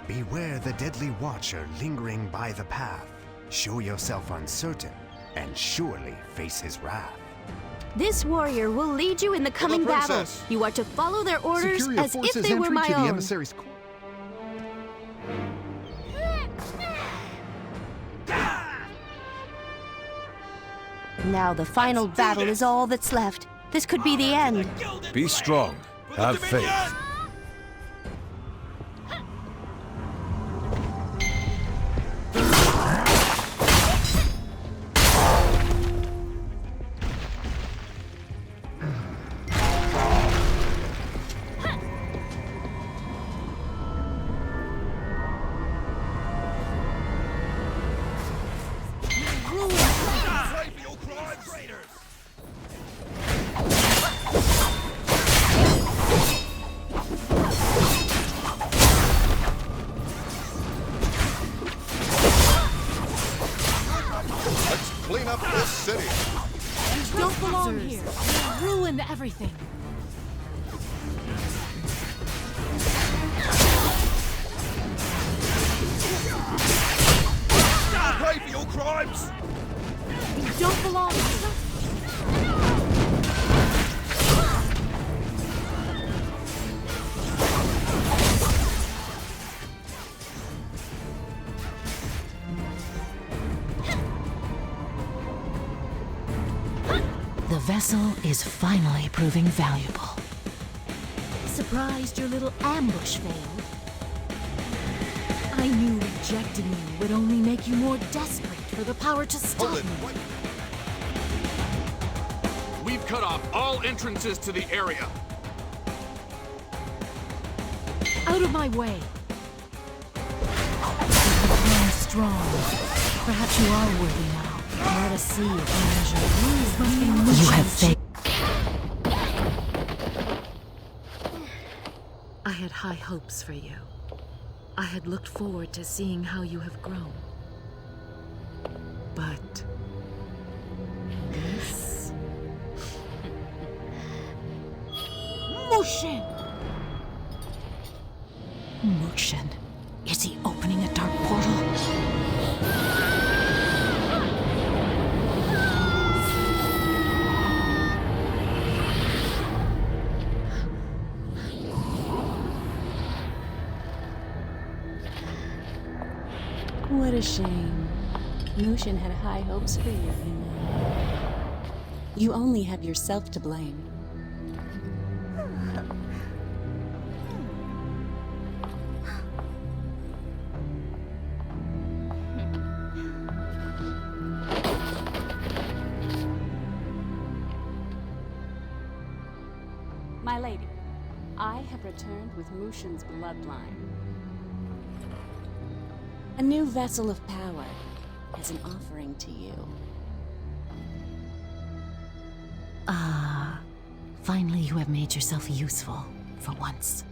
Beware the deadly watcher lingering by the path. Show yourself uncertain, and surely face his wrath. This warrior will lead you in the coming battle. You are to follow their orders Secure your as if forces they were entry my to the own. emissaries' Now the final battle is all that's left. This could be the end. Be strong. Have faith. Clean up this city. You don't belong here. You ruined everything. Pay for your crimes! You don't belong here. The vessel is finally proving valuable. Surprised your little ambush failed? I knew rejecting you would only make you more desperate for the power to stop me. We've cut off all entrances to the area. Out of my way. You've grown strong. Perhaps you are worthy now. Let us see if you measure these. You have faith. I had high hopes for you. I had looked forward to seeing how you have grown. But this... Mushin! Mushin, is he opening a dark portal? What a shame. Mushin had high hopes for you, you know. You only have yourself to blame. My lady, I have returned with Mushin's bloodline. A new vessel of power as an offering to you. Ah, finally you have made yourself useful, for once.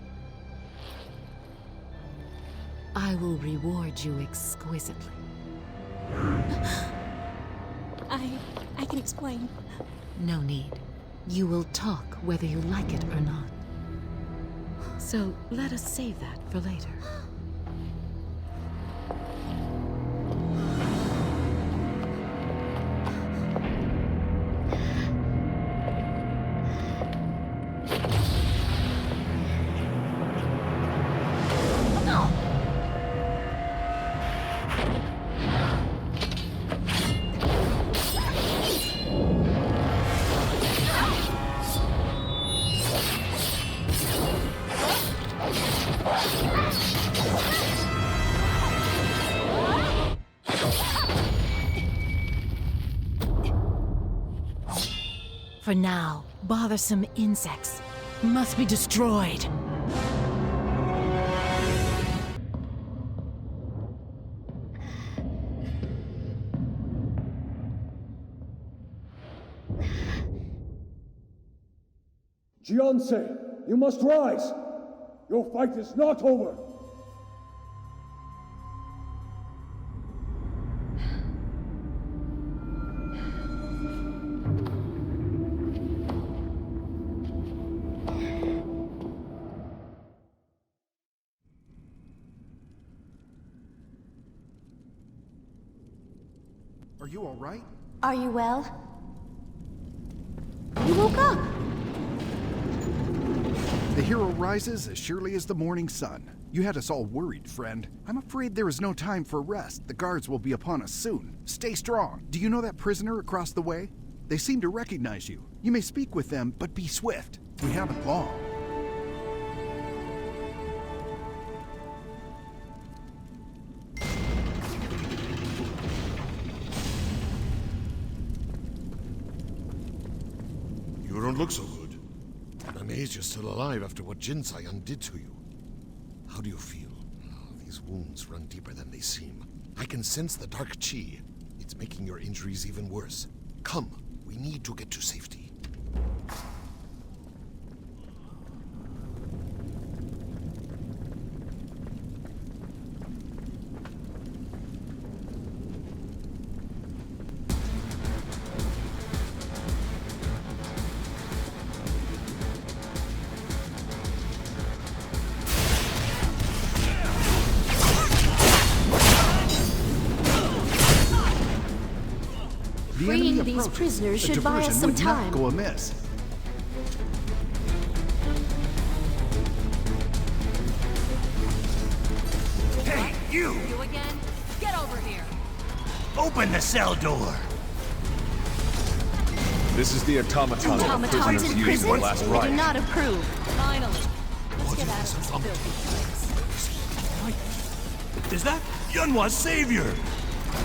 I will reward you exquisitely. I can explain. No need. You will talk whether you like it or not. So let us save that for later. For now, bothersome insects must be destroyed. Jiansei, you must rise! Your fight is not over! Are you all right? Are you well? You woke up! The hero rises as surely as the morning sun. You had us all worried, friend. I'm afraid there is no time for rest. The guards will be upon us soon. Stay strong. Do you know that prisoner across the way? They seem to recognize you. You may speak with them, but be swift. We haven't long. You don't look so good. I'm amazed you're still alive after what Jinsoyun did to you. How do you feel? Oh, these wounds run deeper than they seem. I can sense the dark chi. It's making your injuries even worse. Come, we need to get to safety. Freeing these prisoners should buy us some time. Go amiss. Hey, you! You again? Get over here! Open the cell door! This is the automaton that the prisoners used in the last I do riot. not approve. Finally! Let's get out of this filthy place. Is that Yunwa's savior?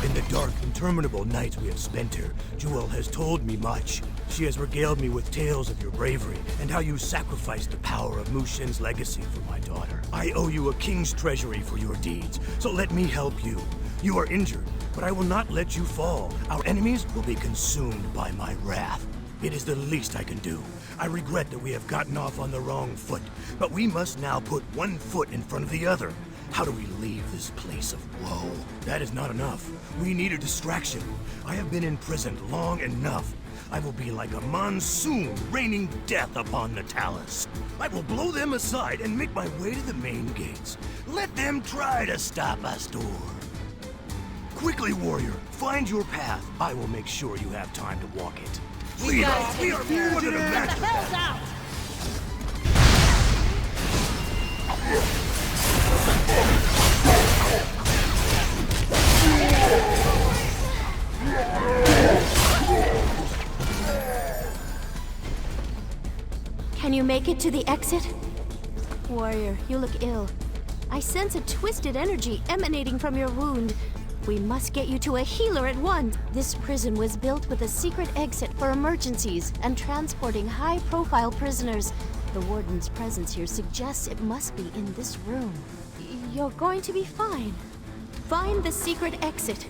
In the dark, interminable nights we have spent here, Yuwol has told me much. She has regaled me with tales of your bravery and how you sacrificed the power of Mushin's legacy for my daughter. I owe you a king's treasury for your deeds, so let me help you. You are injured, but I will not let you fall. Our enemies will be consumed by my wrath. It is the least I can do. I regret that we have gotten off on the wrong foot, but we must now put one foot in front of the other. How do we leave this place of woe? That is not enough. We need a distraction. I have been imprisoned long enough. I will be like a monsoon raining death upon the Talus. I will blow them aside and make my way to the main gates. Let them try to stop us, Door. Quickly, warrior, find your path. I will make sure you have time to walk it. We are more than a match for that. Can you make it to the exit? Warrior, you look ill. I sense a twisted energy emanating from your wound. We must get you to a healer at once. This prison was built with a secret exit for emergencies and transporting high-profile prisoners. The warden's presence here suggests it must be in this room. You're going to be fine. Find the secret exit.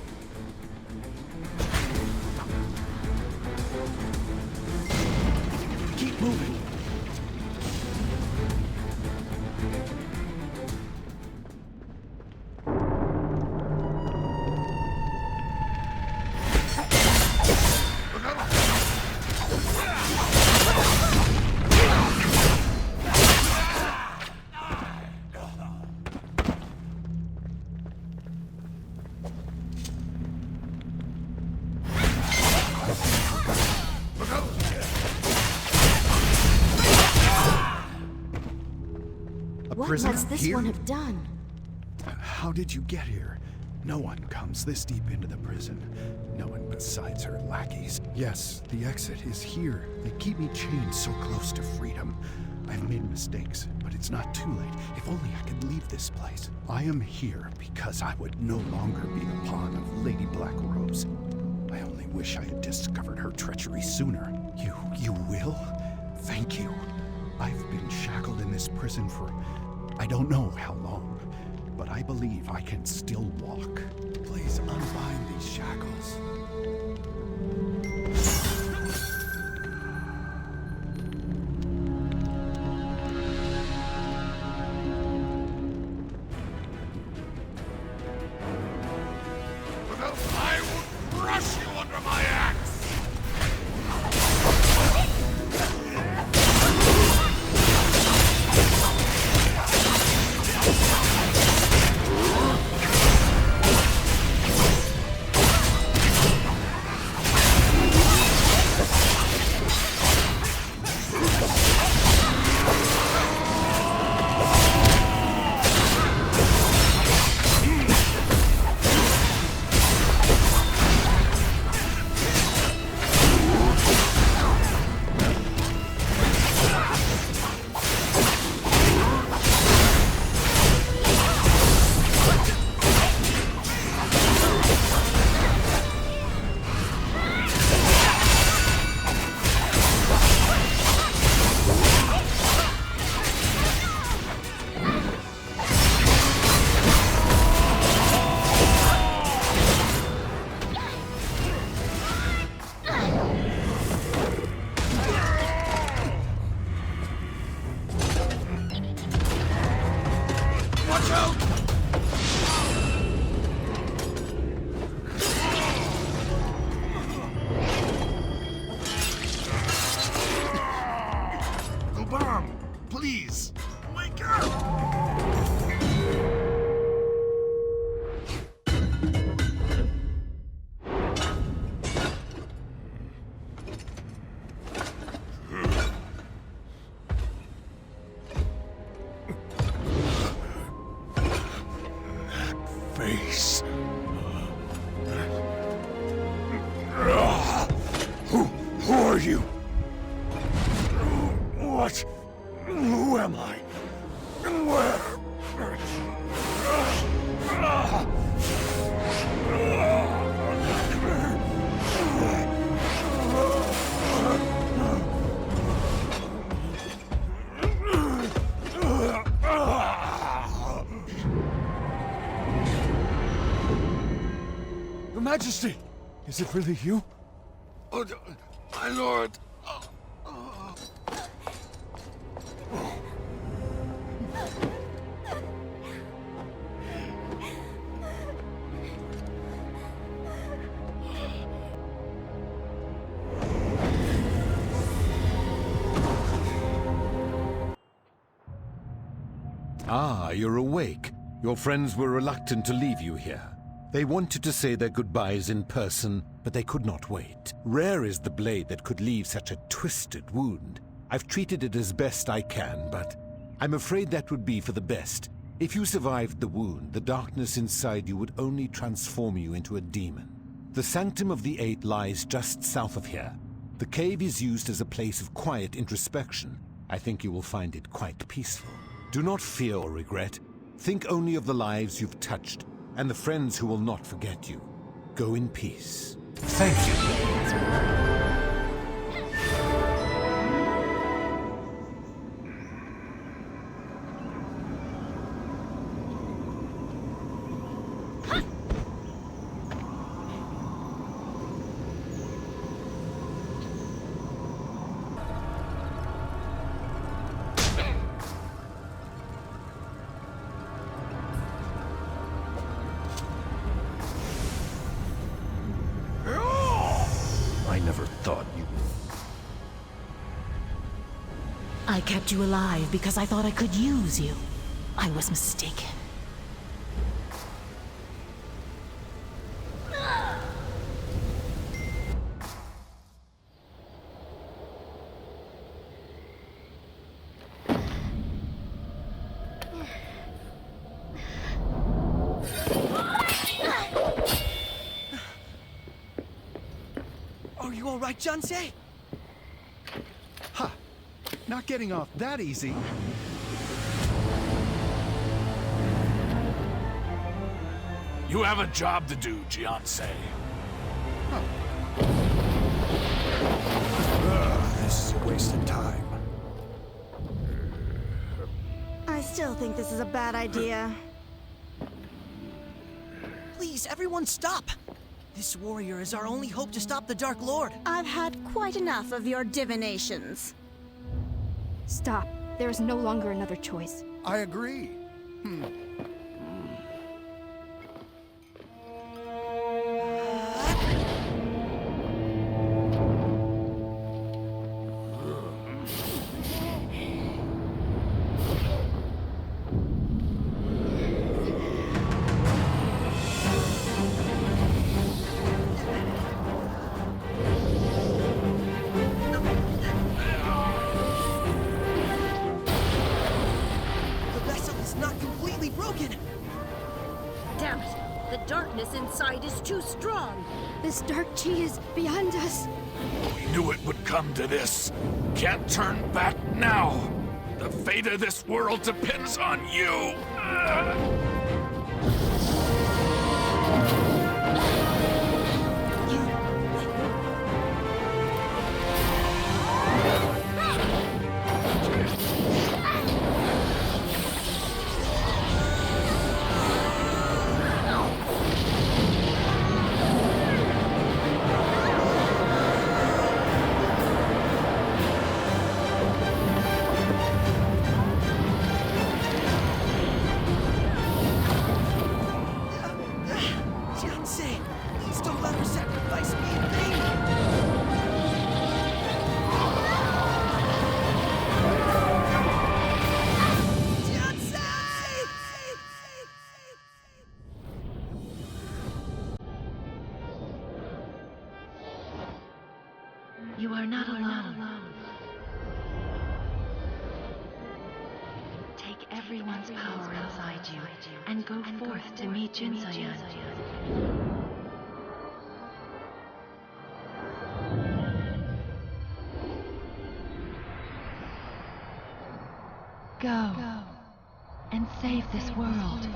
Keep moving. What must this one have done? How did you get here? No one comes this deep into the prison. No one besides her lackeys. Yes, the exit is here. They keep me chained so close to freedom. I've made mistakes, but it's not too late. If only I could leave this place. I am here because I would no longer be the pawn of Lady Black Rose. I only wish I had discovered her treachery sooner. You will? Thank you. I've been shackled in this prison for I don't know how long, but I believe I can still walk. Please unbind these shackles. I will crush you under my axe! Please, wake up! Face. Who are you? What? Who am I? And where? Your Majesty! Is it really you? Oh, my lord! Ah, you're awake. Your friends were reluctant to leave you here. They wanted to say their goodbyes in person, but they could not wait. Rare is the blade that could leave such a twisted wound. I've treated it as best I can, but I'm afraid that would be for the best. If you survived the wound, the darkness inside you would only transform you into a demon. The Sanctum of the Eight lies just south of here. The cave is used as a place of quiet introspection. I think you will find it quite peaceful. Do not fear or regret. Think only of the lives you've touched and the friends who will not forget you. Go in peace. Thank you. I never thought you... I kept you alive because I thought I could use you. I was mistaken. Are you all right, Jinsei? Ha! Not getting off that easy. You have a job to do, Jinsei. This is a waste of time. I still think this is a bad idea. Please, everyone stop! This warrior is our only hope to stop the Dark Lord. I've had quite enough of your divinations. Stop. There is no longer another choice. I agree. Damn it! The darkness inside is too strong! This dark chi is beyond us. We knew it would come to this. Can't turn back now. The fate of this world depends on you. You are not alone. Take everyone's power inside you and go forth to meet Jinsoyun. Go and save this world.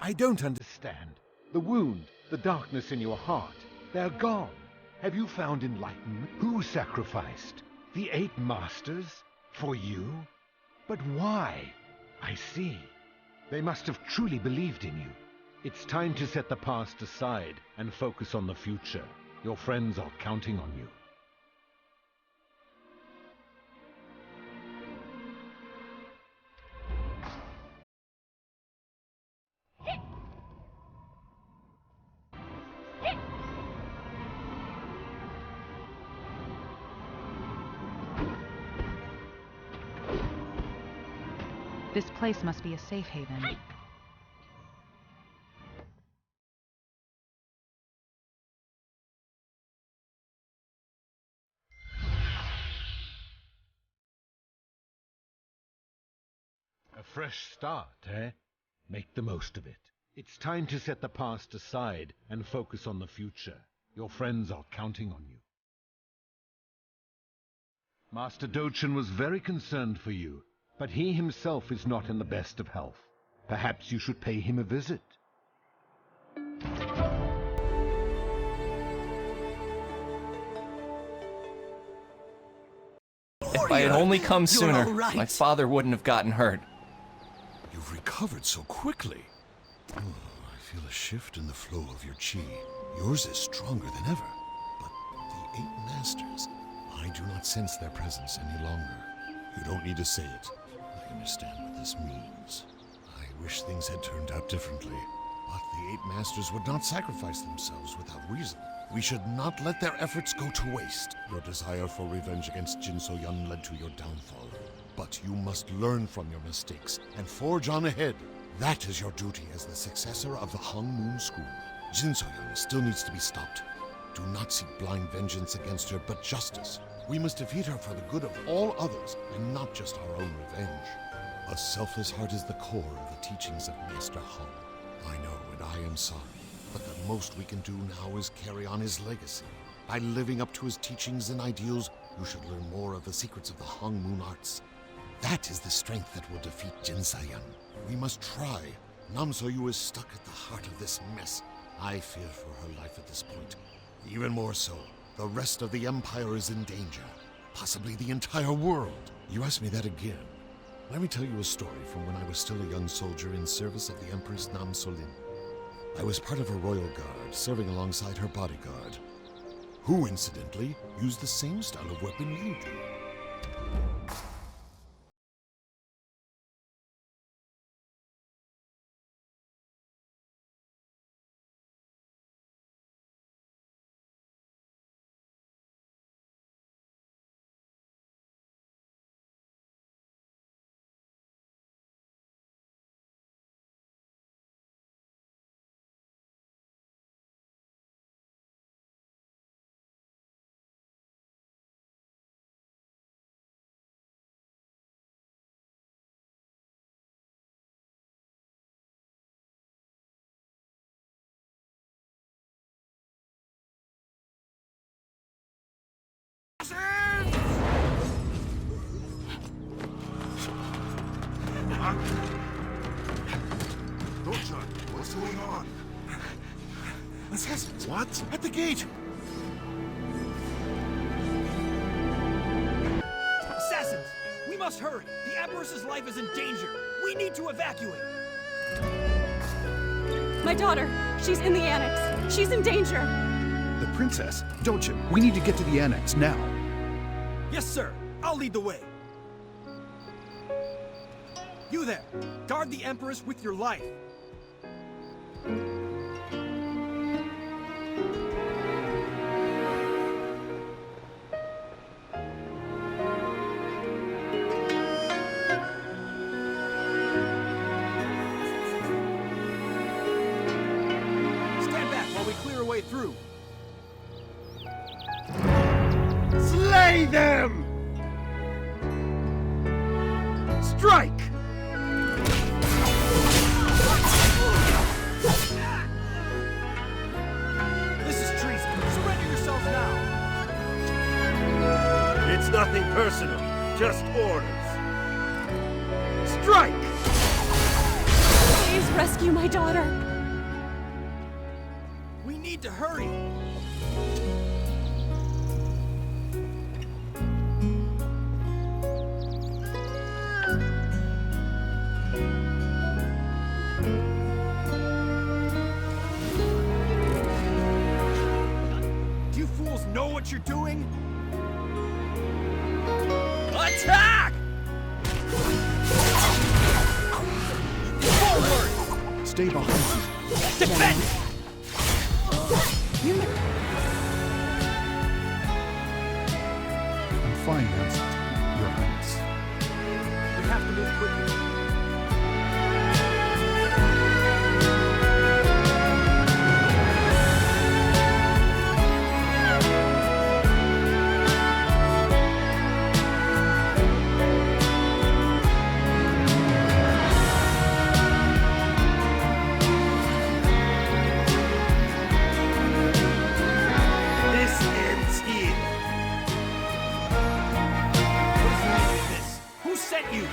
I don't understand. The wound, the darkness in your heart. They're gone. Have you found enlightenment? Who sacrificed? The 8 masters? For you? But why? I see. They must have truly believed in you. It's time to set the past aside and focus on the future. Your friends are counting on you. This place must be a safe haven. A fresh start, eh? Make the most of it. It's time to set the past aside and focus on the future. Your friends are counting on you. Master Dochun was very concerned for you, but he himself is not in the best of health. Perhaps you should pay him a visit. If I had only come sooner, my father wouldn't have gotten hurt. You've recovered so quickly. Oh, I feel a shift in the flow of your chi. Yours is stronger than ever. But the 8 masters, I do not sense their presence any longer. You don't need to say it. I understand what this means. I wish things had turned out differently. But the 8 masters would not sacrifice themselves without reason. We should not let their efforts go to waste. Your desire for revenge against Jinsoyun led to your downfall. But you must learn from your mistakes and forge on ahead. That is your duty as the successor of the Hongmoon school. Jinsoyun still needs to be stopped. Do not seek blind vengeance against her, but justice. We must defeat her for the good of all others, and not just our own revenge. A selfless heart is the core of the teachings of Master Hong. I know, and I am sorry. But the most we can do now is carry on his legacy. By living up to his teachings and ideals, you should learn more of the secrets of the Hongmoon arts. That is the strength that will defeat Jinsoyun. We must try. Namsoyoo is stuck at the heart of this mess. I fear for her life at this point. Even more so, the rest of the Empire is in danger. Possibly the entire world. You ask me that again. Let me tell you a story from when I was still a young soldier in service of the Empress Namsoyoo. I was part of her royal guard, serving alongside her bodyguard, who, incidentally, used the same style of weapon you do. Dochun, what's going on? Assassins! What? At the gate! Assassins! We must hurry! The Empress's life is in danger! We need to evacuate! My daughter! She's in the annex! She's in danger! The princess? Dochun, we need to get to the annex now. Yes, sir! I'll lead the way! You there! Guard the Empress with your life! Stand back while we clear a way through. Slay them! Strike! This is treason. Surrender yourselves now. It's nothing personal, just orders. Strike! Please rescue my daughter. We need to hurry. Do you fools know what you're doing? Attack! Forward! Stay behind. Defend! I'm fine, Yunsang, Your Highness. We have to move quickly. This ends here. What is the meaning of this? Who sent you?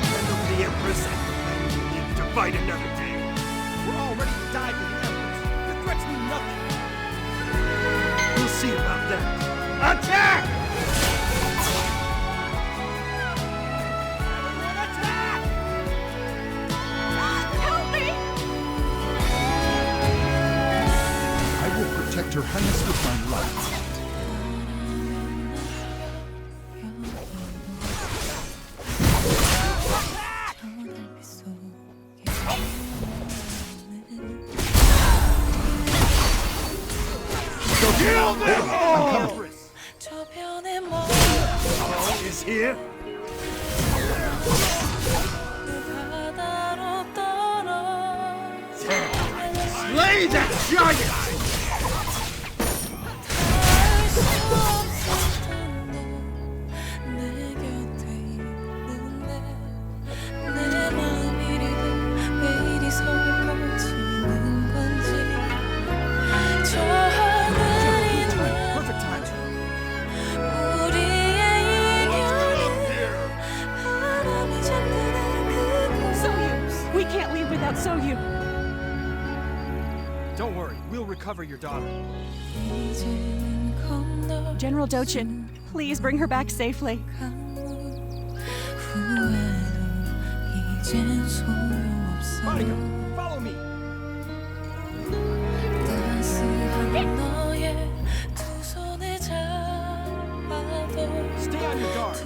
Send over the Empress and prepare you need to fight another day. We're all ready to die for the Empress. Your threats mean nothing. We'll see about that. Attack! Everyone attack! Help me! I will protect Her Highness with my life. Kill them all! Empress! All is here. Slay that giant! Perfect timing. Soyoo! We can't leave without Soyoo! Don't worry, we'll recover your daughter. General Dochun, please bring her back safely. Bodyguard, follow me. Stay on your guard.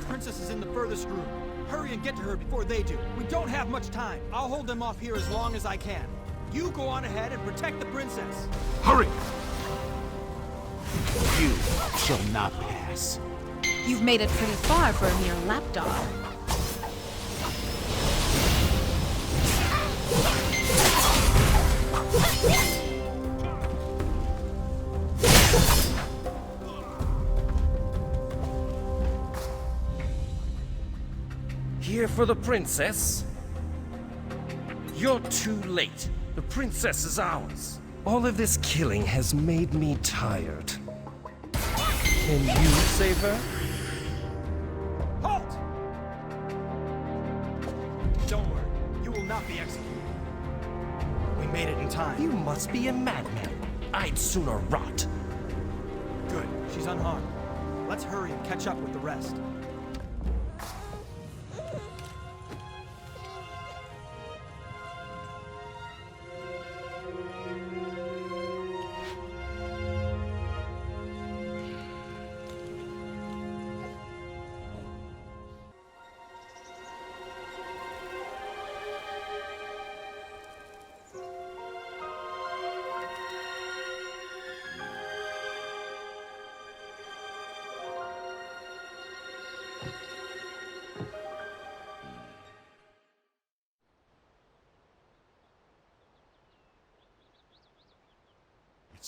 Princess is in the furthest room. Hurry and get to her before they do. We don't have much time. I'll hold them off here as long as I can. You go on ahead and protect the princess. Hurry! You shall not pass. You've made it pretty far for a mere lapdog. Here for the princess? You're too late. The princess is ours. All of this killing has made me tired. Can you save her? Halt! Don't worry, you will not be executed. We made it in time. You must be a madman. I'd sooner rot. Good, she's unharmed. Let's hurry and catch up with the rest.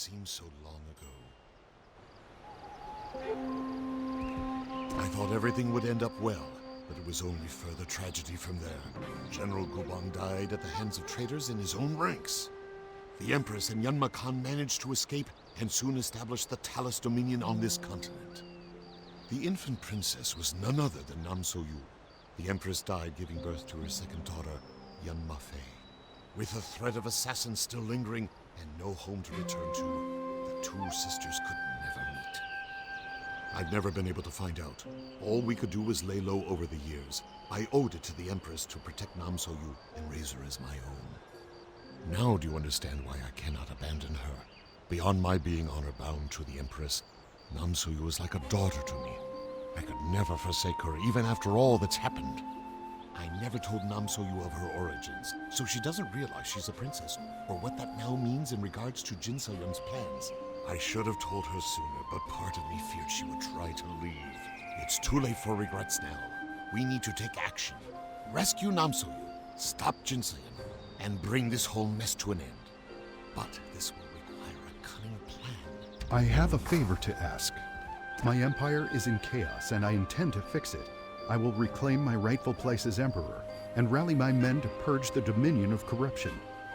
seems so long ago. I thought everything would end up well, but it was only further tragedy from there. General Gubang died at the hands of traitors in his own ranks. The Empress and Yunma Khan managed to escape and soon established the Talus Dominion on this continent. The infant princess was none other than Namsoyoo. The Empress died giving birth to her second daughter, Yunma Fei. With the threat of assassins still lingering and no home to return to, the two sisters could never meet. I've never been able to find out. All we could do was lay low over the years. I owed it to the Empress to protect Namsoyoo and raise her as my own. Now do you understand why I cannot abandon her? Beyond my being honor-bound to the Empress, Namsoyoo is like a daughter to me. I could never forsake her, even after all that's happened. I never told Namsoyoo of her origins, so she doesn't realize she's a princess, or what that now means in regards to Jinsoyun's plans. I should have told her sooner, but part of me feared she would try to leave. It's too late for regrets now. We need to take action. Rescue Namsoyoo, stop Jinsoyun, and bring this whole mess to an end. But this will require a cunning plan. I have a favor to ask. My empire is in chaos, and I intend to fix it. I will reclaim my rightful place as emperor, and rally my men to purge the dominion of corruption.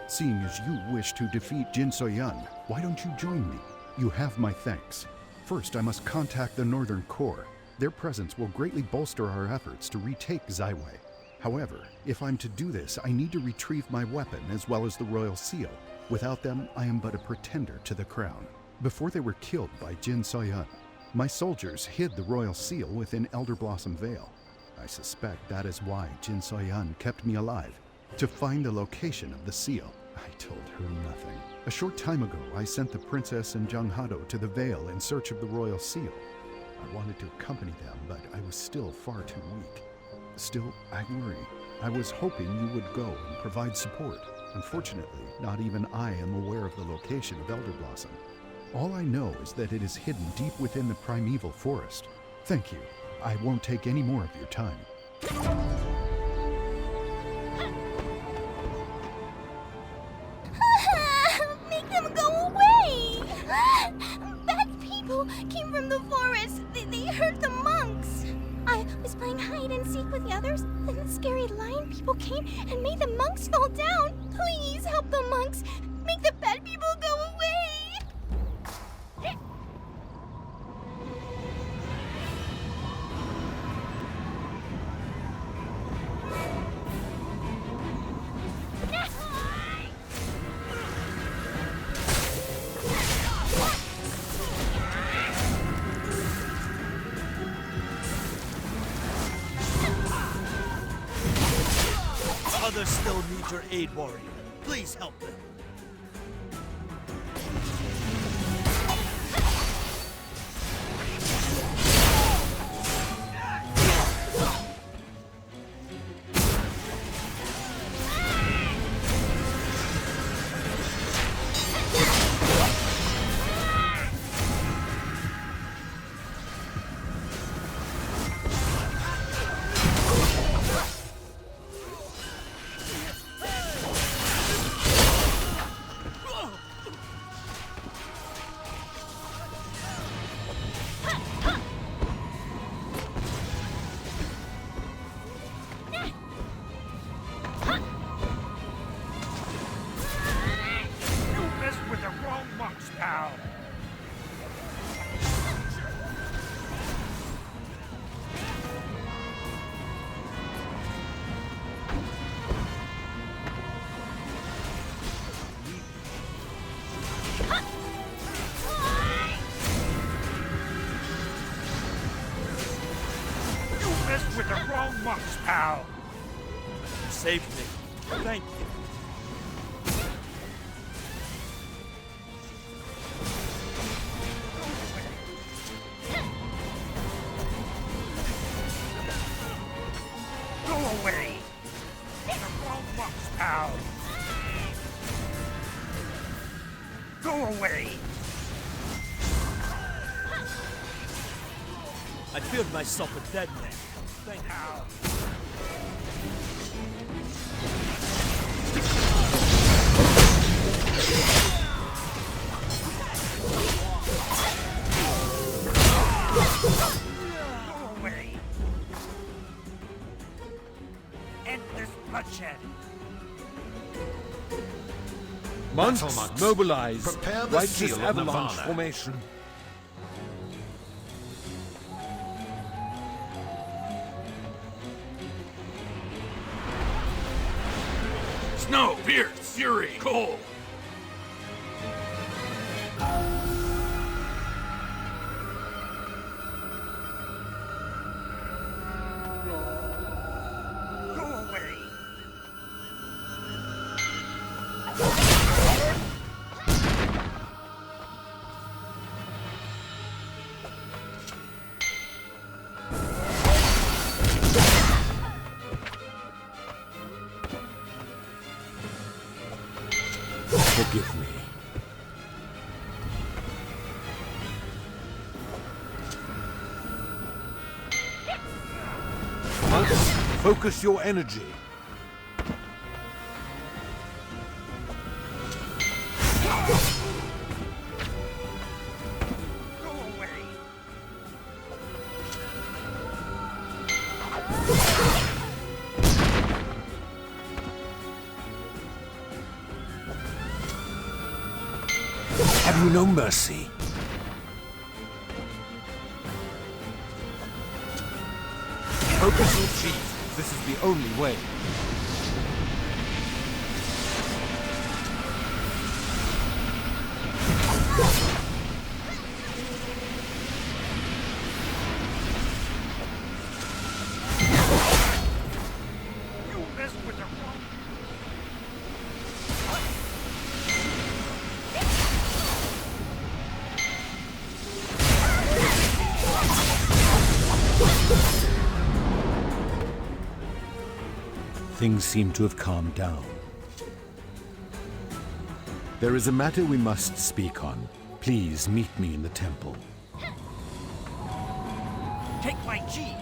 Seeing as you wish to defeat Jinsoyun, why don't you join me? You have my thanks. First, I must contact the Northern Corps. Their presence will greatly bolster our efforts to retake Zaiwei. However, if I'm to do this, I need to retrieve my weapon as well as the royal seal. Without them, I am but a pretender to the crown. Before they were killed by Jinsoyun, my soldiers hid the royal seal within Elder Blossom Vale. I suspect that is why Jinsoyun kept me alive, to find the location of the seal. I told her nothing. A short time ago, I sent the princess and Janghado to the Vale in search of the royal seal. I wanted to accompany them, but I was still far too weak. Still, I worry. I was hoping you would go and provide support. Unfortunately, not even I am aware of the location of Elder Blossom. All I know is that it is hidden deep within the primeval forest. Thank you. I won't take any more of your time. Make them go away! Bad people came from the forest. They hurt the monks. I was playing hide and seek with the others. Then the scary lion people came and made the monks fall down. Please help the monks. Make the bad people go away. Others still need your aid, warrior. Please help them. With the wrong monks, pal. You saved me. Thank you. Go away. The wrong monks, pal. Go away. I feared myself a dead man. Thank you. chatting. Monks, Monks, mobilize. prepare the Righteous seal of avalanche Nirvana. formation. Snow, fierce, fury, cold. Go away. Forgive me. Monks, focus your energy. Go away. Have you no mercy? Focus your chi. This is the only way. You mess with the wrong. Things seem to have calmed down. There is a matter we must speak on. Please meet me in the temple. Take my chi.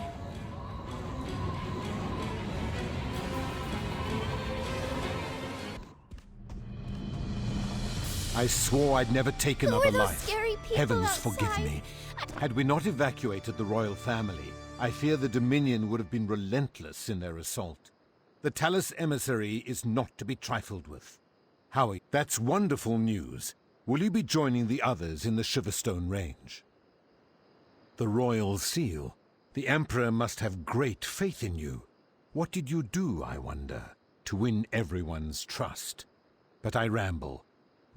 I swore I'd never take Who another are those life. scary people Heavens outside? forgive me. Had we not evacuated the royal family, I fear the Dominion would have been relentless in their assault. The Talus emissary is not to be trifled with. Howie, that's wonderful news. Will you be joining the others in the Shiverstone Range? The royal seal. The Emperor must have great faith in you. What did you do, I wonder, to win everyone's trust? But I ramble.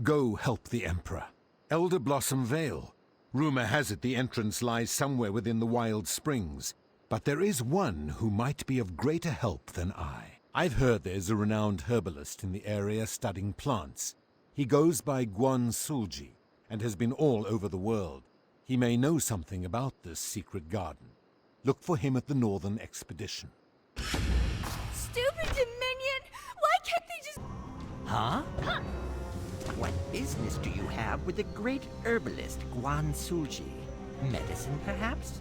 Go help the Emperor. Elder Blossom Vale. Rumor has it the entrance lies somewhere within the Wild Springs. But there is one who might be of greater help than I. I've heard there's a renowned herbalist in the area studying plants. He goes by Guan Sulji and has been all over the world. He may know something about this secret garden. Look for him at the Northern Expedition. Stupid Dominion! Why can't they just... Huh? What business do you have with the great herbalist Guan Sulji? Medicine, perhaps?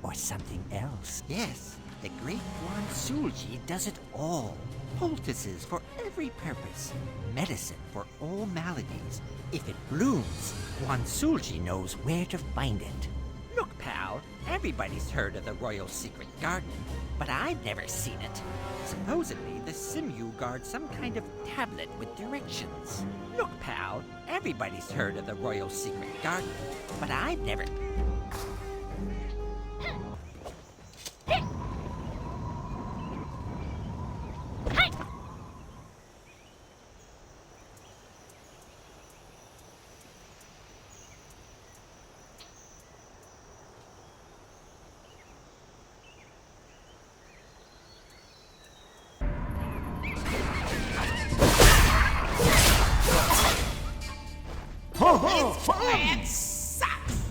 Or something else? Yes, the great Guan Sulji does it all. Poultices for every purpose. Medicine for all maladies. If it blooms, Guan Sulji knows where to find it. Look, pal, everybody's heard of the Royal Secret Garden, but I've never seen it. Supposedly, the Simyu guard some kind of tablet with directions. Look, pal, everybody's heard of the Royal Secret Garden, but I've never... It sucks!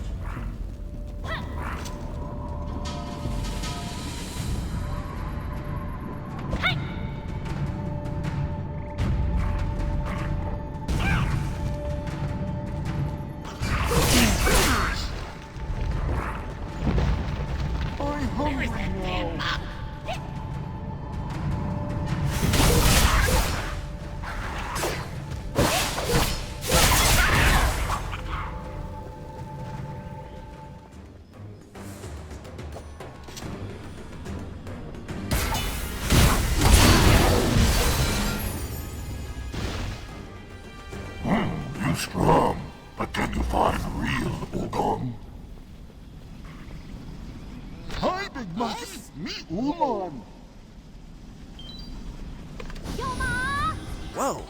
Whoa!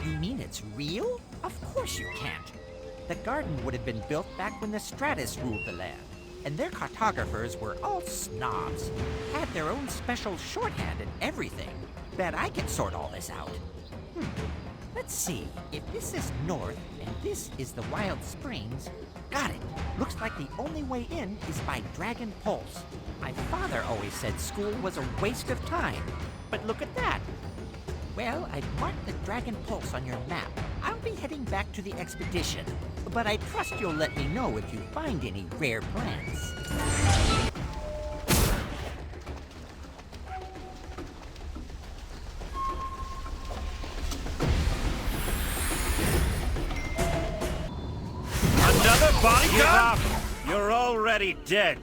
You mean it's real? Of course you can't. The garden would have been built back when the Stratus ruled the land, and their cartographers were all snobs. Had their own special shorthand and everything. Bet I can sort all this out. Let's see. If this is north and this is the Wild Springs, got it. Looks like the only way in is by Dragon Pulse. My father always said school was a waste of time. But look at that. Well, I've marked the Dragon Pulse on your map. I'll be heading back to the expedition, but I trust you'll let me know if you find any rare plants. Another bodyguard? You're already dead.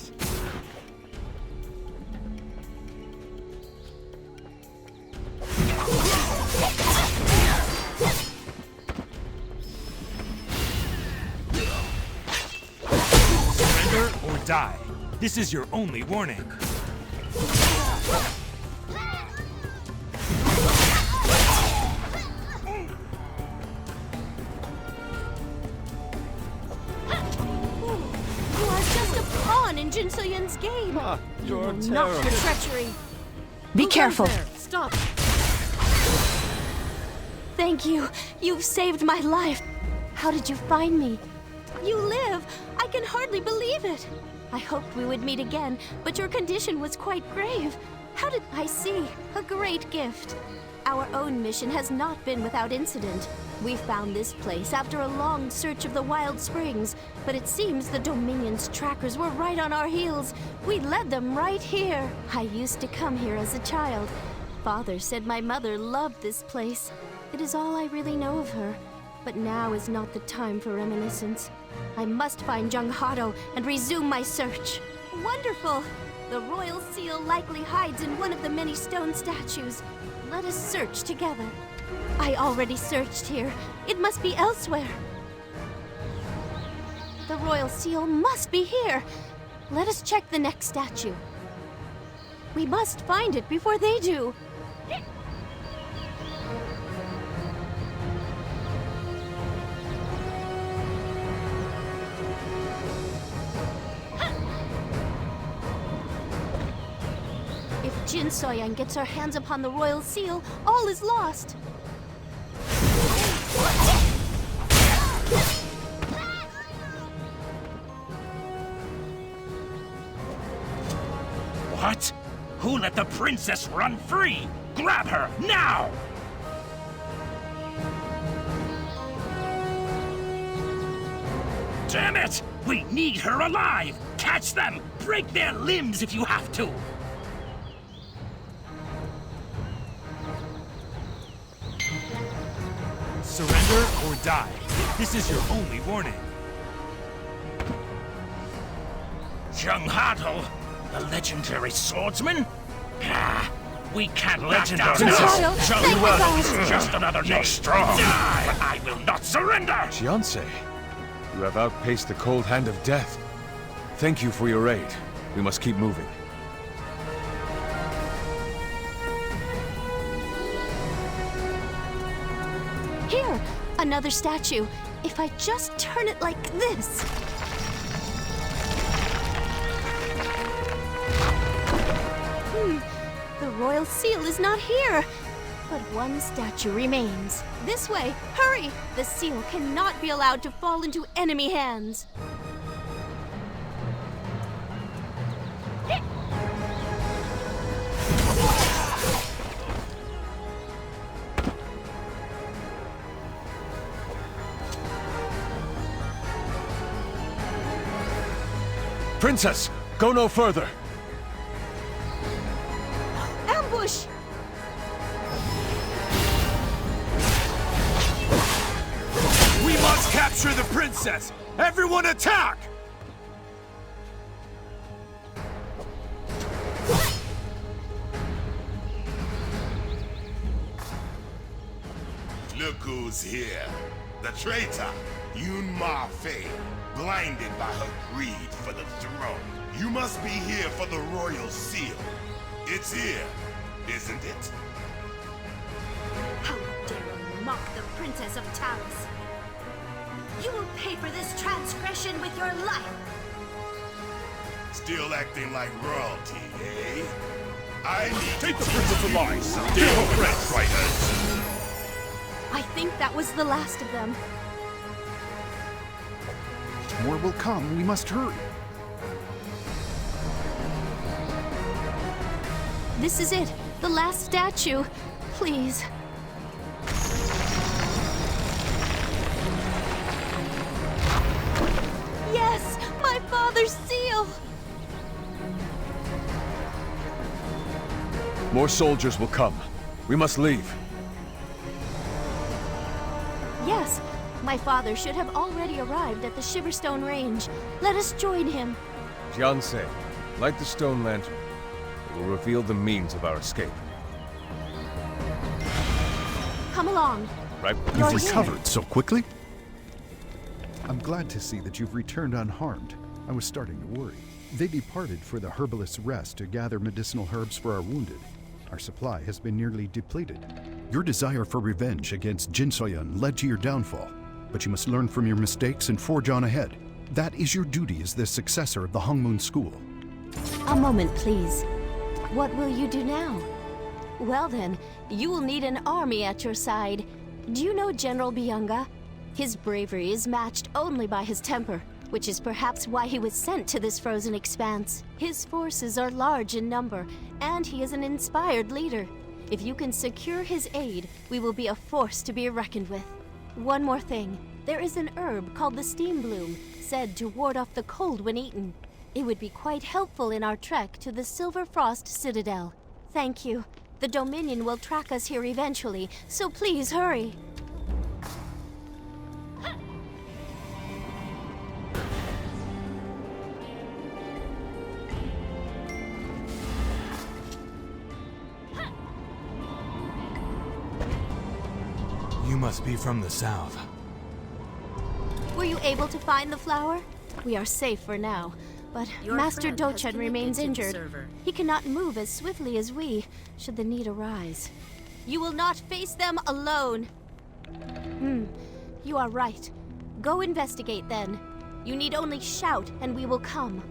Surrender or die. This is your only warning. In Jinsoyun's game. You're Not for treachery. Be Who careful. goes there? Stop. Thank you. You've saved my life. How did you find me? You live. I can hardly believe it. I hoped we would meet again, but your condition was quite grave. How did I see? A great gift. Our own mission has not been without incident. We found this place after a long search of the Wild Springs, but it seems the Dominion's trackers were right on our heels. We led them right here. I used to come here as a child. Father said my mother loved this place. It is all I really know of her. But now is not the time for reminiscence. I must find Jung Hado and resume my search. Wonderful! The royal seal likely hides in one of the many stone statues. Let us search together. I already searched here. It must be elsewhere. The royal seal must be here. Let us check the next statue. We must find it before they do. If Jinsoyun gets her hands upon the royal seal, all is lost. What? Who let the princess run free? Grab her, now! Damn it! We need her alive! Catch them! Break their limbs if you have to! Surrender or die. This is your only warning. Jung Hado, the legendary swordsman? Ah, we can't back down now! Yuwol is just another name. Strong. Die! But I will not surrender! Fiancé, you have outpaced the cold hand of death. Thank you for your aid. We must keep moving. Here, another statue. If I just turn it like this. The royal seal is not here. But one statue remains. This way, hurry! The seal cannot be allowed to fall into enemy hands. Princess, go no further. Ambush! We must capture the princess! Everyone attack! Look who's here. The traitor, Yunma Khan, blinded by her greed for the throne. You must be here for the royal seal. It's here, isn't it? How dare you mock the Princess of Talis? You will pay for this transgression with your life! Still acting like royalty, eh? I need Take the princess alive, dear French writers! I think that was the last of them. More will come. We must hurry. This is it. The last statue. Please. Yes! My father's seal! More soldiers will come. We must leave. Yes, my father should have already arrived at the Shiverstone Range. Let us join him. Jiansei, light the stone lantern. It will reveal the means of our escape. Come along. Right. You've recovered so quickly? I'm glad to see that you've returned unharmed. I was starting to worry. They departed for the herbalist's rest to gather medicinal herbs for our wounded. Our supply has been nearly depleted. Your desire for revenge against Jinsoyun led to your downfall, but you must learn from your mistakes and forge on ahead. That is your duty as the successor of the Hongmoon school. A moment, please. What will you do now? Well then, you will need an army at your side. Do you know General Byunga? His bravery is matched only by his temper, which is perhaps why he was sent to this frozen expanse. His forces are large in number, and he is an inspired leader. If you can secure his aid, we will be a force to be reckoned with. One more thing. There is an herb called the Steam Bloom, said to ward off the cold when eaten. It would be quite helpful in our trek to the Silver Frost Citadel. Thank you. The Dominion will track us here eventually, so please hurry. You must be from the south. Were you able to find the flower? We are safe for now, but Your Master friend has Dochun remains connected to the injured. server. He cannot move as swiftly as we, should the need arise. You will not face them alone. You are right. Go investigate then. You need only shout and we will come.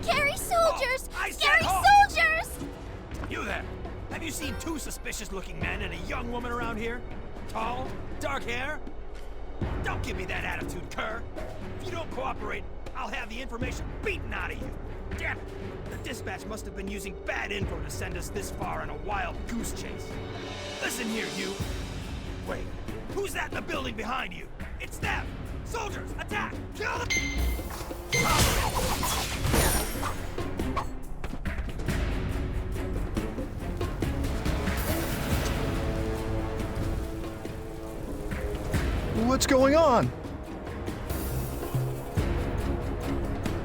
Scary soldiers! I said Scary halt! soldiers! You there! Have you seen two suspicious-looking men and a young woman around here? Tall, dark hair? Don't give me that attitude, cur! If you don't cooperate, I'll have the information beaten out of you! Damn it! The dispatch must have been using bad info to send us this far on a wild goose chase. Listen here, you! Wait, who's that in the building behind you? It's them! Soldiers, attack! Kill them! What's going on?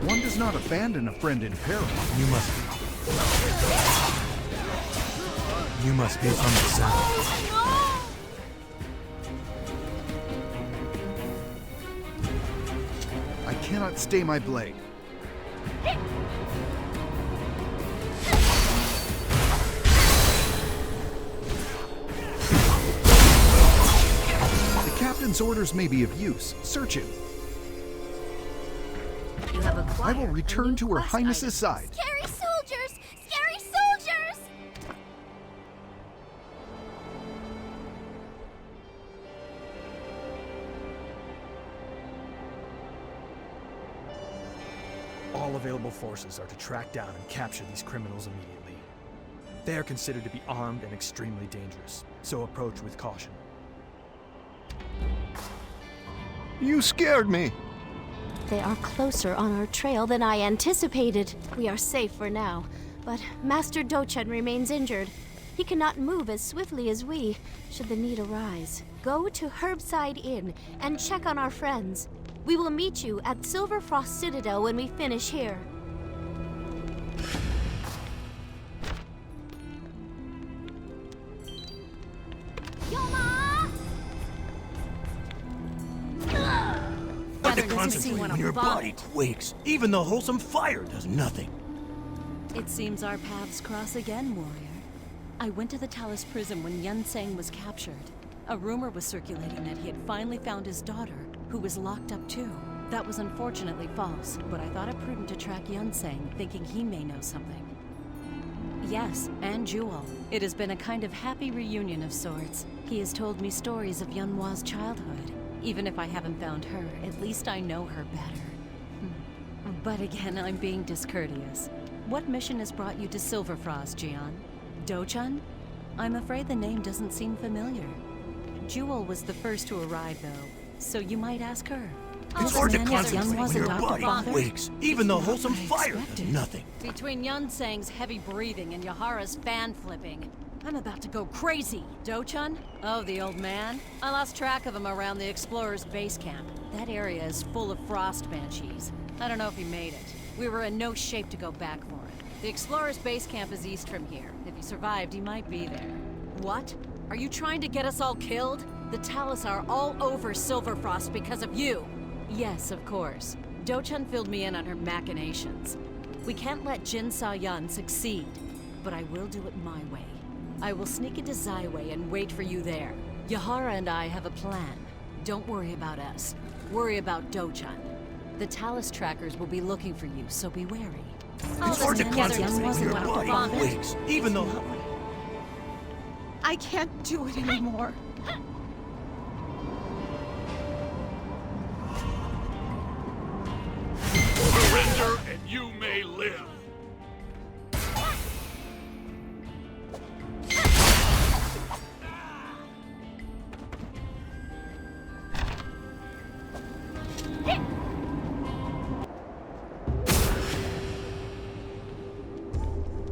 One does not abandon a friend in peril. You must be from the south. I cannot stay my blade. The captain's orders may be of use. Search him. You have acquired I will return to Her Highness's side. Scary soldiers! Scary soldiers! All available forces are to track down and capture these criminals immediately. They are considered to be armed and extremely dangerous, so approach with caution. You scared me. They are closer on our trail than I anticipated. We are safe for now, but Master Dochun remains injured. He cannot move as swiftly as we, should the need arise. Go to Herbside Inn and check on our friends. We will meet you at Silver Frost Citadel when we finish here. Yunma! But the concentrate when your body quakes. Even the wholesome fire does nothing. It seems our paths cross again, warrior. I went to the Talus prison when Yunsang was captured. A rumor was circulating that he had finally found his daughter, who was locked up too. That was unfortunately false, but I thought it prudent to track Yunsang, thinking he may know something. Yes, and Yuwol. It has been a kind of happy reunion of sorts. He has told me stories of Yunwa's childhood. Even if I haven't found her, at least I know her better. But again, I'm being discourteous. What mission has brought you to Silverfrost, Jian? Dochun? I'm afraid the name doesn't seem familiar. Yuwol was the first to arrive, though, so you might ask her. It's hard to concentrate when your body quakes. Even the wholesome fire does nothing. Between Yunsang's heavy breathing and Yahara's fan flipping, I'm about to go crazy. Dochun? Oh, the old man? I lost track of him around the Explorer's base camp. That area is full of frost banshees. I don't know if he made it. We were in no shape to go back for him. The Explorer's base camp is east from here. If he survived, he might be there. What? Are you trying to get us all killed? The Talus are all over Silverfrost because of you. Yes, of course. Dochun filled me in on her machinations. We can't let Jinsoyun succeed, but I will do it my way. I will sneak into Zaiwei and wait for you there. Yahara and I have a plan. Don't worry about us. Worry about Dochun. The Talus trackers will be looking for you, so be wary. It's hard to concentrate when your body quakes. Even though... I can't do it anymore. Surrender and you may live.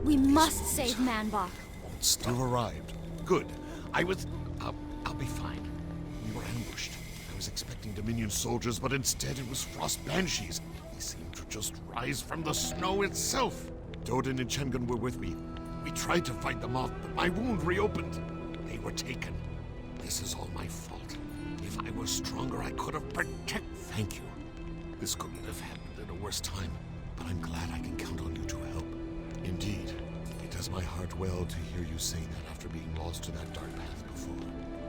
We must save Manbach. Still arrived. Good. I'll be fine. We were ambushed. I was expecting Dominion soldiers, but instead it was frost banshees. They seemed to just rise from the snow itself. Doden and Chengun were with me. We tried to fight them off, but my wound reopened. They were taken. This is all my fault. If I were stronger, I could have protected. Thank you. This couldn't have happened at a worse time, but I'm glad I can count on you to help. Indeed. It does my heart well to hear you say that after being lost to that dark path before.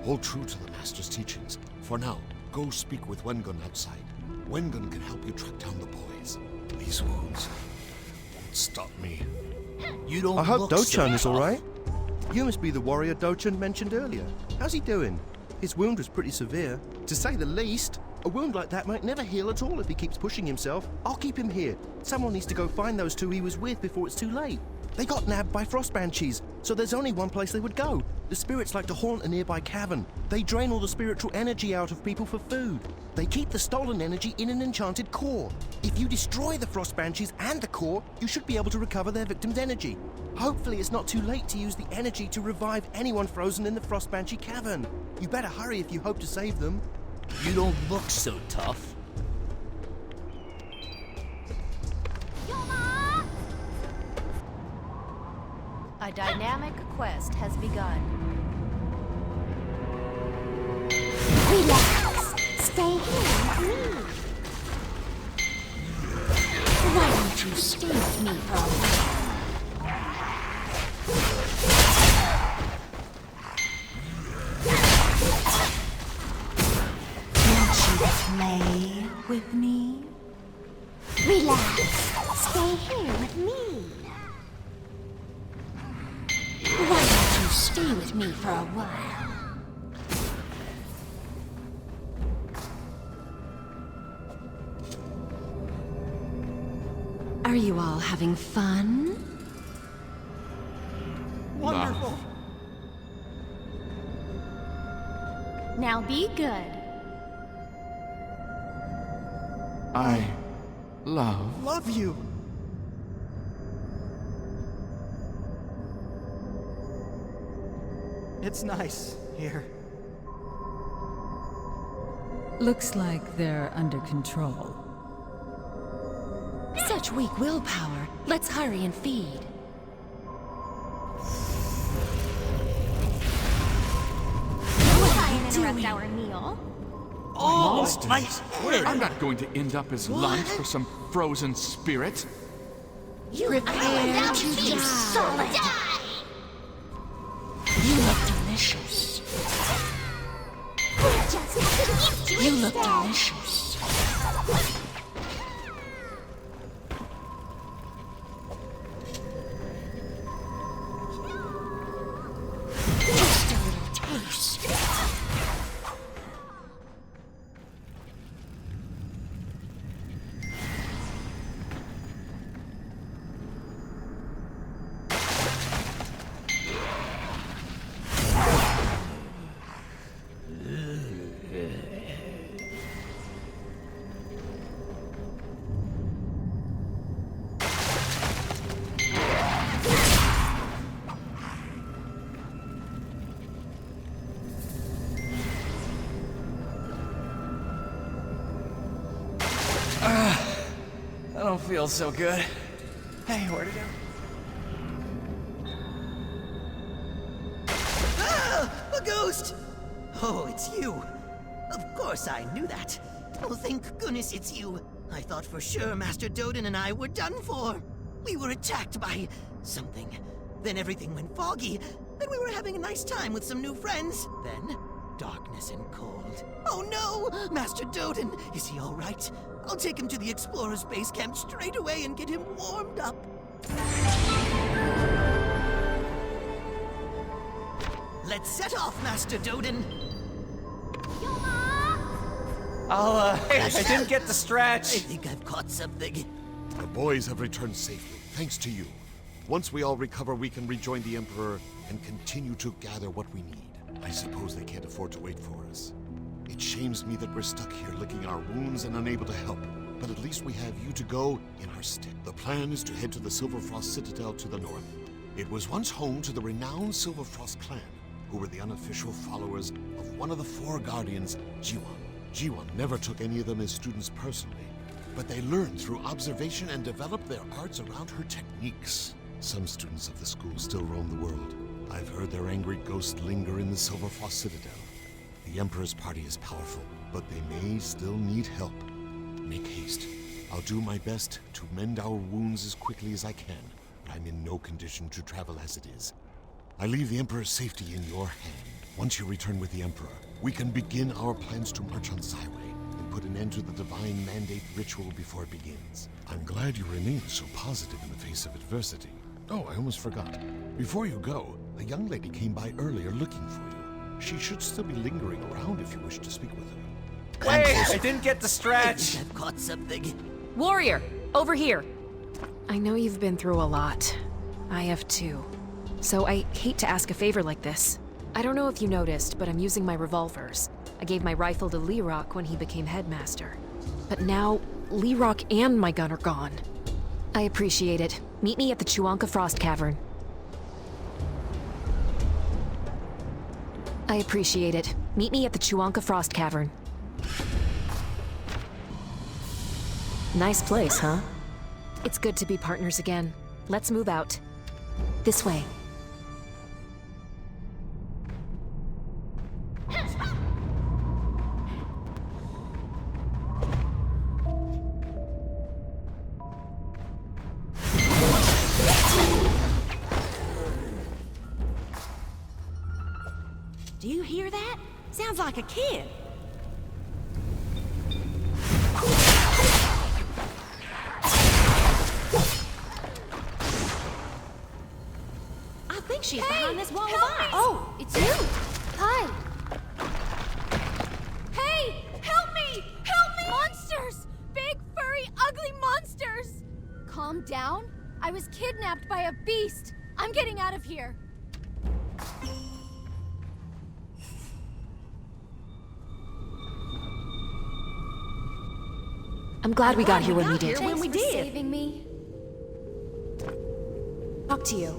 Hold true to the Master's teachings. For now, go speak with Wengun outside. Wengun can help you track down the boys. These wounds won't stop me. You don't I hope Dochun is alright. You must be the warrior Dochun mentioned earlier. How's he doing? His wound was pretty severe, to say the least. A wound like that might never heal at all if he keeps pushing himself. I'll keep him here. Someone needs to go find those two he was with before it's too late. They got nabbed by frost banshees, so there's only one place they would go. The spirits like to haunt a nearby cavern. They drain all the spiritual energy out of people for food. They keep the stolen energy in an enchanted core. If you destroy the frost banshees and the core, you should be able to recover their victims' energy. Hopefully it's not too late to use the energy to revive anyone frozen in the frost banshee cavern. You better hurry if you hope to save them. You don't look so tough. A dynamic quest has begun. Relax. Stay here with me. Why don't you stay with me for a while? Won't you play with me? Relax. Stay here with me. Why don't you stay with me for a while? Are you all having fun? Wonderful. Now be good. I love you. It's nice here. Looks like they're under control. Such weak willpower. Let's hurry and feed. Try and interrupt our meal. Oh, Monsters. my head! I'm not going to end up as lunch for some frozen spirit. Prepare to die. Solid. You look delicious. You look delicious. Just a little taste. I don't feel so good. Hey, where'd it go? Ah! A ghost! Oh, it's you. Of course I knew that. Oh, thank goodness it's you. I thought for sure Master Doden and I were done for. We were attacked by something. Then everything went foggy, and we were having a nice time with some new friends. Then, darkness and cold. Oh no! Master Doden! Is he all right? I'll take him to the Explorer's base camp straight away and get him warmed up. Let's set off, Master Doden. I didn't get the stretch. I think I've caught something. The boys have returned safely, thanks to you. Once we all recover, we can rejoin the Emperor and continue to gather what we need. I suppose they can't afford to wait for us. It shames me that we're stuck here licking our wounds and unable to help. But at least we have you to go in our stead. The plan is to head to the Silverfrost Citadel to the north. It was once home to the renowned Silverfrost clan, who were the unofficial followers of one of the four guardians, Jiwon. Jiwon never took any of them as students personally, but they learned through observation and developed their arts around her techniques. Some students of the school still roam the world. I've heard their angry ghosts linger in the Silverfrost Citadel. The Emperor's party is powerful, but they may still need help. Make haste. I'll do my best to mend our wounds as quickly as I can. I'm in no condition to travel as it is. I leave the Emperor's safety in your hand. Once you return with the Emperor, we can begin our plans to march on Zaiwei and put an end to the Divine Mandate ritual before it begins. I'm glad you remain so positive in the face of adversity. Oh, I almost forgot. Before you go, a young lady came by earlier looking for you. She should still be lingering around if you wish to speak with her. Wait, I didn't get the stretch. I've caught something. Warrior, over here. I know you've been through a lot. I have too. So I hate to ask a favor like this. I don't know if you noticed, but I'm using my revolvers. I gave my rifle to Lerock when he became Headmaster. But now, Lerock and my gun are gone. I appreciate it. Meet me at the Chuanka Frost Cavern. I appreciate it. Meet me at the Chuanka Frost Cavern. Nice place, huh? It's good to be partners again. Let's move out. This way. Do you hear that? Sounds like a kid. I think she's behind this wall of ice. Oh, it's you! Hi! Hey! Help me! Help me! Monsters! Big, furry, ugly monsters! Calm down. I was kidnapped by a beast. I'm getting out of here. I'm glad we got here when we did. Thanks for saving me. Talk to you.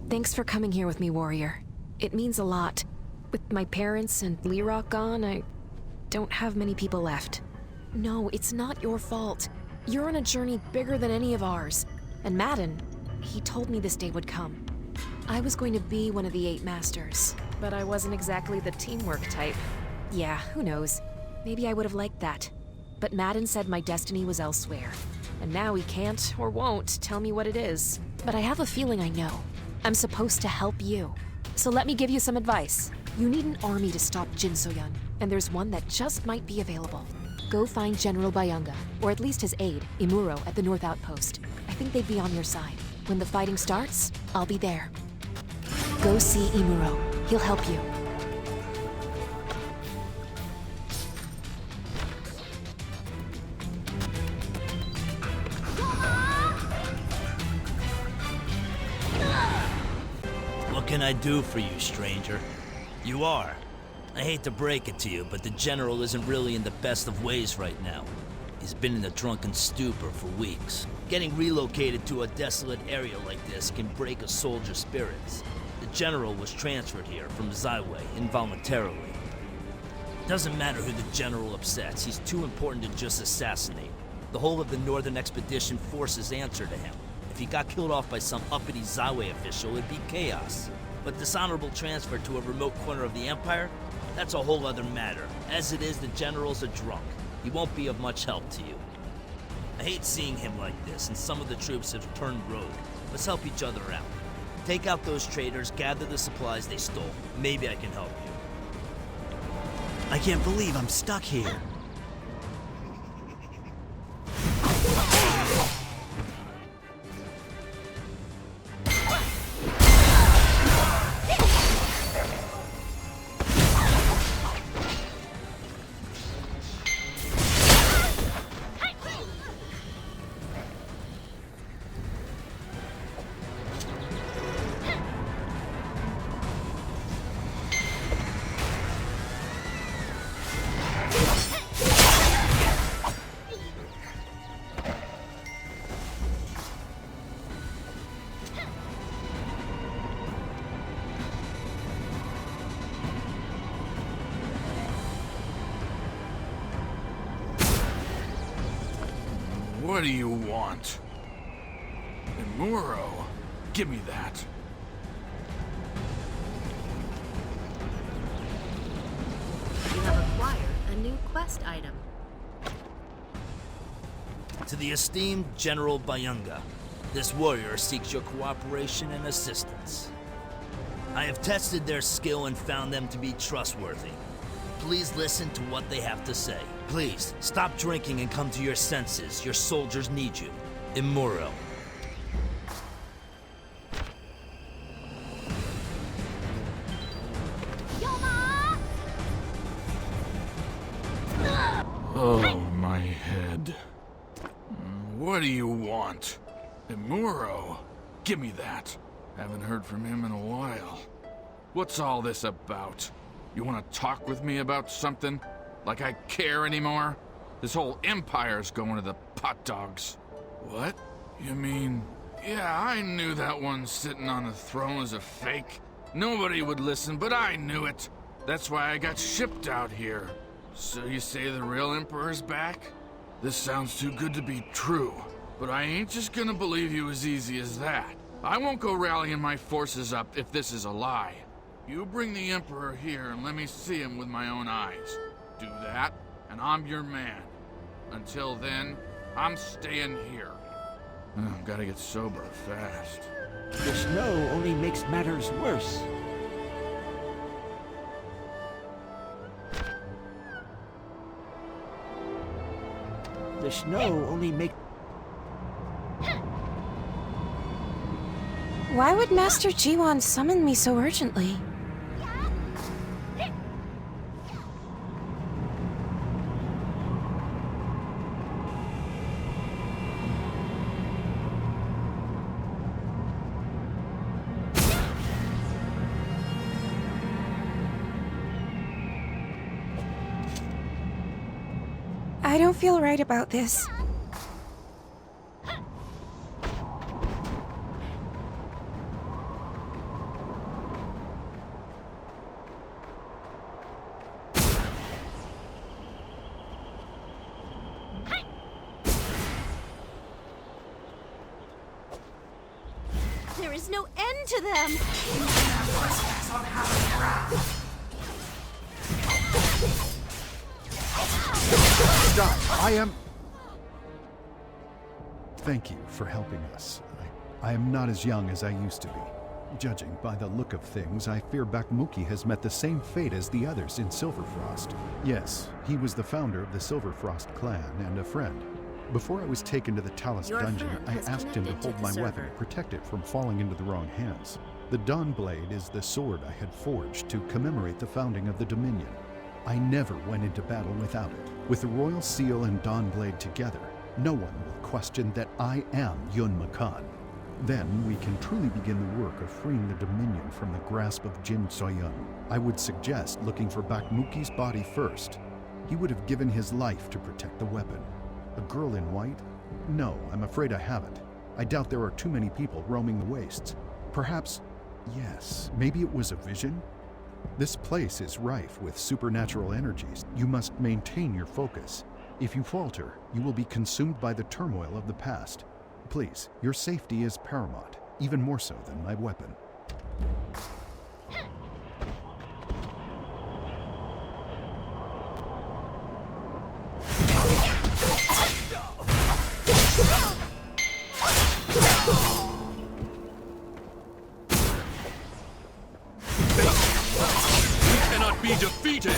Thanks for coming here with me, Warrior. It means a lot. With my parents and Lerock gone, I don't have many people left. No, it's not your fault. You're on a journey bigger than any of ours. And Madden, he told me this day would come. I was going to be one of the 8 Masters, but I wasn't exactly the teamwork type. Yeah, who knows? Maybe I would have liked that. But Madden said my destiny was elsewhere. And now he can't, or won't, tell me what it is. But I have a feeling I know. I'm supposed to help you. So let me give you some advice. You need an army to stop Jinsoyun, and there's one that just might be available. Go find General Bayanga, or at least his aide, Imuro, at the North Outpost. I think they'd be on your side. When the fighting starts, I'll be there. Go see Imuro. He'll help you. What can I do for you, stranger? You are. I hate to break it to you, but the General isn't really in the best of ways right now. He's been in a drunken stupor for weeks. Getting relocated to a desolate area like this can break a soldier's spirits. The General was transferred here from Zaiwei involuntarily. Doesn't matter who the General upsets, he's too important to just assassinate. The whole of the Northern Expedition Forces answer to him. If he got killed off by some uppity Zaiwei official, it'd be chaos. But dishonorable transfer to a remote corner of the Empire? That's a whole other matter. As it is, the General's a drunk. He won't be of much help to you. I hate seeing him like this, and some of the troops have turned rogue. Let's help each other out. Take out those traitors, gather the supplies they stole. Maybe I can help you. I can't believe I'm stuck here. What do you want? Imuro? Give me that. You have acquired a new quest item. To the esteemed General Bayanga, this warrior seeks your cooperation and assistance. I have tested their skill and found them to be trustworthy. Please listen to what they have to say. Please, stop drinking and come to your senses. Your soldiers need you. Imuro. Oh, my head. What do you want? Imuro? Give me that. Haven't heard from him in a while. What's all this about? You want to talk with me about something? Like I care anymore? This whole empire's going to the pot dogs. What? You mean... Yeah, I knew that one sitting on the throne was a fake. Nobody would listen, but I knew it. That's why I got shipped out here. So you say the real emperor's back? This sounds too good to be true. But I ain't just gonna believe you as easy as that. I won't go rallying my forces up if this is a lie. You bring the emperor here and let me see him with my own eyes. Do that, and I'm your man. Until then, I'm staying here. Gotta get sober fast. The snow only makes matters worse. The snow only makes... Why would Master Jiwon summon me so urgently? I don't feel right about this. There is no end to them! Stop! I am... Thank you for helping us. I am not as young as I used to be. Judging by the look of things, I fear Bakhmuki has met the same fate as the others in Silverfrost. Yes, he was the founder of the Silverfrost clan and a friend. Before I was taken to the Talus dungeon, I asked him to hold my weapon, protect it from falling into the wrong hands. The Dawnblade is the sword I had forged to commemorate the founding of the Dominion. I never went into battle without it. With the Royal Seal and Dawnblade together, no one will question that I am Yunma Khan. Then we can truly begin the work of freeing the Dominion from the grasp of Jinsoyun. I would suggest looking for Bakhmuki's body first. He would have given his life to protect the weapon. A girl in white? No, I'm afraid I haven't. I doubt there are too many people roaming the wastes. Perhaps, yes, maybe it was a vision? This place is rife with supernatural energies. You must maintain your focus. If you falter, you will be consumed by the turmoil of the past. Please, your safety is paramount, even more so than my weapon. We cannot be defeated!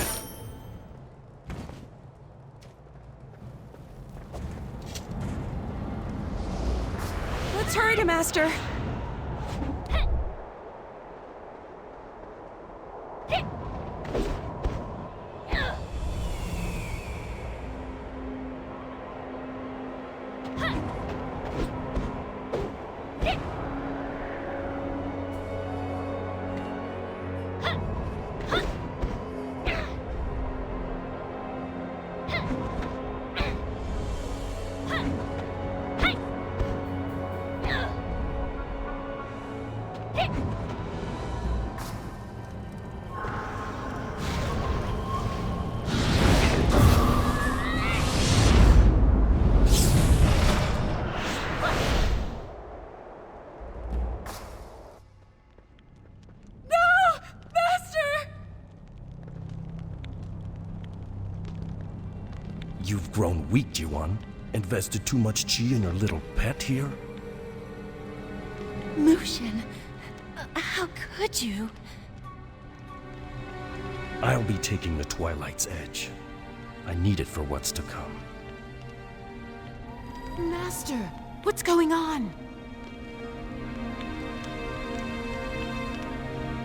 Let's hurry to Master. You've grown weak, Yuwon. Invested too much chi in your little pet here? Mushin, how could you? I'll be taking the Twilight's Edge. I need it for what's to come. Master, what's going on?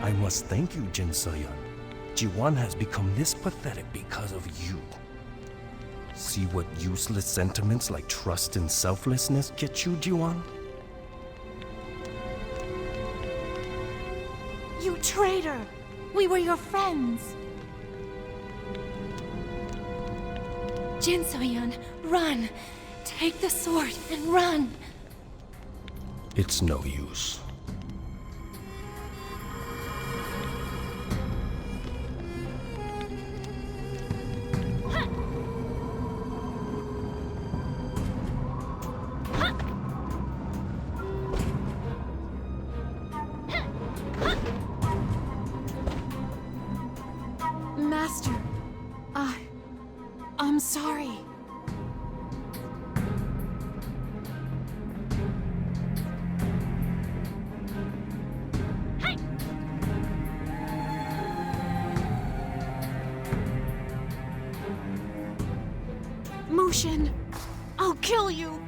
I must thank you, Jinsoyun. Jiwan has become this pathetic because of you. See what useless sentiments like trust and selflessness get you, Jiwan? You traitor! We were your friends! Jinsoyun, run! Take the sword and run! It's no use. Master, I'm sorry. Mushin, I'll kill you.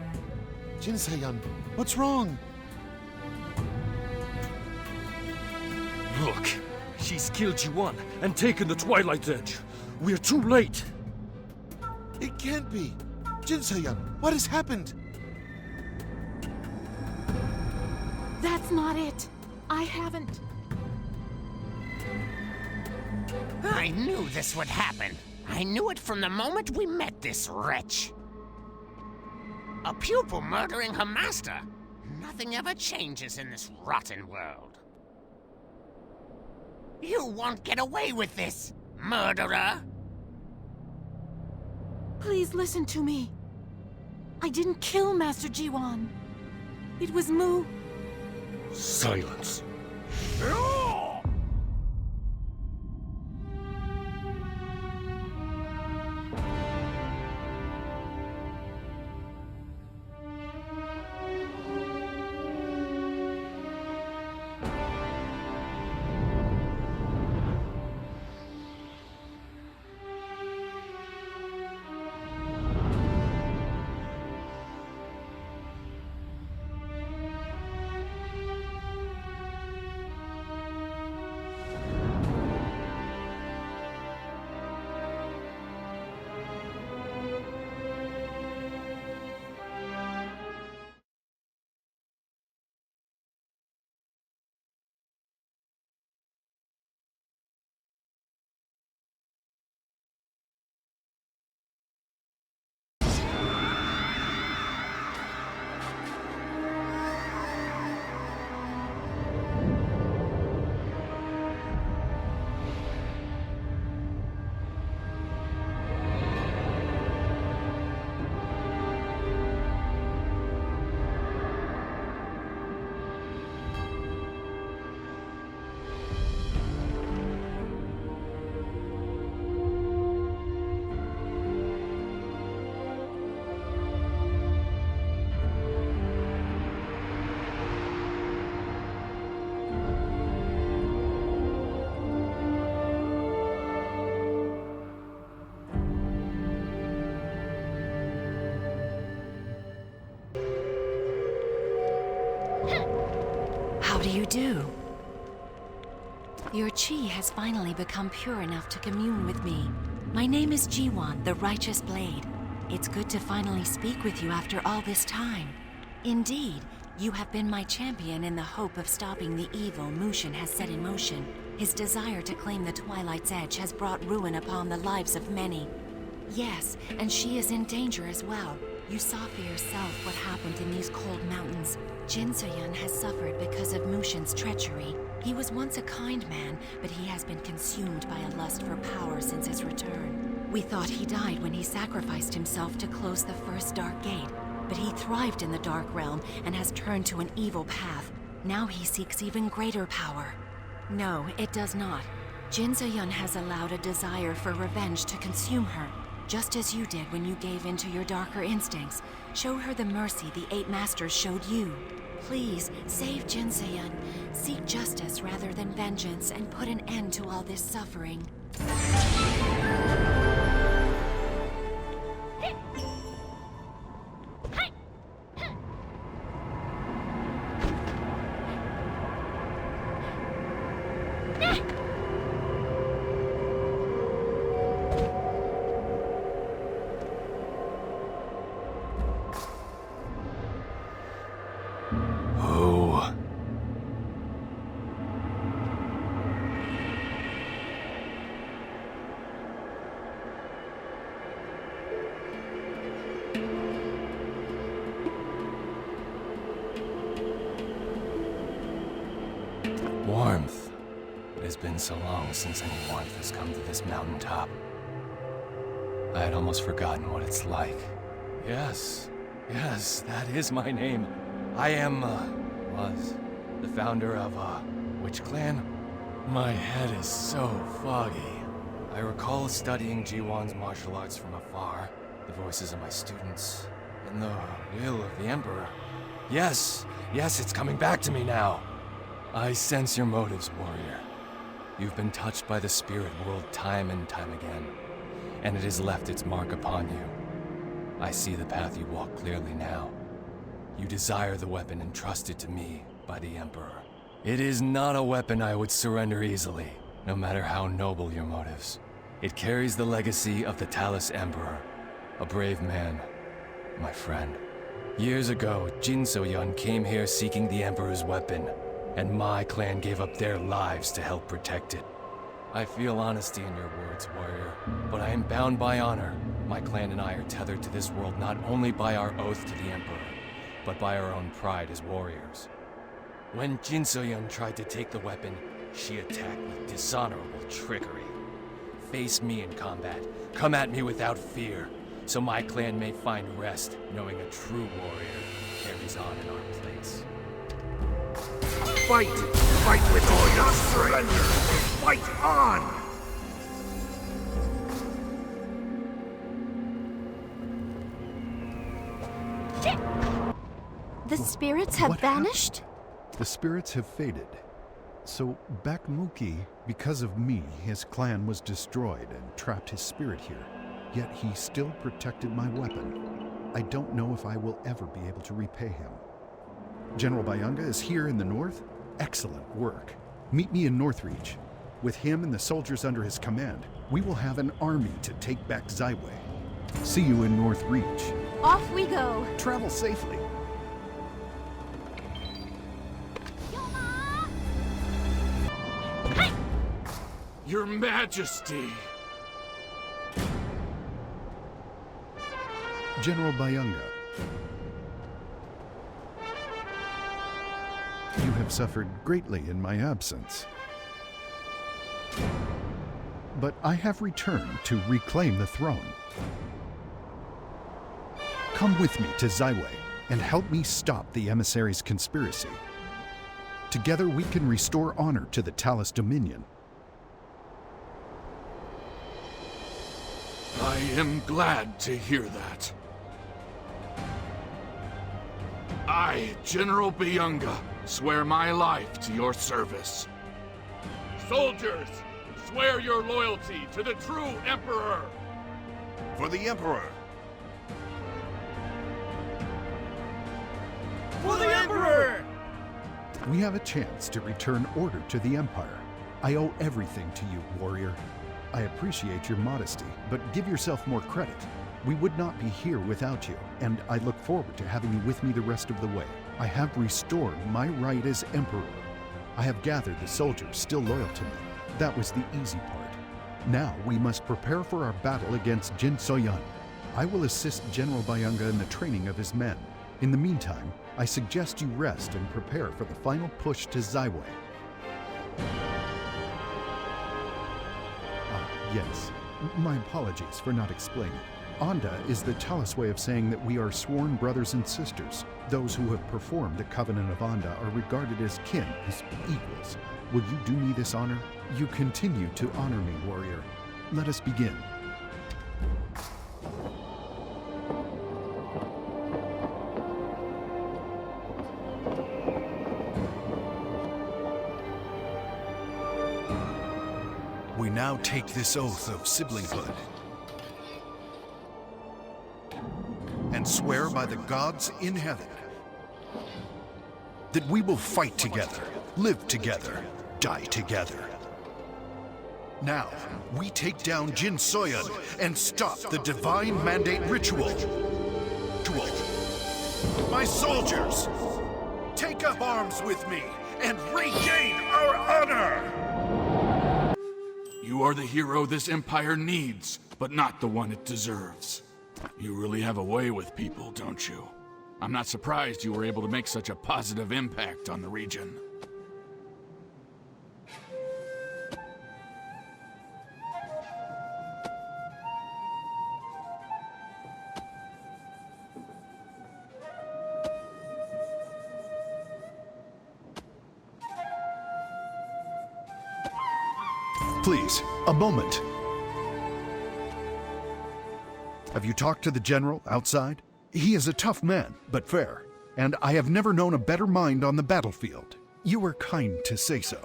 Jinsoyun, what's wrong? Look, she's killed Jiwan and taken the Twilight's Edge. We're too late. It can't be. Jinsoyun, what has happened? That's not it. I haven't. I knew this would happen. I knew it from the moment we met this wretch. A pupil murdering her master. Nothing ever changes in this rotten world. You won't get away with this, murderer! Please listen to me. I didn't kill Master Jiwan. It was Mu. Silence. How do you do? Your chi has finally become pure enough to commune with me. My name is Jiwon, the Righteous Blade. It's good to finally speak with you after all this time. Indeed, you have been my champion in the hope of stopping the evil Mushin has set in motion. His desire to claim the Twilight's Edge has brought ruin upon the lives of many. Yes, and she is in danger as well. You saw for yourself what happened in these cold mountains. Jinsoyun has suffered because of Mushin's treachery. He was once a kind man, but he has been consumed by a lust for power since his return. We thought he died when he sacrificed himself to close the first Dark Gate, but he thrived in the Dark Realm and has turned to an evil path. Now he seeks even greater power. No, it does not. Jinsoyun has allowed a desire for revenge to consume her, just as you did when you gave in to your darker instincts. Show her the mercy the 8 Masters showed you. Please, save Jinsoyun. Seek justice rather than vengeance and put an end to all this suffering. Warmth. It has been so long since any warmth has come to this mountaintop. I had almost forgotten what it's like. Yes, that is my name. I am, was the founder of, which clan? My head is so foggy. I recall studying Jiwon's martial arts from afar, the voices of my students, and the will of the Emperor. Yes, it's coming back to me now. I sense your motives, warrior. You've been touched by the spirit world time and time again, and it has left its mark upon you. I see the path you walk clearly now. You desire the weapon entrusted to me by the Emperor. It is not a weapon I would surrender easily, no matter how noble your motives. It carries the legacy of the Talus Emperor, a brave man, my friend. Years ago, Jinsoyun came here seeking the Emperor's weapon, and my clan gave up their lives to help protect it. I feel honesty in your words, warrior, but I am bound by honor. My clan and I are tethered to this world not only by our oath to the Emperor, but by our own pride as warriors. When Jinsoyun tried to take the weapon, she attacked with dishonorable trickery. Face me in combat, come at me without fear, so my clan may find rest knowing a true warrior carries on in our place. Fight! Fight with all your strength! Fight on! The spirits have vanished? The spirits have faded. So Bakmuki, because of me, his clan was destroyed and trapped his spirit here. Yet he still protected my weapon. I don't know if I will ever be able to repay him. General Bayanga is here in the north? Excellent work. Meet me in Northreach. With him and the soldiers under his command, we will have an army to take back Zaiwei. See you in Northreach. Off we go. Travel safely. Your Majesty! General Bayanga. You have suffered greatly in my absence. But I have returned to reclaim the throne. Come with me to Zaiwei and help me stop the emissary's conspiracy. Together we can restore honor to the Talus Dominion. I am glad to hear that. I, General Bayanga, swear my life to your service. Soldiers, swear your loyalty to the true Emperor. For the Emperor. For the Emperor! We have a chance to return order to the Empire. I owe everything to you, warrior. I appreciate your modesty, but give yourself more credit. We would not be here without you, and I look forward to having you with me the rest of the way. I have restored my right as Emperor. I have gathered the soldiers still loyal to me. That was the easy part. Now we must prepare for our battle against Jinsoyun. I will assist General Bayanga in the training of his men. In the meantime, I suggest you rest and prepare for the final push to Zaiwei. Yes. My apologies for not explaining. Onda is the Talis way of saying that we are sworn brothers and sisters. Those who have performed the Covenant of Onda are regarded as kin, as equals. Will you do me this honor? You continue to honor me, warrior. Let us begin. We now take this oath of siblinghood and swear by the gods in heaven that we will fight together, live together, die together. Now, we take down Jinsoyun and stop the Divine Mandate Ritual. My soldiers, take up arms with me and regain our honor! You are the hero this empire needs, but not the one it deserves. You really have a way with people, don't you? I'm not surprised you were able to make such a positive impact on the region. Please, a moment. Have you talked to the general outside? He is a tough man, but fair, and I have never known a better mind on the battlefield. You were kind to say so.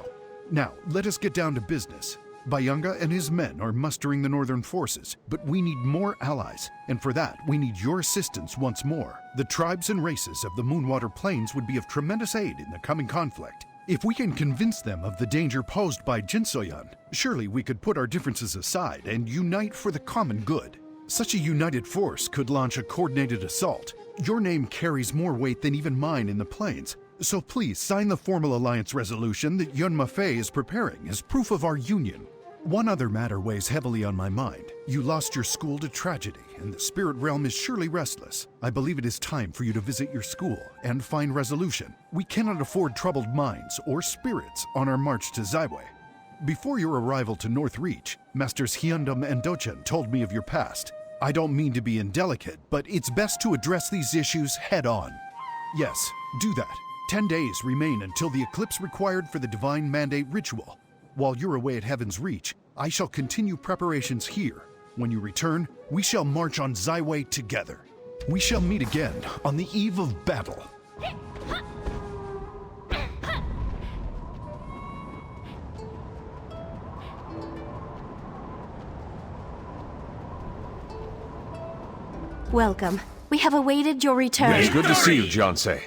Now, let us get down to business. Bayanga and his men are mustering the northern forces, but we need more allies, and for that, we need your assistance once more. The tribes and races of the Moonwater Plains would be of tremendous aid in the coming conflict. If we can convince them of the danger posed by Jinsoyun, surely we could put our differences aside and unite for the common good. Such a united force could launch a coordinated assault. Your name carries more weight than even mine in the plains, so please sign the formal alliance resolution that Yunma Fei is preparing as proof of our union. One other matter weighs heavily on my mind. You lost your school to tragedy, and the spirit realm is surely restless. I believe it is time for you to visit your school and find resolution. We cannot afford troubled minds or spirits on our march to Zaiwei. Before your arrival to North Reach, Masters Hyundam and Dochun told me of your past. I don't mean to be indelicate, but it's best to address these issues head on. Yes, do that. 10 days remain until the eclipse required for the Divine Mandate Ritual. While you're away at Heaven's Reach, I shall continue preparations here. When you return, we shall march on Zaiwei together. We shall meet again on the eve of battle. Welcome. We have awaited your return. Yes, good to see you, Jiansei.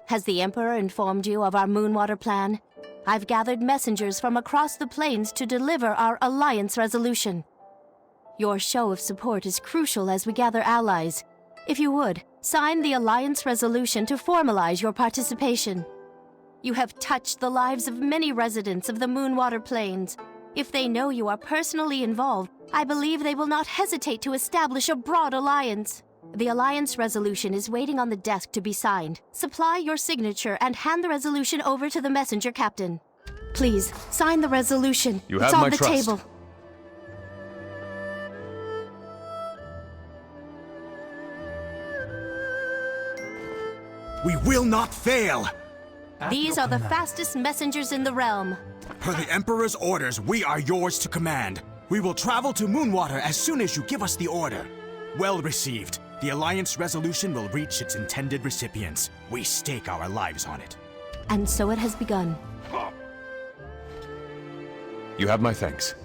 Has the Emperor informed you of our Moonwater plan? I've gathered messengers from across the plains to deliver our alliance resolution. Your show of support is crucial as we gather allies. If you would, sign the alliance resolution to formalize your participation. You have touched the lives of many residents of the Moonwater Plains. If they know you are personally involved, I believe they will not hesitate to establish a broad alliance. The alliance resolution is waiting on the desk to be signed. Supply your signature and hand the resolution over to the messenger captain. Please, sign the resolution. You it's have on my the trust. table. We will not fail! These are the fastest messengers in the realm. Per the Emperor's orders, we are yours to command. We will travel to Moonwater as soon as you give us the order. Well received. The Alliance resolution will reach its intended recipients. We stake our lives on it. And so it has begun. You have my thanks.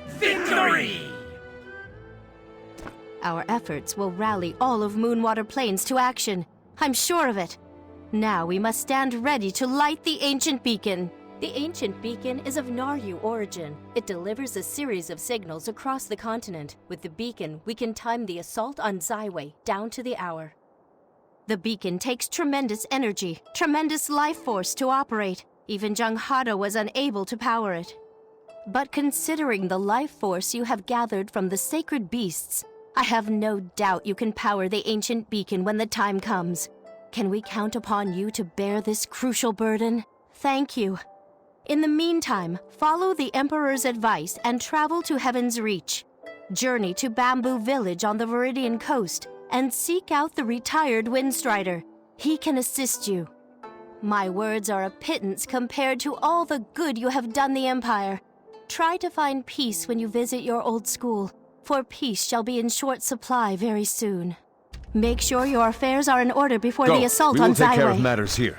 Victory! Our efforts will rally all of Moonwater Plains to action. I'm sure of it. Now we must stand ready to light the ancient beacon. The ancient beacon is of Naryu origin. It delivers a series of signals across the continent. With the beacon, we can time the assault on Zaiwei down to the hour. The beacon takes tremendous energy, tremendous life force to operate. Even Janghada was unable to power it. But considering the life force you have gathered from the sacred beasts, I have no doubt you can power the ancient beacon when the time comes. Can we count upon you to bear this crucial burden? Thank you. In the meantime, follow the Emperor's advice and travel to Heaven's Reach. Journey to Bamboo Village on the Viridian coast and seek out the retired Windstrider. He can assist you. My words are a pittance compared to all the good you have done the Empire. Try to find peace when you visit your old school, for peace shall be in short supply very soon. Make sure your affairs are in order before the assault on Zaiwei. We will take care of matters here.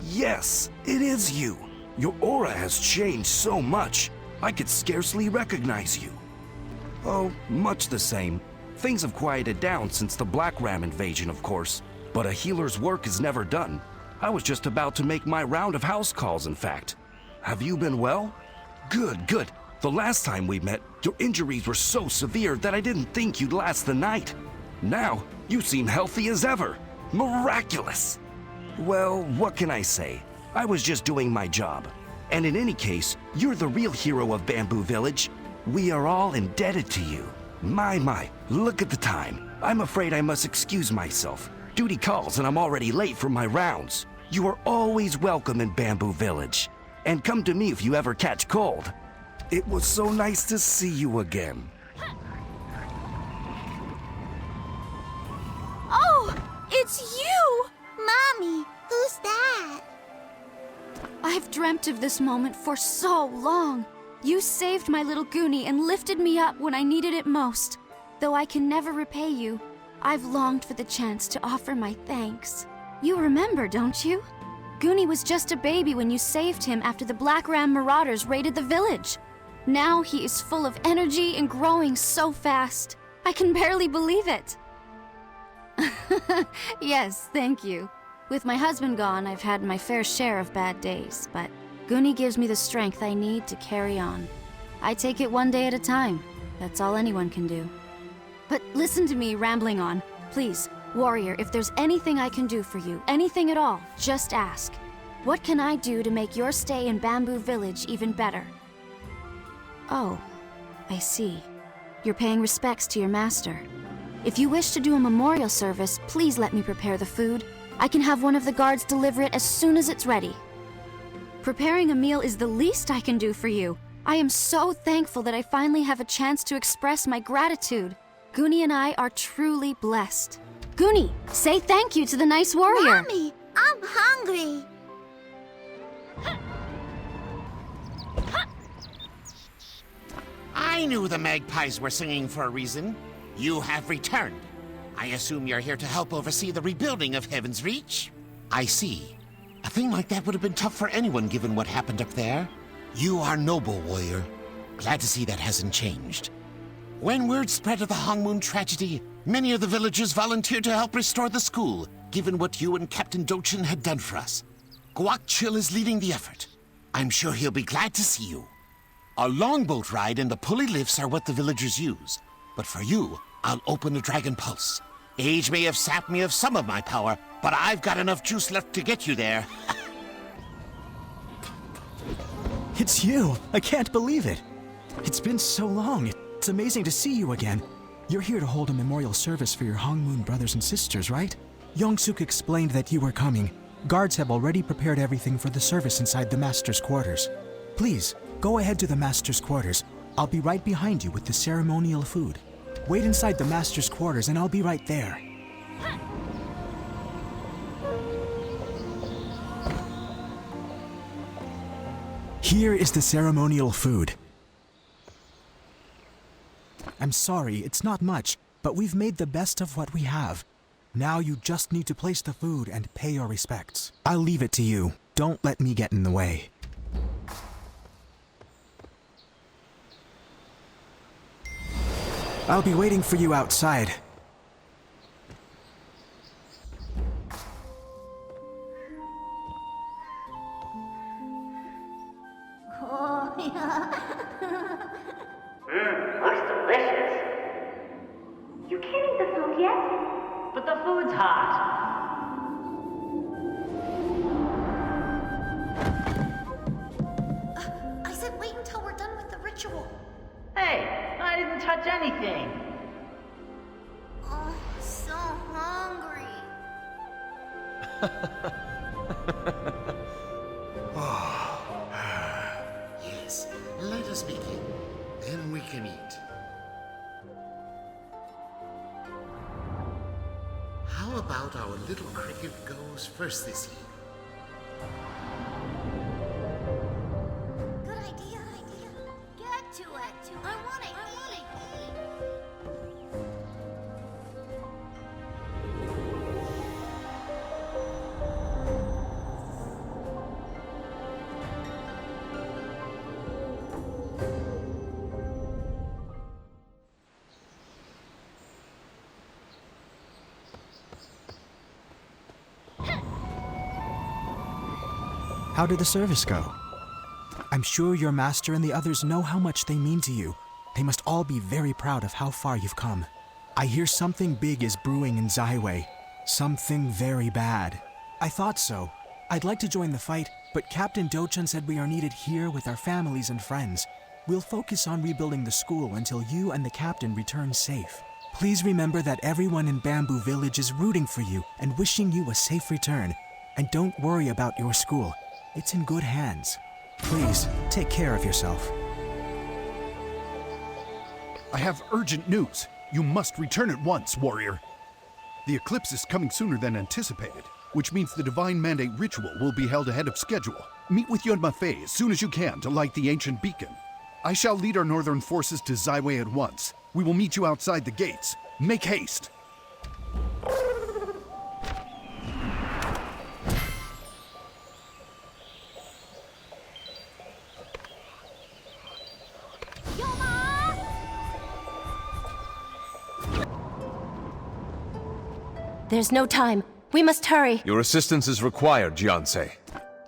Yes, it is you. Your aura has changed so much, I could scarcely recognize you. Oh, much the same. Things have quieted down since the Black Ram invasion, of course. But a healer's work is never done. I was just about to make my round of house calls, in fact. Have you been well? Good, good. The last time we met, your injuries were so severe that I didn't think you'd last the night. Now, you seem healthy as ever. Miraculous! Well, what can I say? I was just doing my job. And in any case, you're the real hero of Bamboo Village. We are all indebted to you. My, look at the time. I'm afraid I must excuse myself. Duty calls and I'm already late for my rounds. You are always welcome in Bamboo Village. And come to me if you ever catch cold. It was so nice to see you again. Oh, it's you! Mommy, who's that? I've dreamt of this moment for so long. You saved my little Goonie and lifted me up when I needed it most. Though I can never repay you, I've longed for the chance to offer my thanks. You remember, don't you? Goonie was just a baby when you saved him after the Black Ram marauders raided the village. Now he is full of energy and growing so fast. I can barely believe it. Yes, thank you. With my husband gone, I've had my fair share of bad days, but Goonie gives me the strength I need to carry on. I take it one day at a time. That's all anyone can do. But listen to me rambling on. Please, warrior, if there's anything I can do for you, anything at all, just ask. What can I do to make your stay in Bamboo Village even better? Oh, I see. You're paying respects to your master. If you wish to do a memorial service, please let me prepare the food. I can have one of the guards deliver it as soon as it's ready. Preparing a meal is the least I can do for you. I am so thankful that I finally have a chance to express my gratitude. Goonie and I are truly blessed. Goonie, say thank you to the nice warrior. Mommy, I'm hungry. I knew the magpies were singing for a reason. You have returned. I assume you're here to help oversee the rebuilding of Heaven's Reach? I see. A thing like that would have been tough for anyone given what happened up there. You are noble, warrior. Glad to see that hasn't changed. When word spread of the Hongmoon tragedy, many of the villagers volunteered to help restore the school, given what you and Captain Dochun had done for us. Guak Chill is leading the effort. I'm sure he'll be glad to see you. A longboat ride and the pulley lifts are what the villagers use. But for you, I'll open a Dragon Pulse. Age may have sapped me of some of my power, but I've got enough juice left to get you there. It's you! I can't believe it! It's been so long. It's amazing to see you again. You're here to hold a memorial service for your Hongmoon brothers and sisters, right? Yongsuk explained that you were coming. Guards have already prepared everything for the service inside the Master's quarters. Please, go ahead to the Master's quarters. I'll be right behind you with the ceremonial food. Wait inside the Master's quarters and I'll be right there. Here is the ceremonial food. I'm sorry, it's not much, but we've made the best of what we have. Now you just need to place the food and pay your respects. I'll leave it to you. Don't let me get in the way. I'll be waiting for you outside. Oh, yeah. Looks delicious. You can't eat the food yet? But the food's hot. I said wait until we're done with the ritual. Hey, I didn't touch anything. Oh, so hungry. Yes, let us begin. Then we can eat. How about our little cricket goes first this evening? Good idea. Get to it. I want to eat. How did the service go? I'm sure your master and the others know how much they mean to you. They must all be very proud of how far you've come. I hear something big is brewing in Zaiwei. Something very bad. I thought so. I'd like to join the fight, but Captain Dochun said we are needed here with our families and friends. We'll focus on rebuilding the school until you and the captain return safe. Please remember that everyone in Bamboo Village is rooting for you and wishing you a safe return. And don't worry about your school. It's in good hands. Please, take care of yourself. I have urgent news. You must return at once, warrior. The eclipse is coming sooner than anticipated, which means the Divine Mandate ritual will be held ahead of schedule. Meet with Yunma Khan as soon as you can to light the ancient beacon. I shall lead our northern forces to Zaiwei at once. We will meet you outside the gates. Make haste. There's no time. We must hurry. Your assistance is required, Jiansei.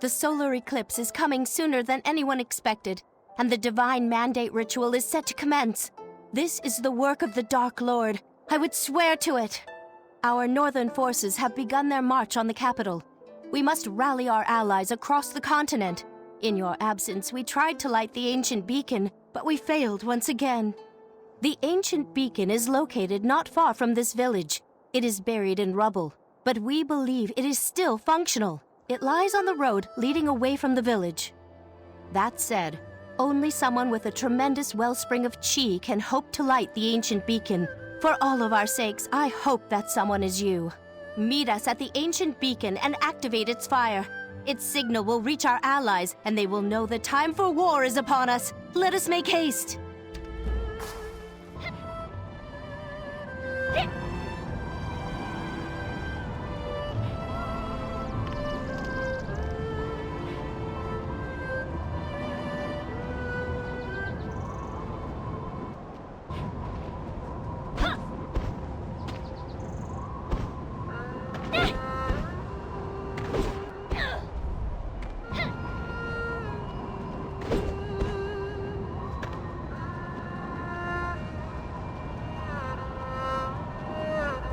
The solar eclipse is coming sooner than anyone expected, and the Divine Mandate ritual is set to commence. This is the work of the Dark Lord. I would swear to it. Our northern forces have begun their march on the capital. We must rally our allies across the continent. In your absence, we tried to light the ancient beacon, but we failed once again. The ancient beacon is located not far from this village. It is buried in rubble, but we believe it is still functional. It lies on the road leading away from the village. That said, only someone with a tremendous wellspring of chi can hope to light the ancient beacon. For all of our sakes, I hope that someone is you. Meet us at the ancient beacon and activate its fire. Its signal will reach our allies, and they will know the time for war is upon us. Let us make haste.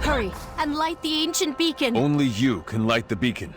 Hurry, and light the ancient beacon! Only you can light the beacon.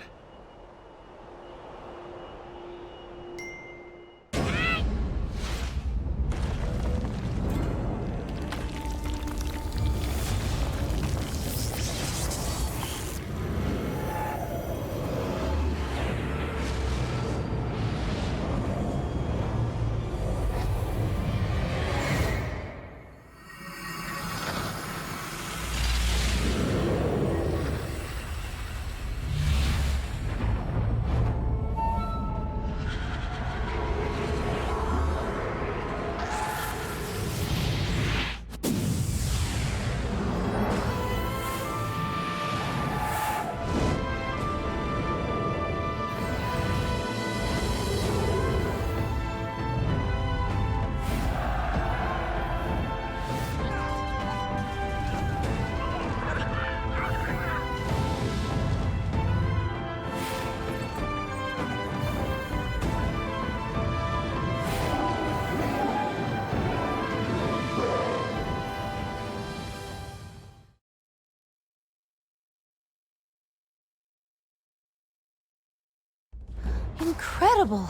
incredible!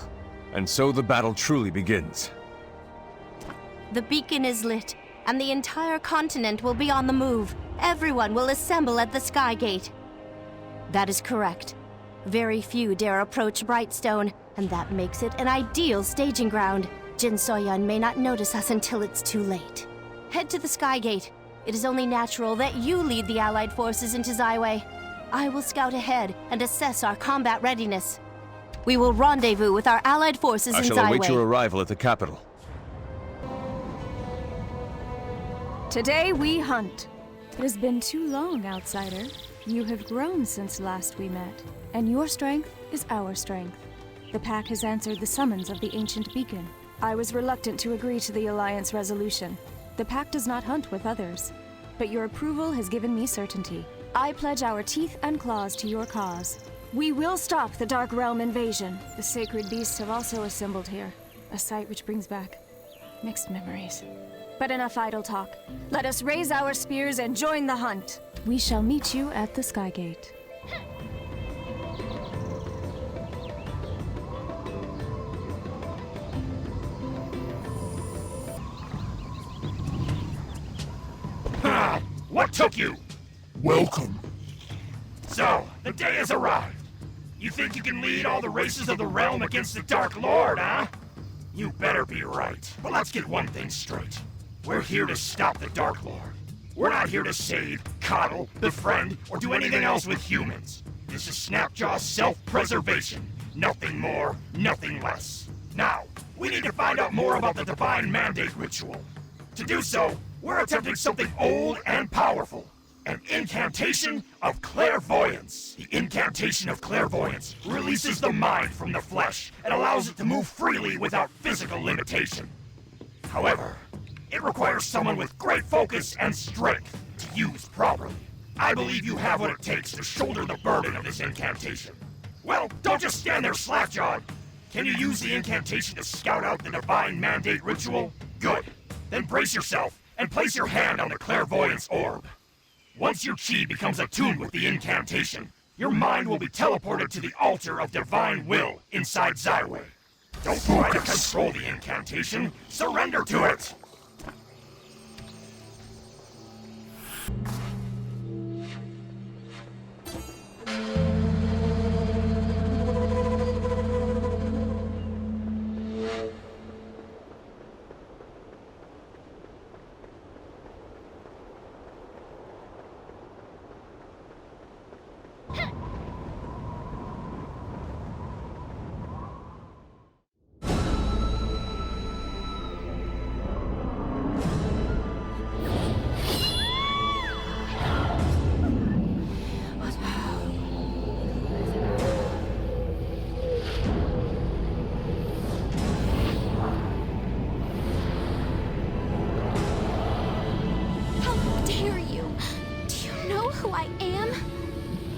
And so the battle truly begins. The beacon is lit, and the entire continent will be on the move. Everyone will assemble at the Sky Gate. That is correct. Very few dare approach Brightstone, and that makes it an ideal staging ground. Jinsoyun may not notice us until it's too late. Head to the Sky Gate. It is only natural that you lead the Allied forces into Zaiwei. I will scout ahead and assess our combat readiness. We will rendezvous with our Allied forces in Zaiwei. I shall await your arrival at the capital. Today we hunt. It has been too long, outsider. You have grown since last we met, and your strength is our strength. The pack has answered the summons of the ancient beacon. I was reluctant to agree to the Alliance resolution. The pack does not hunt with others, but your approval has given me certainty. I pledge our teeth and claws to your cause. We will stop the Dark Realm invasion. The sacred beasts have also assembled here, a sight which brings back mixed memories. But enough idle talk. Let us raise our spears and join the hunt. We shall meet you at the Sky Gate. Ha! What took you? Welcome. So, the day has arrived. You think you can lead all the races of the realm against the Dark Lord, huh? You better be right. But let's get one thing straight. We're here to stop the Dark Lord. We're not here to save, coddle, befriend, or do anything else with humans. This is Snapjaw's self-preservation. Nothing more, nothing less. Now, we need to find out more about the Divine Mandate Ritual. To do so, we're attempting something old and powerful. An incantation of clairvoyance. The incantation of clairvoyance releases the mind from the flesh and allows it to move freely without physical limitation. However, it requires someone with great focus and strength to use properly. I believe you have what it takes to shoulder the burden of this incantation. Well, don't just stand there slack-jawed. Can you use the incantation to scout out the Divine Mandate Ritual? Good. Then brace yourself and place your hand on the clairvoyance orb. Once your chi becomes attuned with the incantation, your mind will be teleported to the altar of divine will inside Zaiwei. Don't try to control the incantation. Surrender to it!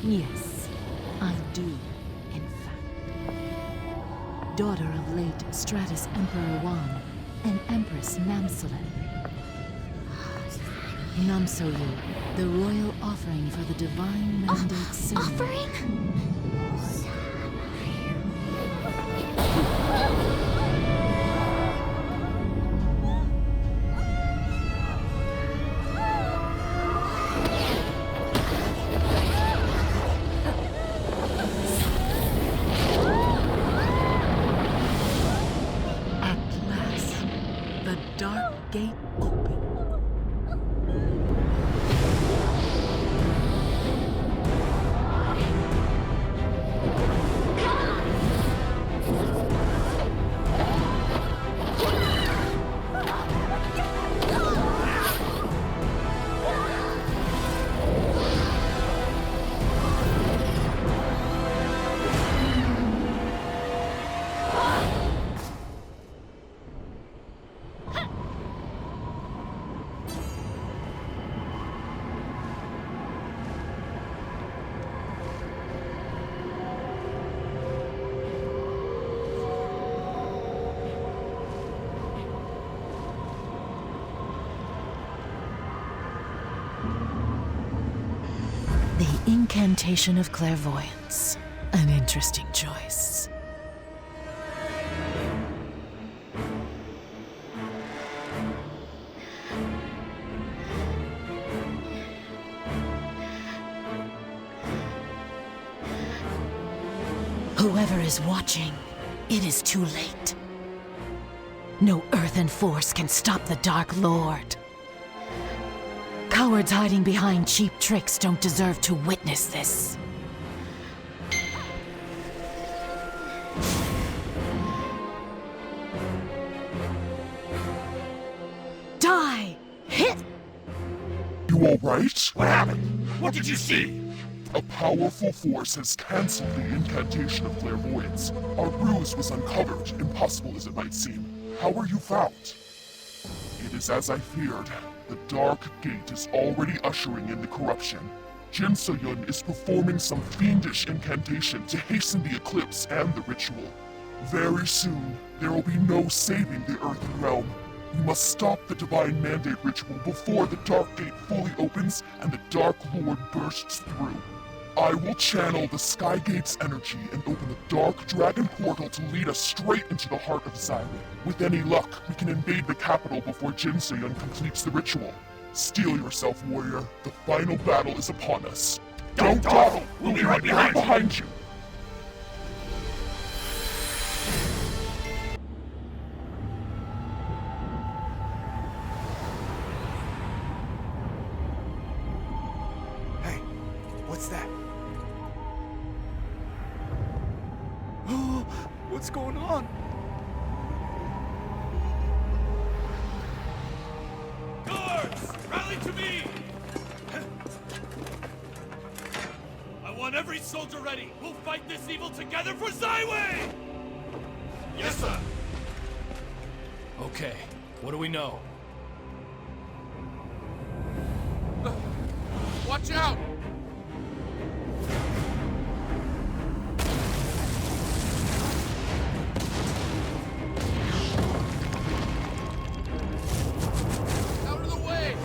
Yes, I do, in fact. Daughter of late Stratus Emperor Wan and Empress Namsoyoo. Namsoyoo, the royal offering for the Divine Mandate Ceremony. Offering? Gate open. The Incantation of Clairvoyance. An interesting choice. Whoever is watching, it is too late. No earthen force can stop the Dark Lord. Cowards hiding behind cheap tricks don't deserve to witness this. Die! Hit! You alright? What happened? What did you see? A powerful force has cancelled the incantation of clairvoyance. Our ruse was uncovered, impossible as it might seem. How were you found? It is as I feared. The Dark Gate is already ushering in the corruption. Jinsoyun is performing some fiendish incantation to hasten the eclipse and the ritual. Very soon, there will be no saving the Earthen Realm. We must stop the Divine Mandate ritual before the Dark Gate fully opens and the Dark Lord bursts through. I will channel the Sky Gate's energy and open the Dark Dragon Portal to lead us straight into the heart of Zaiwei. With any luck, we can invade the capital before Jinsoyun completes the ritual. Steel yourself, warrior. The final battle is upon us. Don't dawdle! We'll be right behind you! Hey, what's that? What's going on? Guards! Rally to me! I want every soldier ready! We'll fight this evil together for Zaiwei! Yes, sir! Okay, what do we know? Watch out! Out of the way!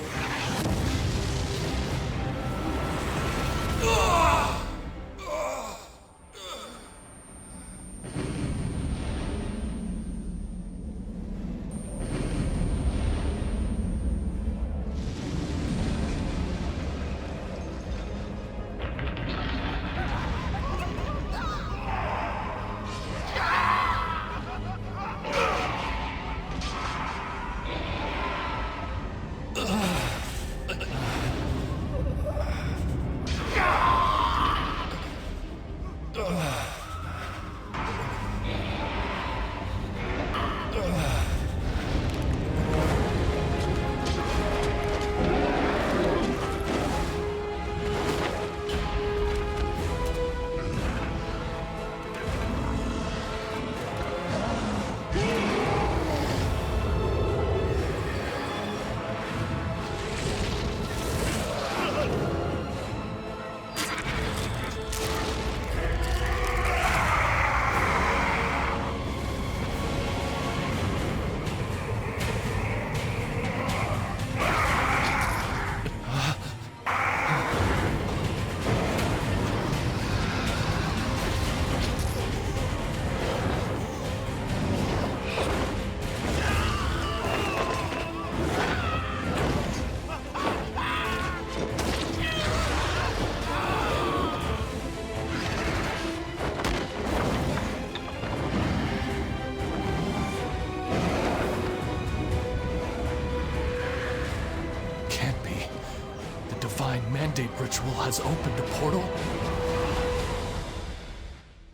Mandate ritual has opened a portal?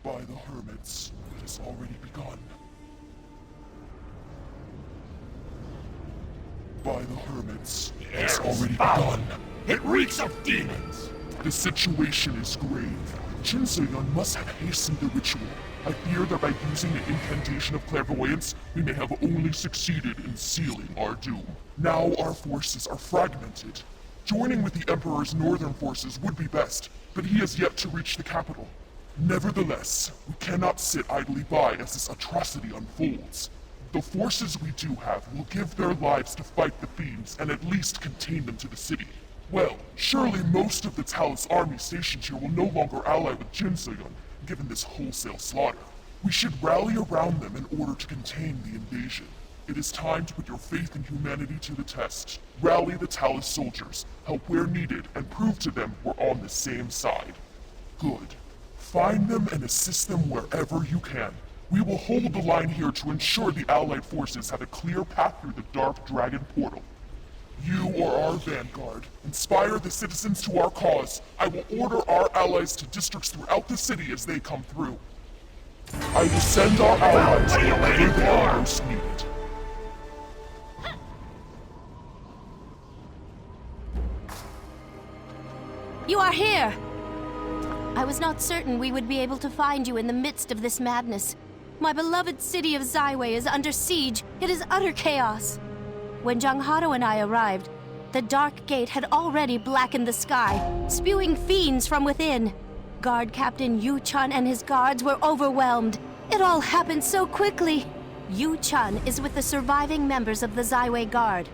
By the hermits, it has already begun. By the hermits, it has already begun. It reeks of demons! The situation is grave. Jinsoyun must have hastened the ritual. I fear that by using the incantation of clairvoyance, we may have only succeeded in sealing our doom. Now our forces are fragmented. Joining with the Emperor's northern forces would be best, but he has yet to reach the capital. Nevertheless, we cannot sit idly by as this atrocity unfolds. The forces we do have will give their lives to fight the Thieves and at least contain them to the city. Well, surely most of the Talus army stationed here will no longer ally with Jinsoyun, given this wholesale slaughter. We should rally around them in order to contain the invasion. It is time to put your faith in humanity to the test. Rally the Talus soldiers, help where needed, and prove to them we're on the same side. Good. Find them and assist them wherever you can. We will hold the line here to ensure the Allied forces have a clear path through the Dark Dragon portal. You are our vanguard. Inspire the citizens to our cause. I will order our allies to districts throughout the city as they come through. I will send our allies wherever they are most needed. You are here! I was not certain we would be able to find you in the midst of this madness. My beloved city of Zaiwei is under siege. It is utter chaos. When Junghado and I arrived, the Dark Gate had already blackened the sky, spewing fiends from within. Guard Captain Yu Chun and his guards were overwhelmed. It all happened so quickly. Yu Chun is with the surviving members of the Zaiwei Guard.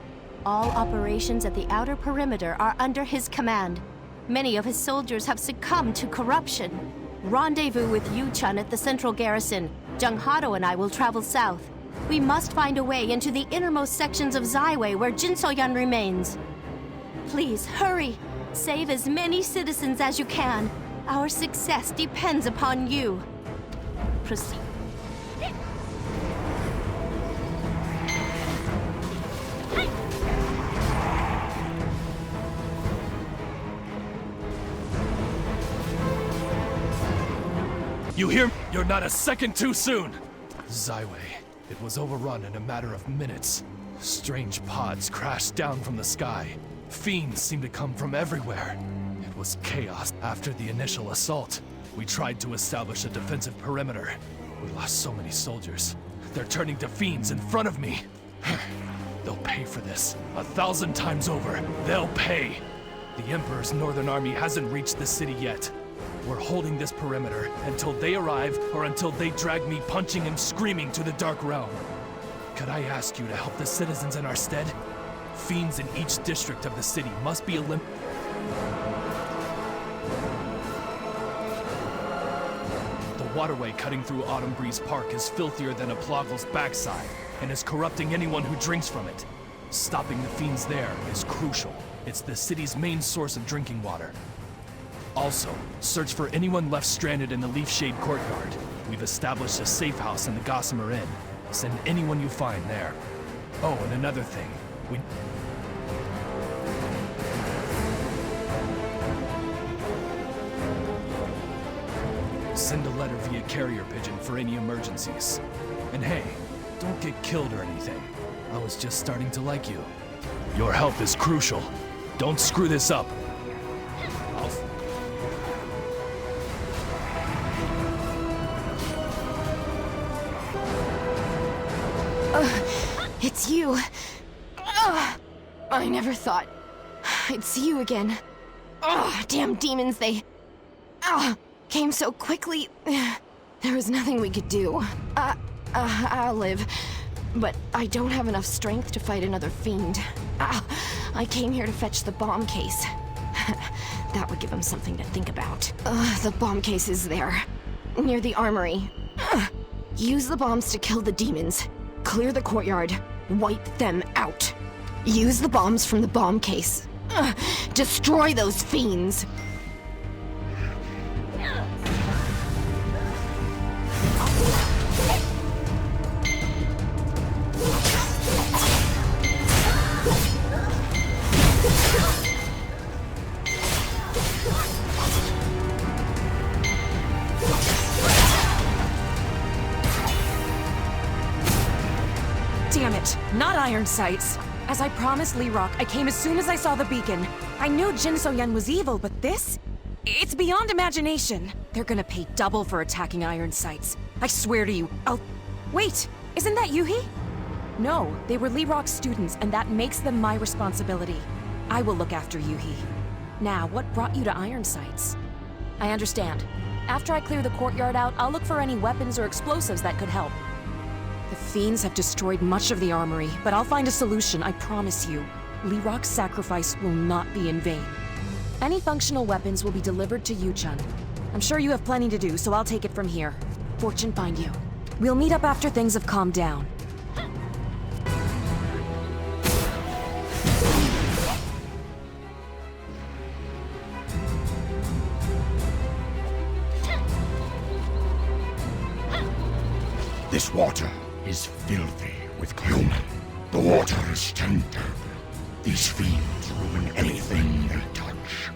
All operations at the outer perimeter are under his command. Many of his soldiers have succumbed to corruption. Rendezvous with Yu Chun at the central garrison. Junghado and I will travel south. We must find a way into the innermost sections of Zaiwei where Jinsoyun remains. Please, hurry! Save as many citizens as you can. Our success depends upon you. Proceed. You hear me? You're not a second too soon! Zaiwei. It was overrun in a matter of minutes. Strange pods crashed down from the sky. Fiends seemed to come from everywhere. It was chaos. After the initial assault, we tried to establish a defensive perimeter. We lost so many soldiers. They're turning to fiends in front of me. They'll pay for this. 1,000 times over. They'll pay. The Emperor's northern army hasn't reached the city yet. We're holding this perimeter until they arrive or until they drag me punching and screaming to the Dark Realm. Could I ask you to help the citizens in our stead? Fiends in each district of the city must be eliminated. The waterway cutting through Autumn Breeze Park is filthier than a Plogle's backside and is corrupting anyone who drinks from it. Stopping the fiends there is crucial. It's the city's main source of drinking water. Also, search for anyone left stranded in the Leaf Shade Courtyard. We've established a safe house in the Gossamer Inn. Send anyone you find there. Oh, and another thing. Send a letter via carrier pigeon for any emergencies. And hey, don't get killed or anything. I was just starting to like you. Your help is crucial. Don't screw this up. It's you. I never thought I'd see you again. Damn demons, they came so quickly. There was nothing we could do. I'll live, but I don't have enough strength to fight another fiend. I came here to fetch the bomb case. That would give him something to think about. The bomb case is there, near the armory. Use the bombs to kill the demons. Clear the courtyard. Wipe them out. Use the bombs from the bomb case. Destroy those fiends. Damn it, not iron sights. As I promised Leerock, I came as soon as I saw the beacon. I knew Jinsoyun was evil, but this? It's beyond imagination. They're gonna pay double for attacking iron sights. I swear to you, Wait, isn't that Yuhi? No, they were Leerock's students, and that makes them my responsibility. I will look after Yuhi. Now, what brought you to iron sights? I understand. After I clear the courtyard out, I'll look for any weapons or explosives that could help. The fiends have destroyed much of the armory, but I'll find a solution, I promise you. Leerock's sacrifice will not be in vain. Any functional weapons will be delivered to Yu Chun. I'm sure you have plenty to do, so I'll take it from here. Fortune find you. We'll meet up after things have calmed down. This water is filthy with human. The water is tainted. These fiends ruin anything they touch.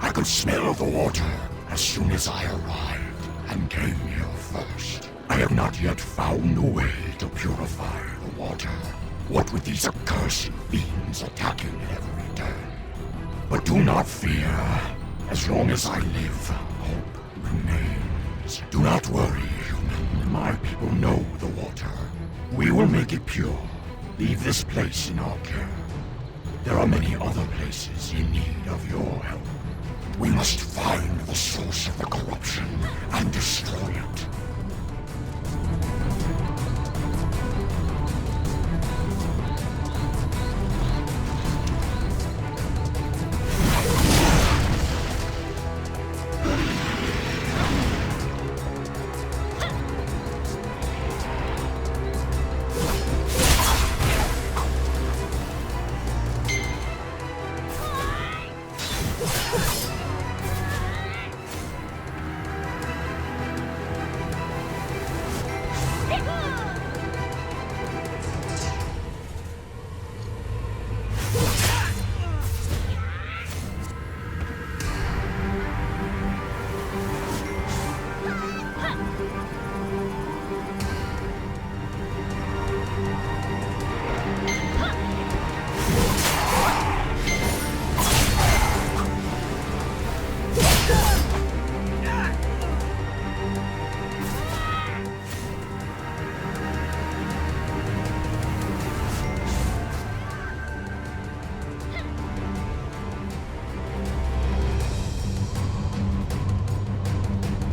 I could smell the water as soon as I arrived and came here first. I have not yet found a way to purify the water. What with these accursed fiends attacking at every turn. But do not fear. As long as I live, hope remains. Do not worry, human. My people know the water. We will make it pure. Leave this place in our care. There are many other places in need of your help. We must find the source of the corruption and destroy it.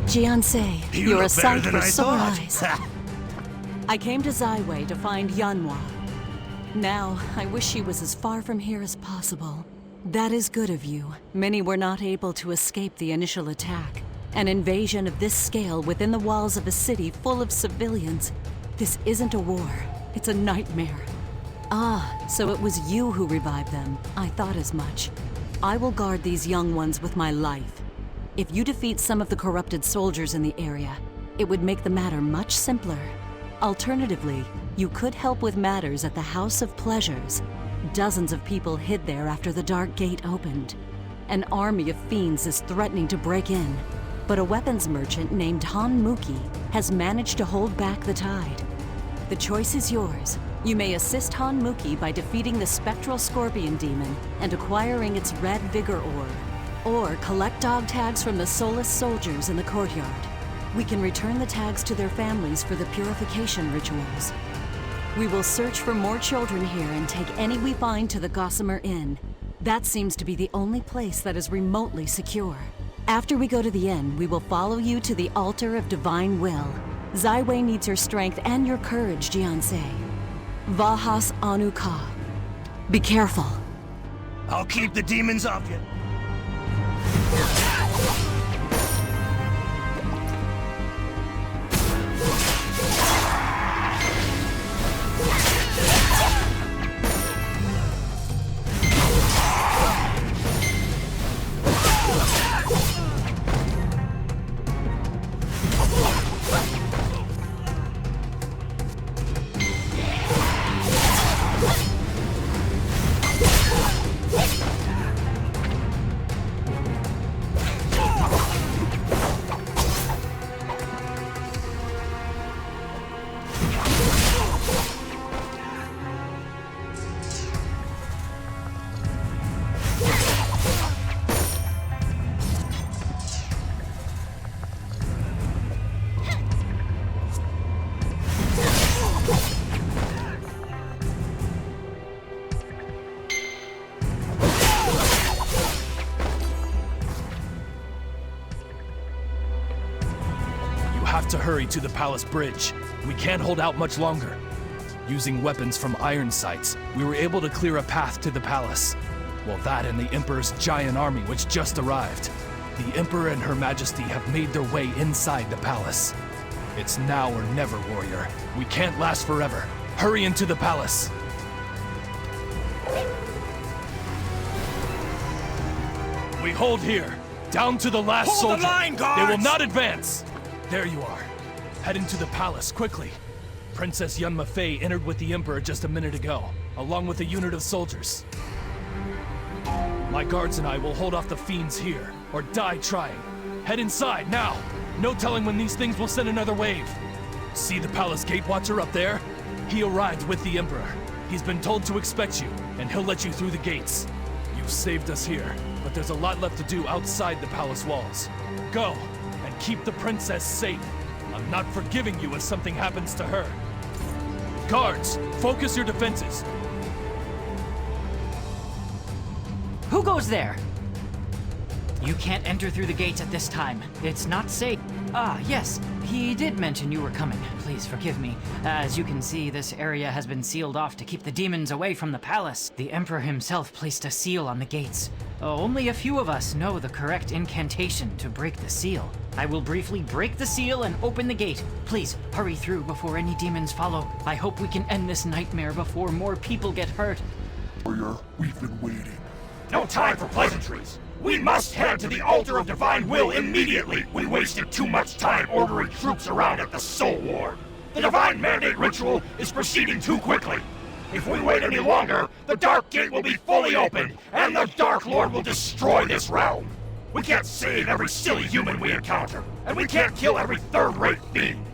Jiansei, You you're a look sight better for than I sore thought. eyes. I came to Zaiwei to find Yunwa. Now, I wish she was as far from here as possible. That is good of you. Many were not able to escape the initial attack. An invasion of this scale within the walls of a city full of civilians. This isn't a war. It's a nightmare. Ah, so it was you who revived them. I thought as much. I will guard these young ones with my life. If you defeat some of the corrupted soldiers in the area, it would make the matter much simpler. Alternatively, you could help with matters at the House of Pleasures. Dozens of people hid there after the Dark Gate opened. An army of fiends is threatening to break in, but a weapons merchant named Han Muki has managed to hold back the tide. The choice is yours. You may assist Han Muki by defeating the Spectral Scorpion Demon and acquiring its Red Vigor Orb, or collect dog tags from the soulless soldiers in the courtyard. We can return the tags to their families for the purification rituals. We will search for more children here and take any we find to the Gossamer Inn. That seems to be the only place that is remotely secure. After we go to the inn, we will follow you to the Altar of Divine Will. Zaiwei needs your strength and your courage, Jiansei. Vahas Anu Ka. Be careful. I'll keep the demons off you. To hurry to the palace bridge. We can't hold out much longer. Using weapons from iron sights, we were able to clear a path to the palace. Well, that and the Emperor's giant army which just arrived. The Emperor and Her Majesty have made their way inside the palace. It's now or never, warrior. We can't last forever. Hurry into the palace. We hold here, down to the last Hold soldier. the line, guards! They will not advance. There you are. Head into the palace, quickly. Princess Yunma entered with the Emperor just a minute ago, along with a unit of soldiers. My guards and I will hold off the fiends here, or die trying. Head inside, now! No telling when these things will send another wave. See the palace gate watcher up there? He arrived with the Emperor. He's been told to expect you, and he'll let you through the gates. You've saved us here, but there's a lot left to do outside the palace walls. Go, and keep the princess safe. I'm not forgiving you if something happens to her. Guards, focus your defenses. Who goes there? You can't enter through the gates at this time. It's not safe. Ah, yes. He did mention you were coming. Please forgive me. As you can see, this area has been sealed off to keep the demons away from the palace. The Emperor himself placed a seal on the gates. Only a few of us know the correct incantation to break the seal. I will briefly break the seal and open the gate. Please, hurry through before any demons follow. I hope we can end this nightmare before more people get hurt. Warrior, we've been waiting. No time for pleasantries. We must head to the altar of divine will immediately. We wasted too much time ordering troops around at the Soul Ward. The divine mandate ritual is proceeding too quickly. If we wait any longer, the Dark Gate will be fully opened, and the Dark Lord will destroy this realm. We can't save every silly human we encounter, and we can't kill every third-rate fiend.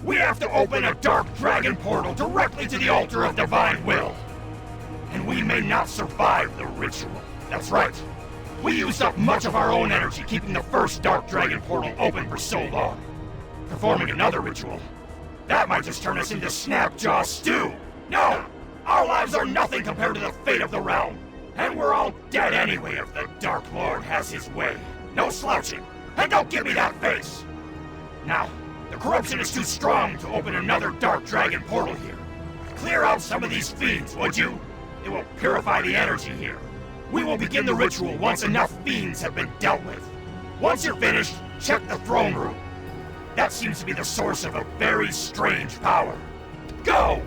We have to open a Dark Dragon portal directly to the altar of divine will. And we may not survive the ritual. That's right. We used up much of our own energy keeping the first Dark Dragon portal open for so long. Performing another ritual, that might just turn us into Snapjaw stew. No! Our lives are nothing compared to the fate of the realm. And we're all dead anyway if the Dark Lord has his way. No slouching. And don't give me that face! Now, the corruption is too strong to open another Dark Dragon portal here. Clear out some of these fiends, would you? It will purify the energy here. We will begin the ritual once enough fiends have been dealt with. Once you're finished, check the throne room. That seems to be the source of a very strange power. Go!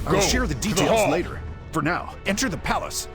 I'll share the details later. For now, enter the palace.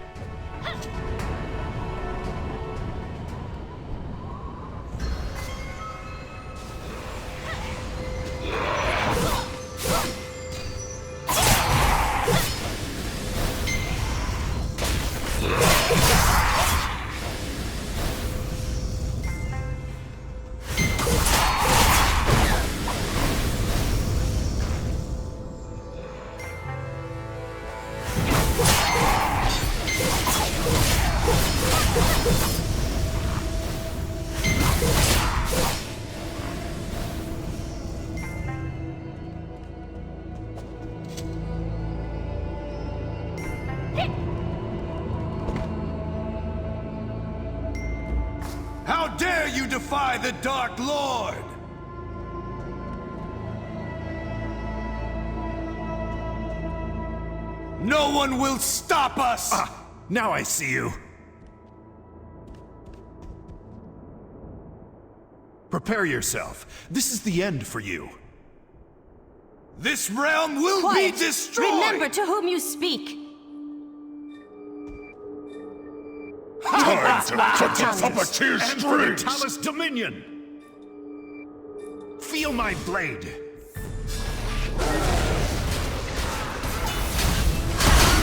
How dare you defy the Dark Lord! No one will stop us! Ah, now I see you. Prepare yourself. This is the end for you. This realm will Quiet. be destroyed! Remember to whom you speak. Time to cut the And puppeteer's for the strings! Talus Dominion! Feel my blade.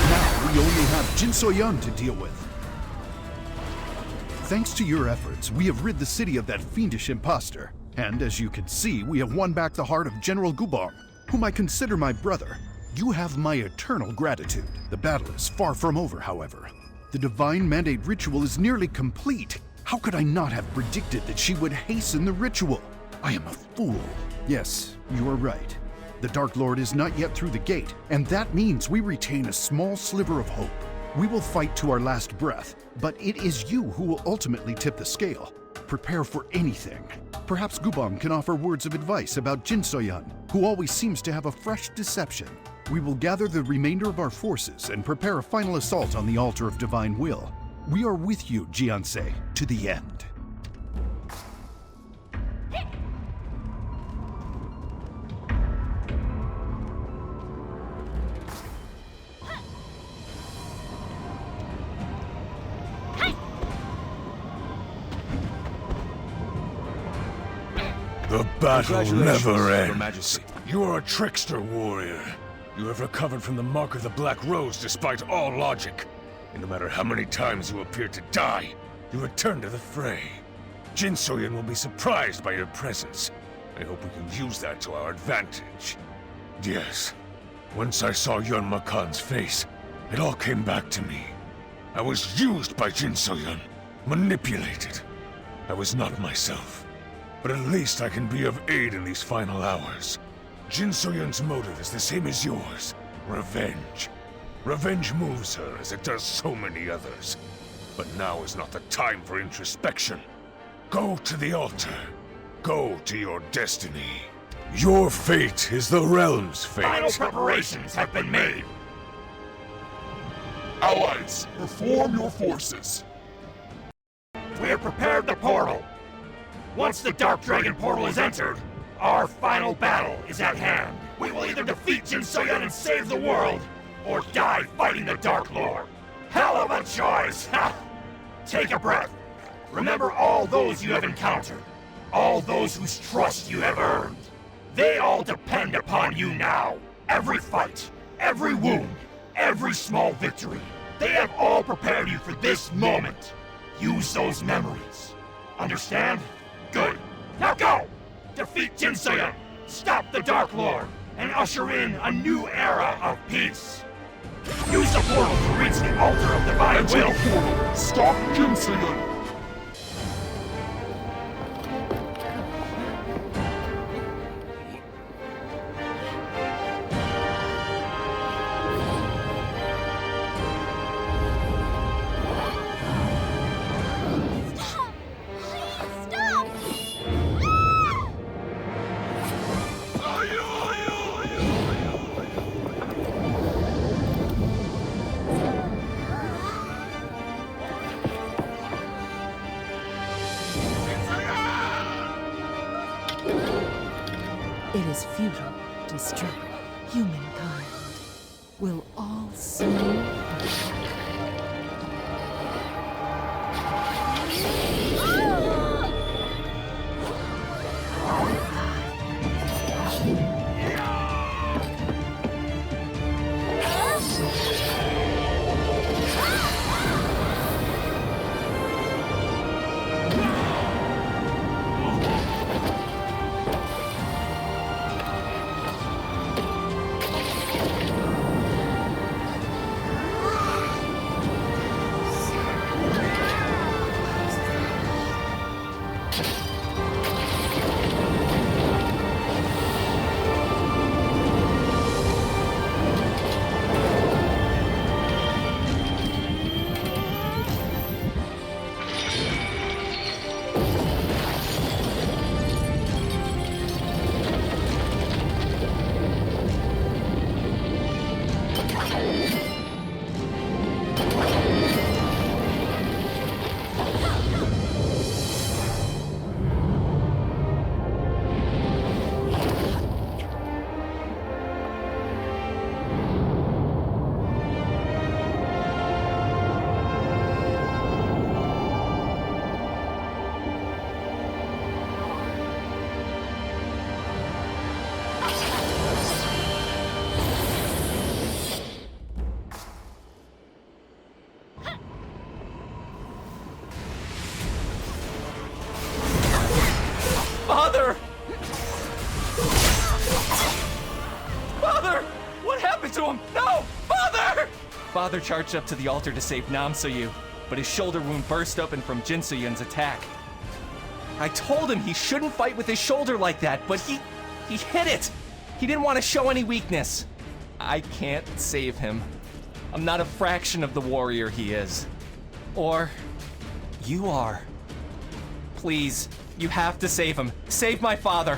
Now we only have Jinsoyun to deal with. Thanks to your efforts, we have rid the city of that fiendish imposter. And as you can see, we have won back the heart of General Gubong. whom I consider my brother. You have my eternal gratitude. The battle is far from over, however. The Divine Mandate ritual is nearly complete. How could I not have predicted that she would hasten the ritual? I am a fool. Yes, you are right. The Dark Lord is not yet through the gate, and that means we retain a small sliver of hope. We will fight to our last breath, but it is you who will ultimately tip the scale. Prepare for anything. Perhaps Gubam can offer words of advice about Jinsoyun, who always seems to have a fresh deception. We will gather the remainder of our forces and prepare a final assault on the altar of divine will. We are with you, Jiansei, to the end. The battle never ends. Your Majesty. You are a trickster, warrior. You have recovered from the mark of the Black Rose despite all logic. And no matter how many times you appear to die, you return to the fray. Jinsoyun will be surprised by your presence. I hope we can use that to our advantage. Yes, once I saw Yunma Khan's face, it all came back to me. I was used by Jinsoyun, manipulated. I was not myself. But at least I can be of aid in these final hours. Jinsoyun's motive is the same as yours. Revenge. Revenge moves her as it does so many others. But now is not the time for introspection. Go to the altar. Go to your destiny. Your fate is the realm's fate. Final preparations have been made. Allies, reform your forces. We have prepared the portal. Once the Dark Dragon portal is entered, our final battle is at hand. We will either defeat Jinsoyun and save the world, or die fighting the Dark Lord. Hell of a choice! Ha! Take a breath. Remember all those you have encountered. All those whose trust you have earned. They all depend upon you now. Every fight, every wound, every small victory. They have all prepared you for this moment. Use those memories. Understand? Good. Now go! Defeat Jinsoyun, stop the Dark Lord, and usher in a new era of peace. Use the portal to reach the altar of divine Enter will. the portal. Stop Jinsoyun. It is futile to struggle. Humankind will all soon Father charged up to the altar to save Namsoyoo, but his shoulder wound burst open from Jinsoyun's attack. I told him he shouldn't fight with his shoulder like that, but he hit it! He didn't want to show any weakness. I can't save him. I'm not a fraction of the warrior he is. Or you are. Please, you have to save him. Save my father.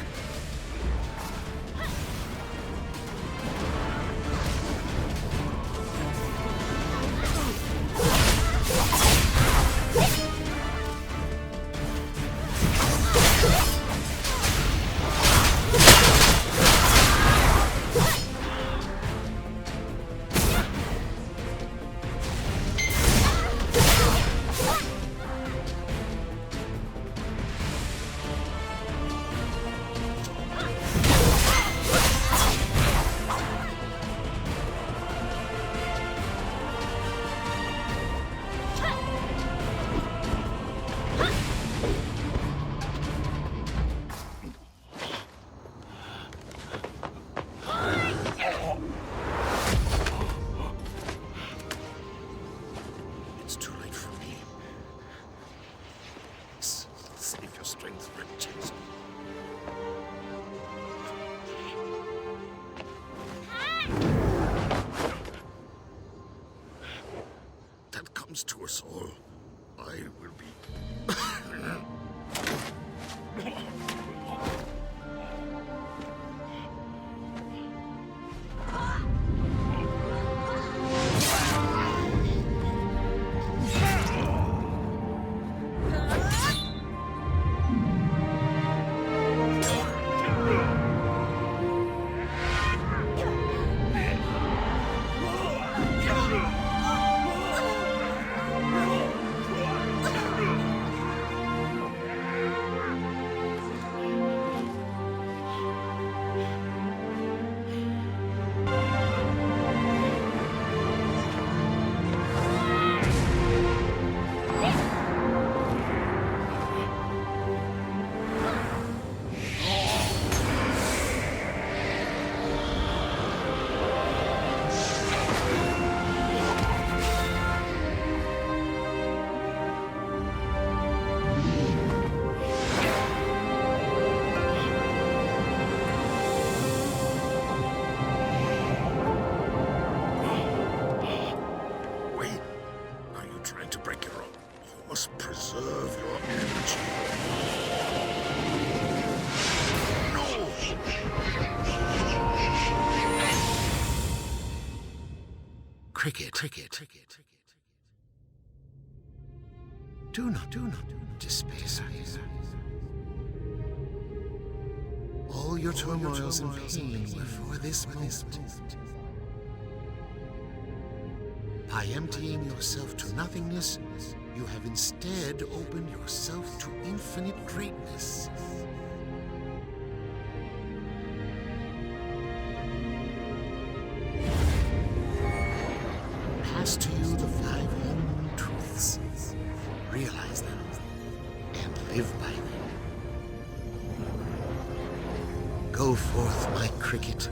To us all, I will be. Cricket. Do not despair. All your turmoils and pain were for this moment. By emptying yourself to nothingness, you have instead opened yourself to infinite greatness. Pass to you the 5 Hongmoon truths. Realize them and live by them. Go forth, my cricket.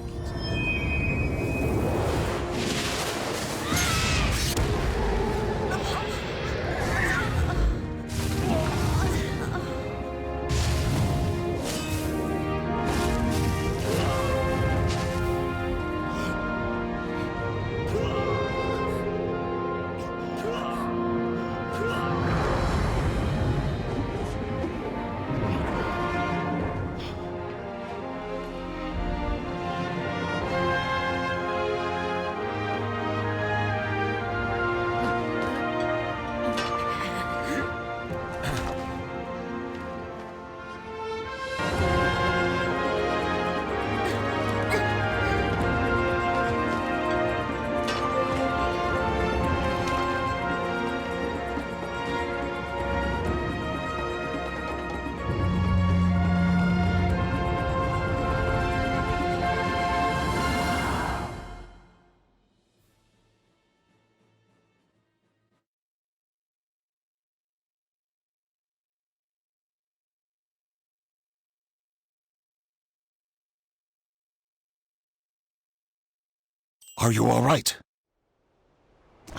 Are you all right?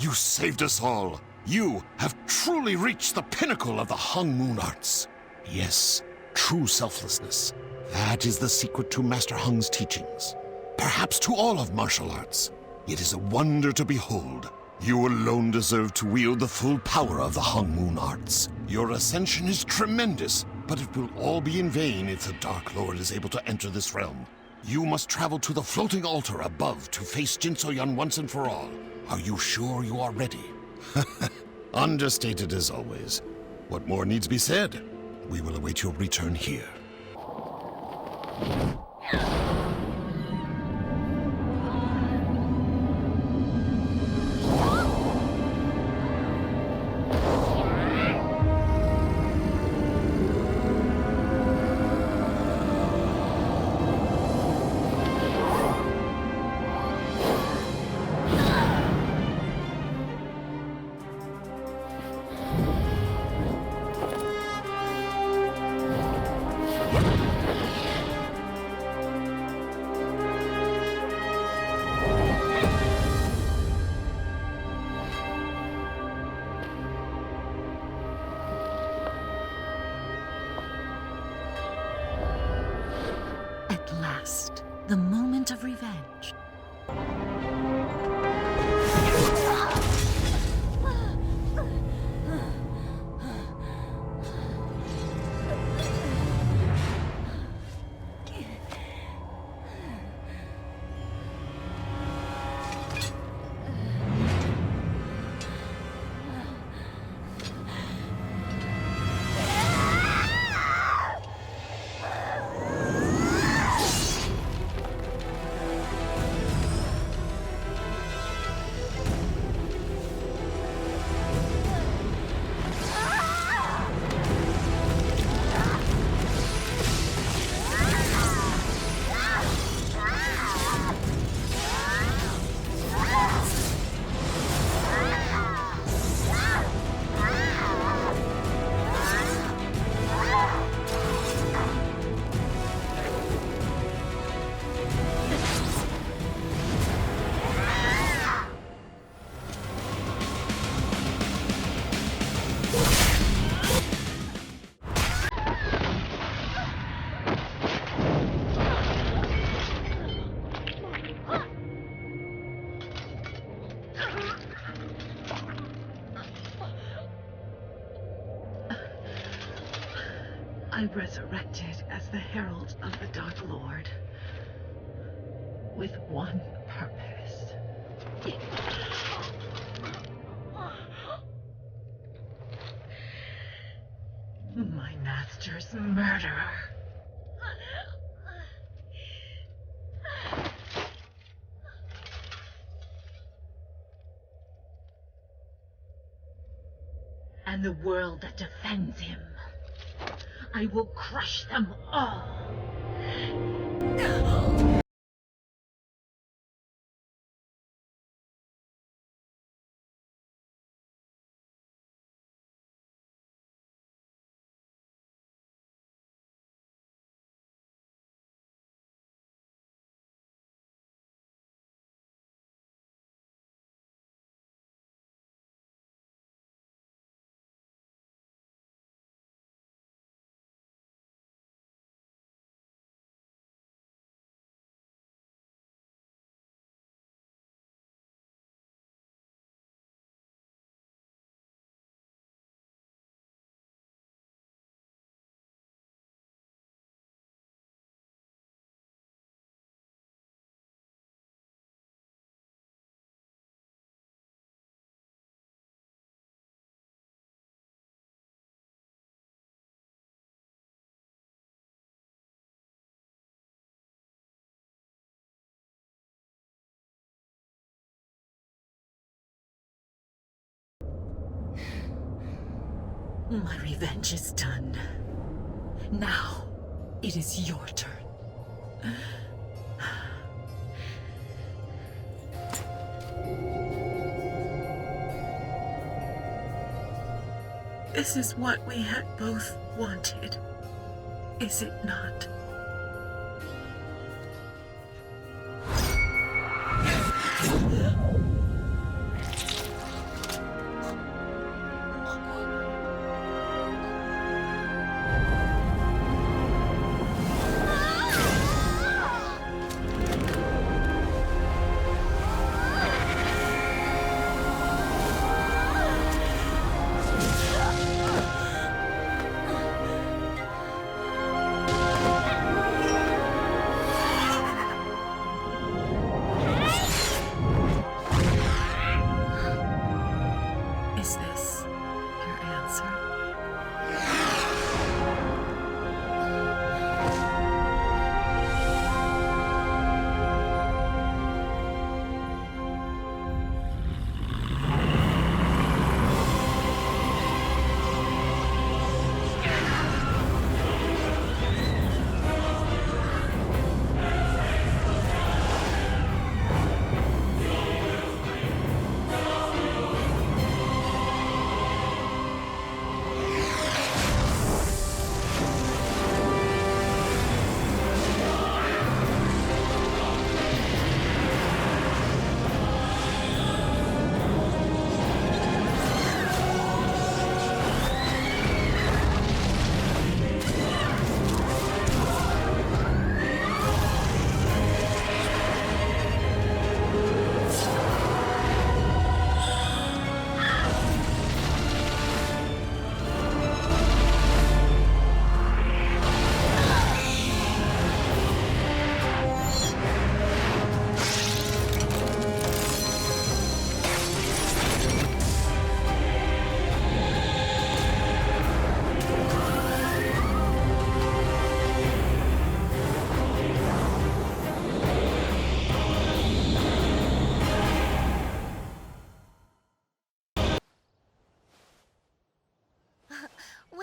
You saved us all. You have truly reached the pinnacle of the Hongmoon arts. Yes, true selflessness. That is the secret to Master Hung's teachings. Perhaps to all of martial arts. It is a wonder to behold. You alone deserve to wield the full power of the Hongmoon arts. Your ascension is tremendous, but it will all be in vain if the Dark Lord is able to enter this realm. You must travel to the floating altar above to face Jinsoyun once and for all. Are you sure you are ready? Understated as always. What more needs be said? We will await your return here. At last, the moment of revenge. I resurrected as the Herald of the Dark Lord, with one purpose. My master's murderer. And the world that defends him. I will crush them all. My revenge is done. Now, it is your turn. This is what we had both wanted, is it not?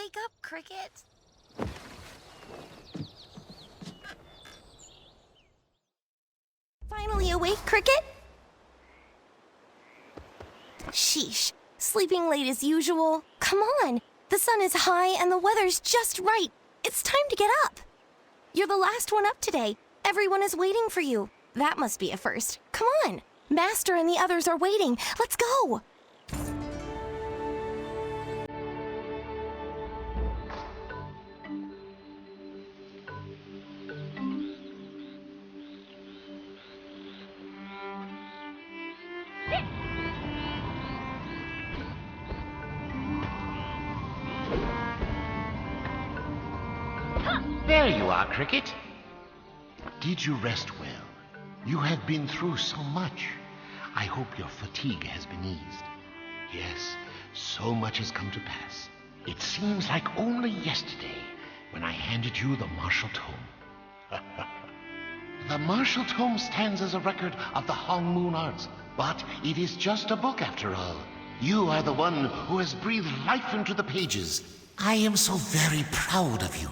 Wake up, Cricket. Finally awake, Cricket? Sheesh. Sleeping late as usual. Come on. The sun is high and the weather's just right. It's time to get up. You're the last one up today. Everyone is waiting for you. That must be a first. Come on. Master and the others are waiting. Let's go. There you are, Cricket. Did you rest well? You have been through so much. I hope your fatigue has been eased. Yes, so much has come to pass. It seems like only yesterday when I handed you the martial tome. The martial tome stands as a record of the Hongmoon arts, but it is just a book after all. You are the one who has breathed life into the pages. I am so very proud of you.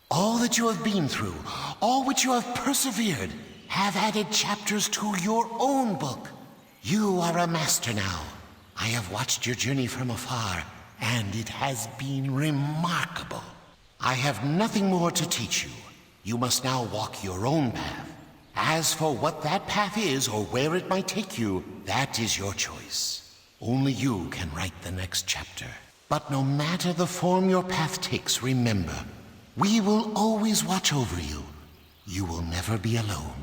All that you have been through, all which you have persevered, have added chapters to your own book. You are a master now. I have watched your journey from afar, and it has been remarkable. I have nothing more to teach you. You must now walk your own path. As for what that path is, or where it might take you, that is your choice. Only you can write the next chapter. But no matter the form your path takes, remember, we will always watch over you. You will never be alone.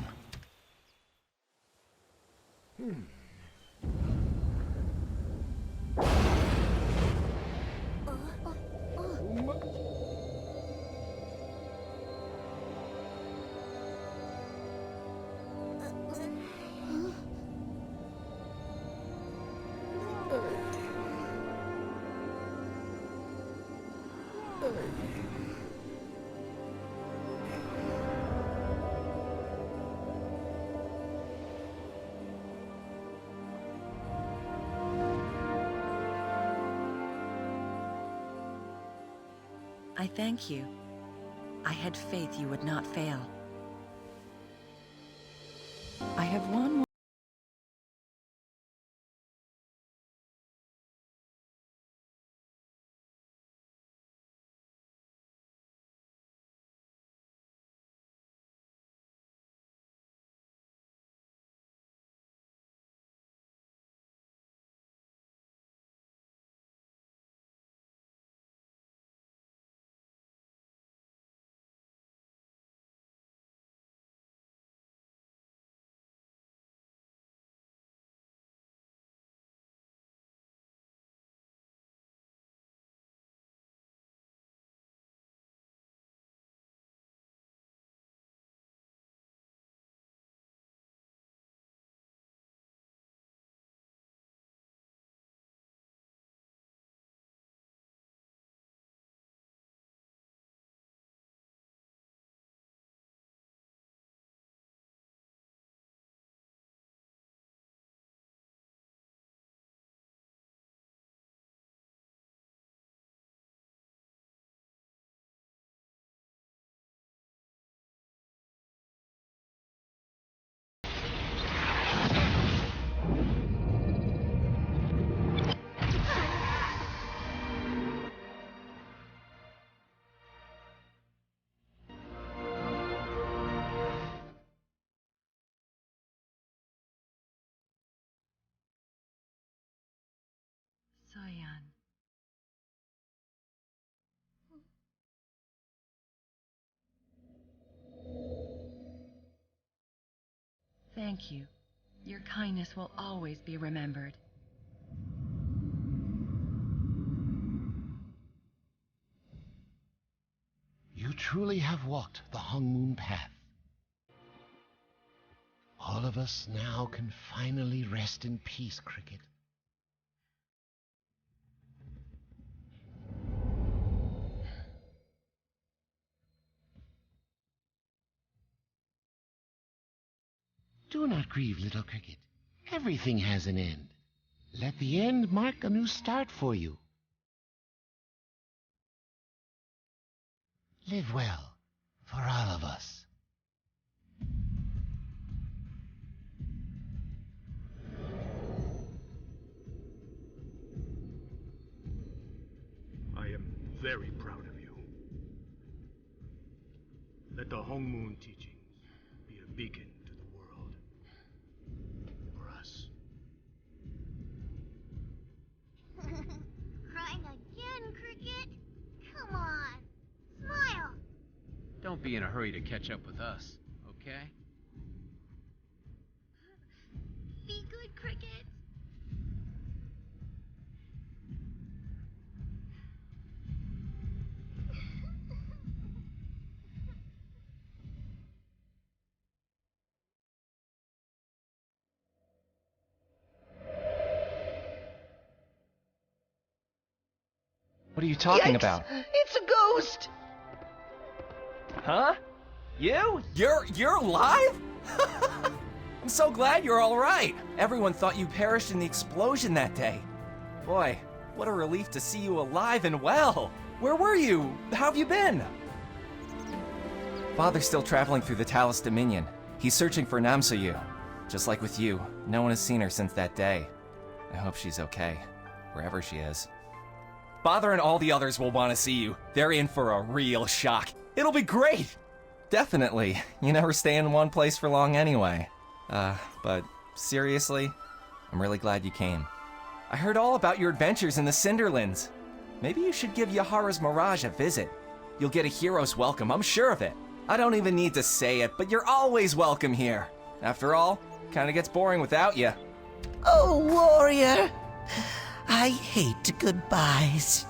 I thank you. I had faith you would not fail. I have one more. Thank you. Your kindness will always be remembered. You truly have walked the Hongmoon path. All of us now can finally rest in peace, Cricket. Do not grieve, little Cricket. Everything has an end. Let the end mark a new start for you. Live well, for all of us. I am very proud of you. Let the Hongmoon teachings be a beacon to the world. For us. Crying again, Cricket? Come on, smile. Don't be in a hurry to catch up with us, okay? Be good, Cricket. What are you talking Yikes! about? It's a ghost! Huh? You? You're alive? I'm so glad you're all right. Everyone thought you perished in the explosion that day. Boy, what a relief to see you alive and well. Where were you? How have you been? Father's still traveling through the Talus Dominion. He's searching for Namsoyoo. Just like with you, no one has seen her since that day. I hope she's okay, wherever she is. Father and all the others will want to see you. They're in for a real shock. It'll be great! Definitely. You never stay in one place for long anyway. But seriously, I'm really glad you came. I heard all about your adventures in the Cinderlands. Maybe you should give Yahara's Mirage a visit. You'll get a hero's welcome, I'm sure of it. I don't even need to say it, but you're always welcome here. After all, kinda gets boring without you. Oh, warrior! I hate goodbyes.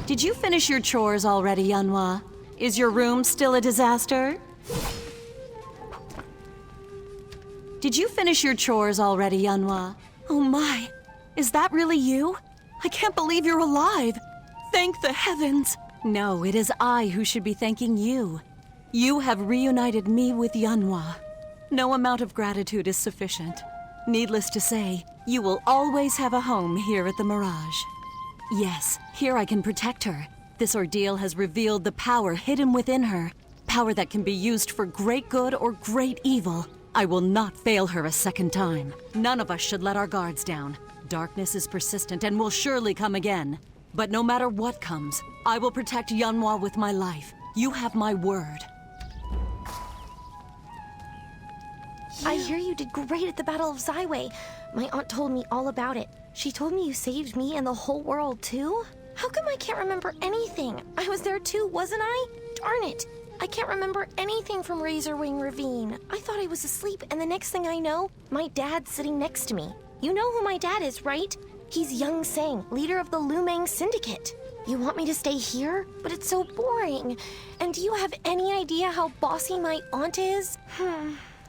Did you finish your chores already, Yunma? Is your room still a disaster? Did you finish your chores already, Yunma? Oh my, is that really you? I can't believe you're alive. Thank the heavens. No, it is I who should be thanking you. You have reunited me with Yunma. No amount of gratitude is sufficient. Needless to say, you will always have a home here at the Mirage. Yes, here I can protect her. This ordeal has revealed the power hidden within her. Power that can be used for great good or great evil. I will not fail her a second time. None of us should let our guards down. Darkness is persistent and will surely come again. But no matter what comes, I will protect Yunma with my life. You have my word. I hear you did great at the Battle of Zaiwei. My aunt told me all about it. She told me you saved me and the whole world, too? How come I can't remember anything? I was there too, wasn't I? Darn it. I can't remember anything from Razorwing Ravine. I thought I was asleep, and the next thing I know, my dad's sitting next to me. You know who my dad is, right? He's Yunsang, leader of the Lumang Syndicate. You want me to stay here? But it's so boring. And do you have any idea how bossy my aunt is?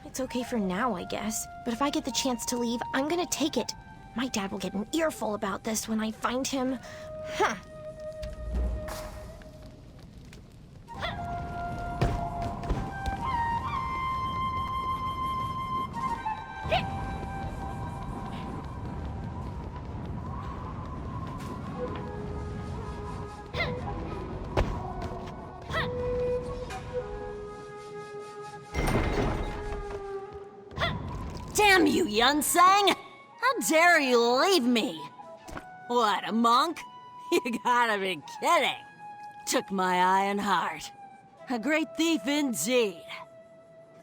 It's okay for now, I guess. But if I get the chance to leave, I'm gonna take it. My dad will get an earful about this when I find him. Damn you, Yunsang! How dare you leave me? What, a monk? You gotta be kidding. Took my eye and heart. A great thief indeed.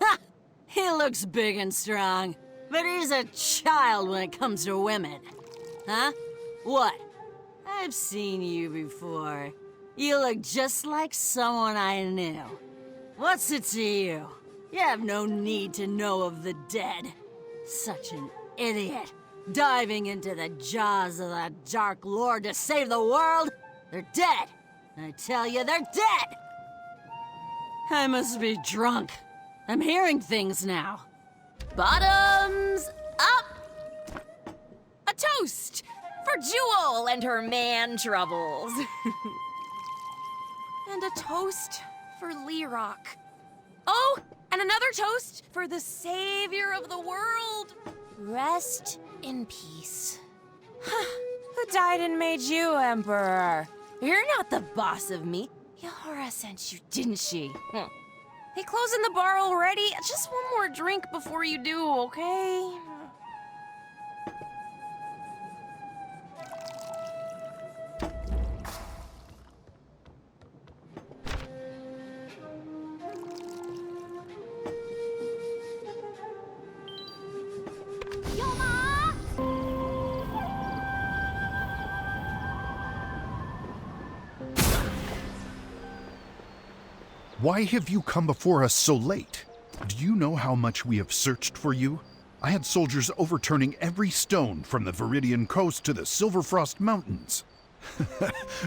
Ha! He looks big and strong, but he's a child when it comes to women. Huh? What? I've seen you before. You look just like someone I knew. What's it to you? You have no need to know of the dead. Such an idiot. Diving into the jaws of the Dark Lord to save the world? They're dead. I tell you, they're dead! I must be drunk. I'm hearing things now. Bottoms up! A toast for Yuwol and her man troubles. And a toast for Lirock. Oh, And another toast for the savior of the world. Rest in peace. Who died and made you emperor? You're not the boss of me. Yahara sent you, didn't she? Hey, closing the bar already? Just one more drink before you do, okay? Why have you come before us so late? Do you know how much we have searched for you? I had soldiers overturning every stone from the Viridian coast to the Silverfrost Mountains.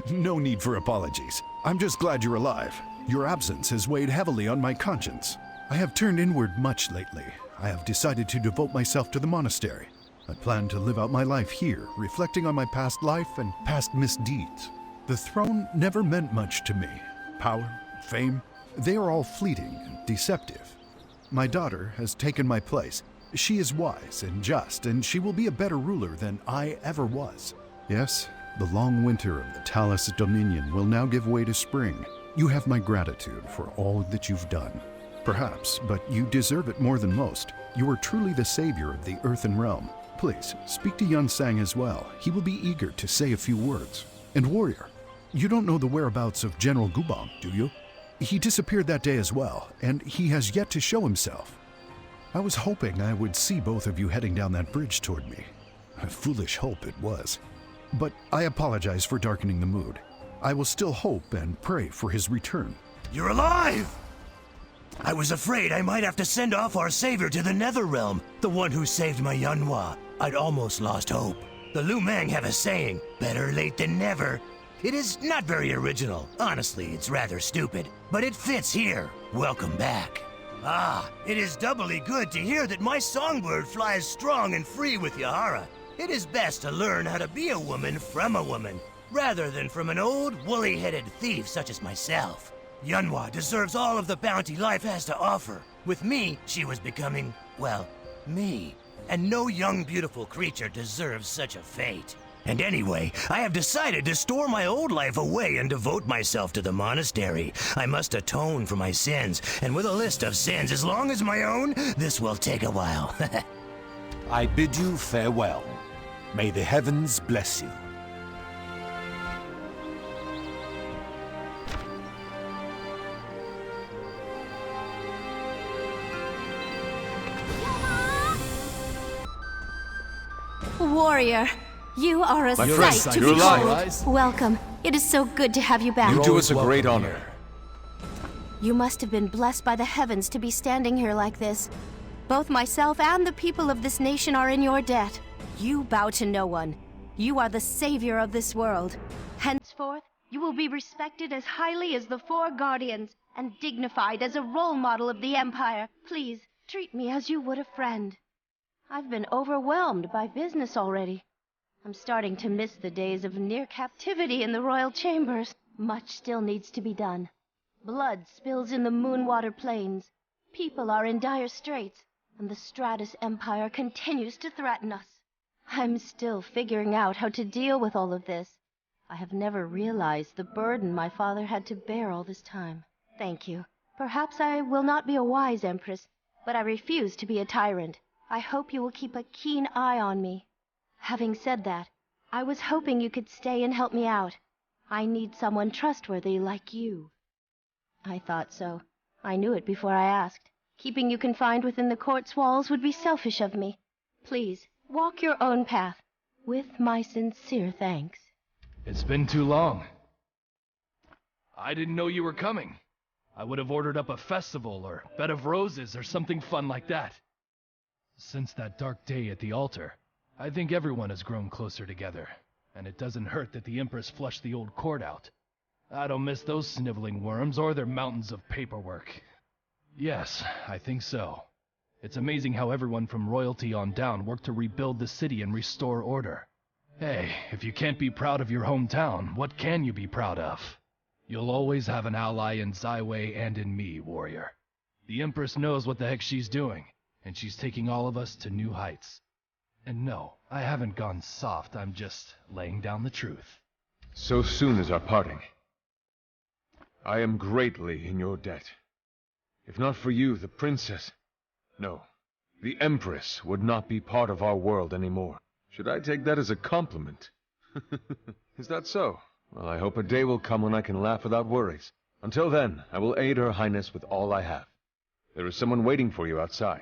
No need for apologies. I'm just glad you're alive. Your absence has weighed heavily on my conscience. I have turned inward much lately. I have decided to devote myself to the monastery. I plan to live out my life here, reflecting on my past life and past misdeeds. The throne never meant much to me. Power, fame, they are all fleeting and deceptive. My daughter has taken my place. She is wise and just, and she will be a better ruler than I ever was. Yes, the long winter of the Talus Dominion will now give way to spring. You have my gratitude for all that you've done. Perhaps, but you deserve it more than most. You are truly the savior of the Earthen Realm. Please, speak to Yunsang as well. He will be eager to say a few words. And warrior, you don't know the whereabouts of General Gubong, do you? He disappeared that day as well, and he has yet to show himself. I was hoping I would see both of you heading down that bridge toward me. A foolish hope it was. But I apologize for darkening the mood. I will still hope and pray for his return. You're alive! I was afraid I might have to send off our savior to the Netherrealm, the one who saved my Yunwa. I'd almost lost hope. The Lu Meng have a saying, better late than never. It is not very original. Honestly, it's rather stupid. But it fits here. Welcome back. Ah, it is doubly good to hear that my songbird flies strong and free with Yahara. It is best to learn how to be a woman from a woman, rather than from an old, woolly-headed thief such as myself. Yunwa deserves all of the bounty life has to offer. With me, she was becoming, well, me. And no young, beautiful creature deserves such a fate. And anyway, I have decided to store my old life away and devote myself to the monastery. I must atone for my sins, and with a list of sins as long as my own, this will take a while. I bid you farewell. May the heavens bless you. Warrior, you are a My sight friend, to you're behold. alive. Welcome. It is so good to have you back. You do us a great honor. You must have been blessed by the heavens to be standing here like this. Both myself and the people of this nation are in your debt. You bow to no one. You are the savior of this world. Henceforth, you will be respected as highly as the four guardians and dignified as a role model of the Empire. Please, treat me as you would a friend. I've been overwhelmed by business already. I'm starting to miss the days of near captivity in the royal chambers. Much still needs to be done. Blood spills in the Moonwater Plains. People are in dire straits, and the Stratus Empire continues to threaten us. I'm still figuring out how to deal with all of this. I have never realized the burden my father had to bear all this time. Thank you. Perhaps I will not be a wise Empress, but I refuse to be a tyrant. I hope you will keep a keen eye on me. Having said that, I was hoping you could stay and help me out. I need someone trustworthy like you. I thought so. I knew it before I asked. Keeping you confined within the court's walls would be selfish of me. Please, walk your own path, with my sincere thanks. It's been too long. I didn't know you were coming. I would have ordered up a festival or bed of roses or something fun like that. Since that dark day at the altar, I think everyone has grown closer together, and it doesn't hurt that the Empress flushed the old court out. I don't miss those sniveling worms or their mountains of paperwork. Yes, I think so. It's amazing how everyone from royalty on down worked to rebuild the city and restore order. Hey, if you can't be proud of your hometown, what can you be proud of? You'll always have an ally in Zaiwei and in me, warrior. The Empress knows what the heck she's doing, and she's taking all of us to new heights. And no, I haven't gone soft, I'm just laying down the truth. So soon as our parting. I am greatly in your debt. If not for you, the princess... No, the Empress would not be part of our world anymore. Should I take that as a compliment? Is that so? Well, I hope a day will come when I can laugh without worries. Until then, I will aid Her Highness with all I have. There is someone waiting for you outside.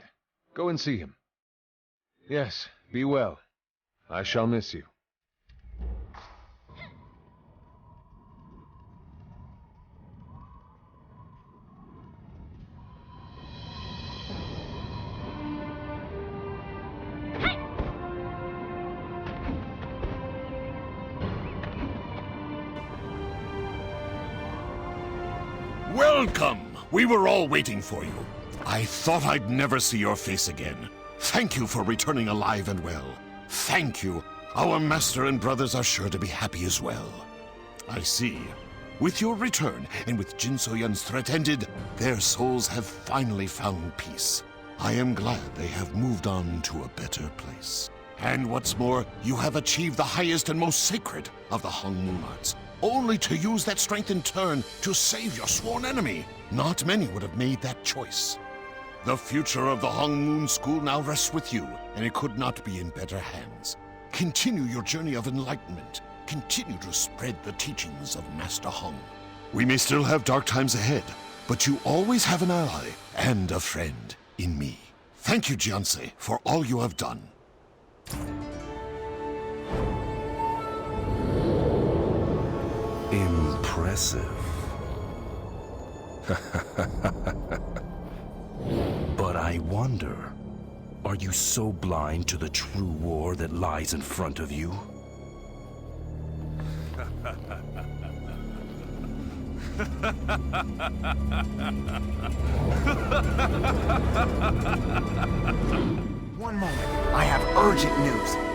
Go and see him. Yes, be well. I shall miss you. Welcome! We were all waiting for you. I thought I'd never see your face again. Thank you for returning alive and well. Thank you. Our master and brothers are sure to be happy as well. I see. With your return, and with Jinsoyun's threat ended, their souls have finally found peace. I am glad they have moved on to a better place. And what's more, you have achieved the highest and most sacred of the Hongmoon arts, only to use that strength in turn to save your sworn enemy. Not many would have made that choice. The future of the Hongmoon School now rests with you, and it could not be in better hands. Continue your journey of enlightenment. Continue to spread the teachings of Master Hong. We may still have dark times ahead, but you always have an ally and a friend in me. Thank you, Jiansei, for all you have done. Impressive. But I wonder, are you so blind to the true war that lies in front of you? One moment. I have urgent news.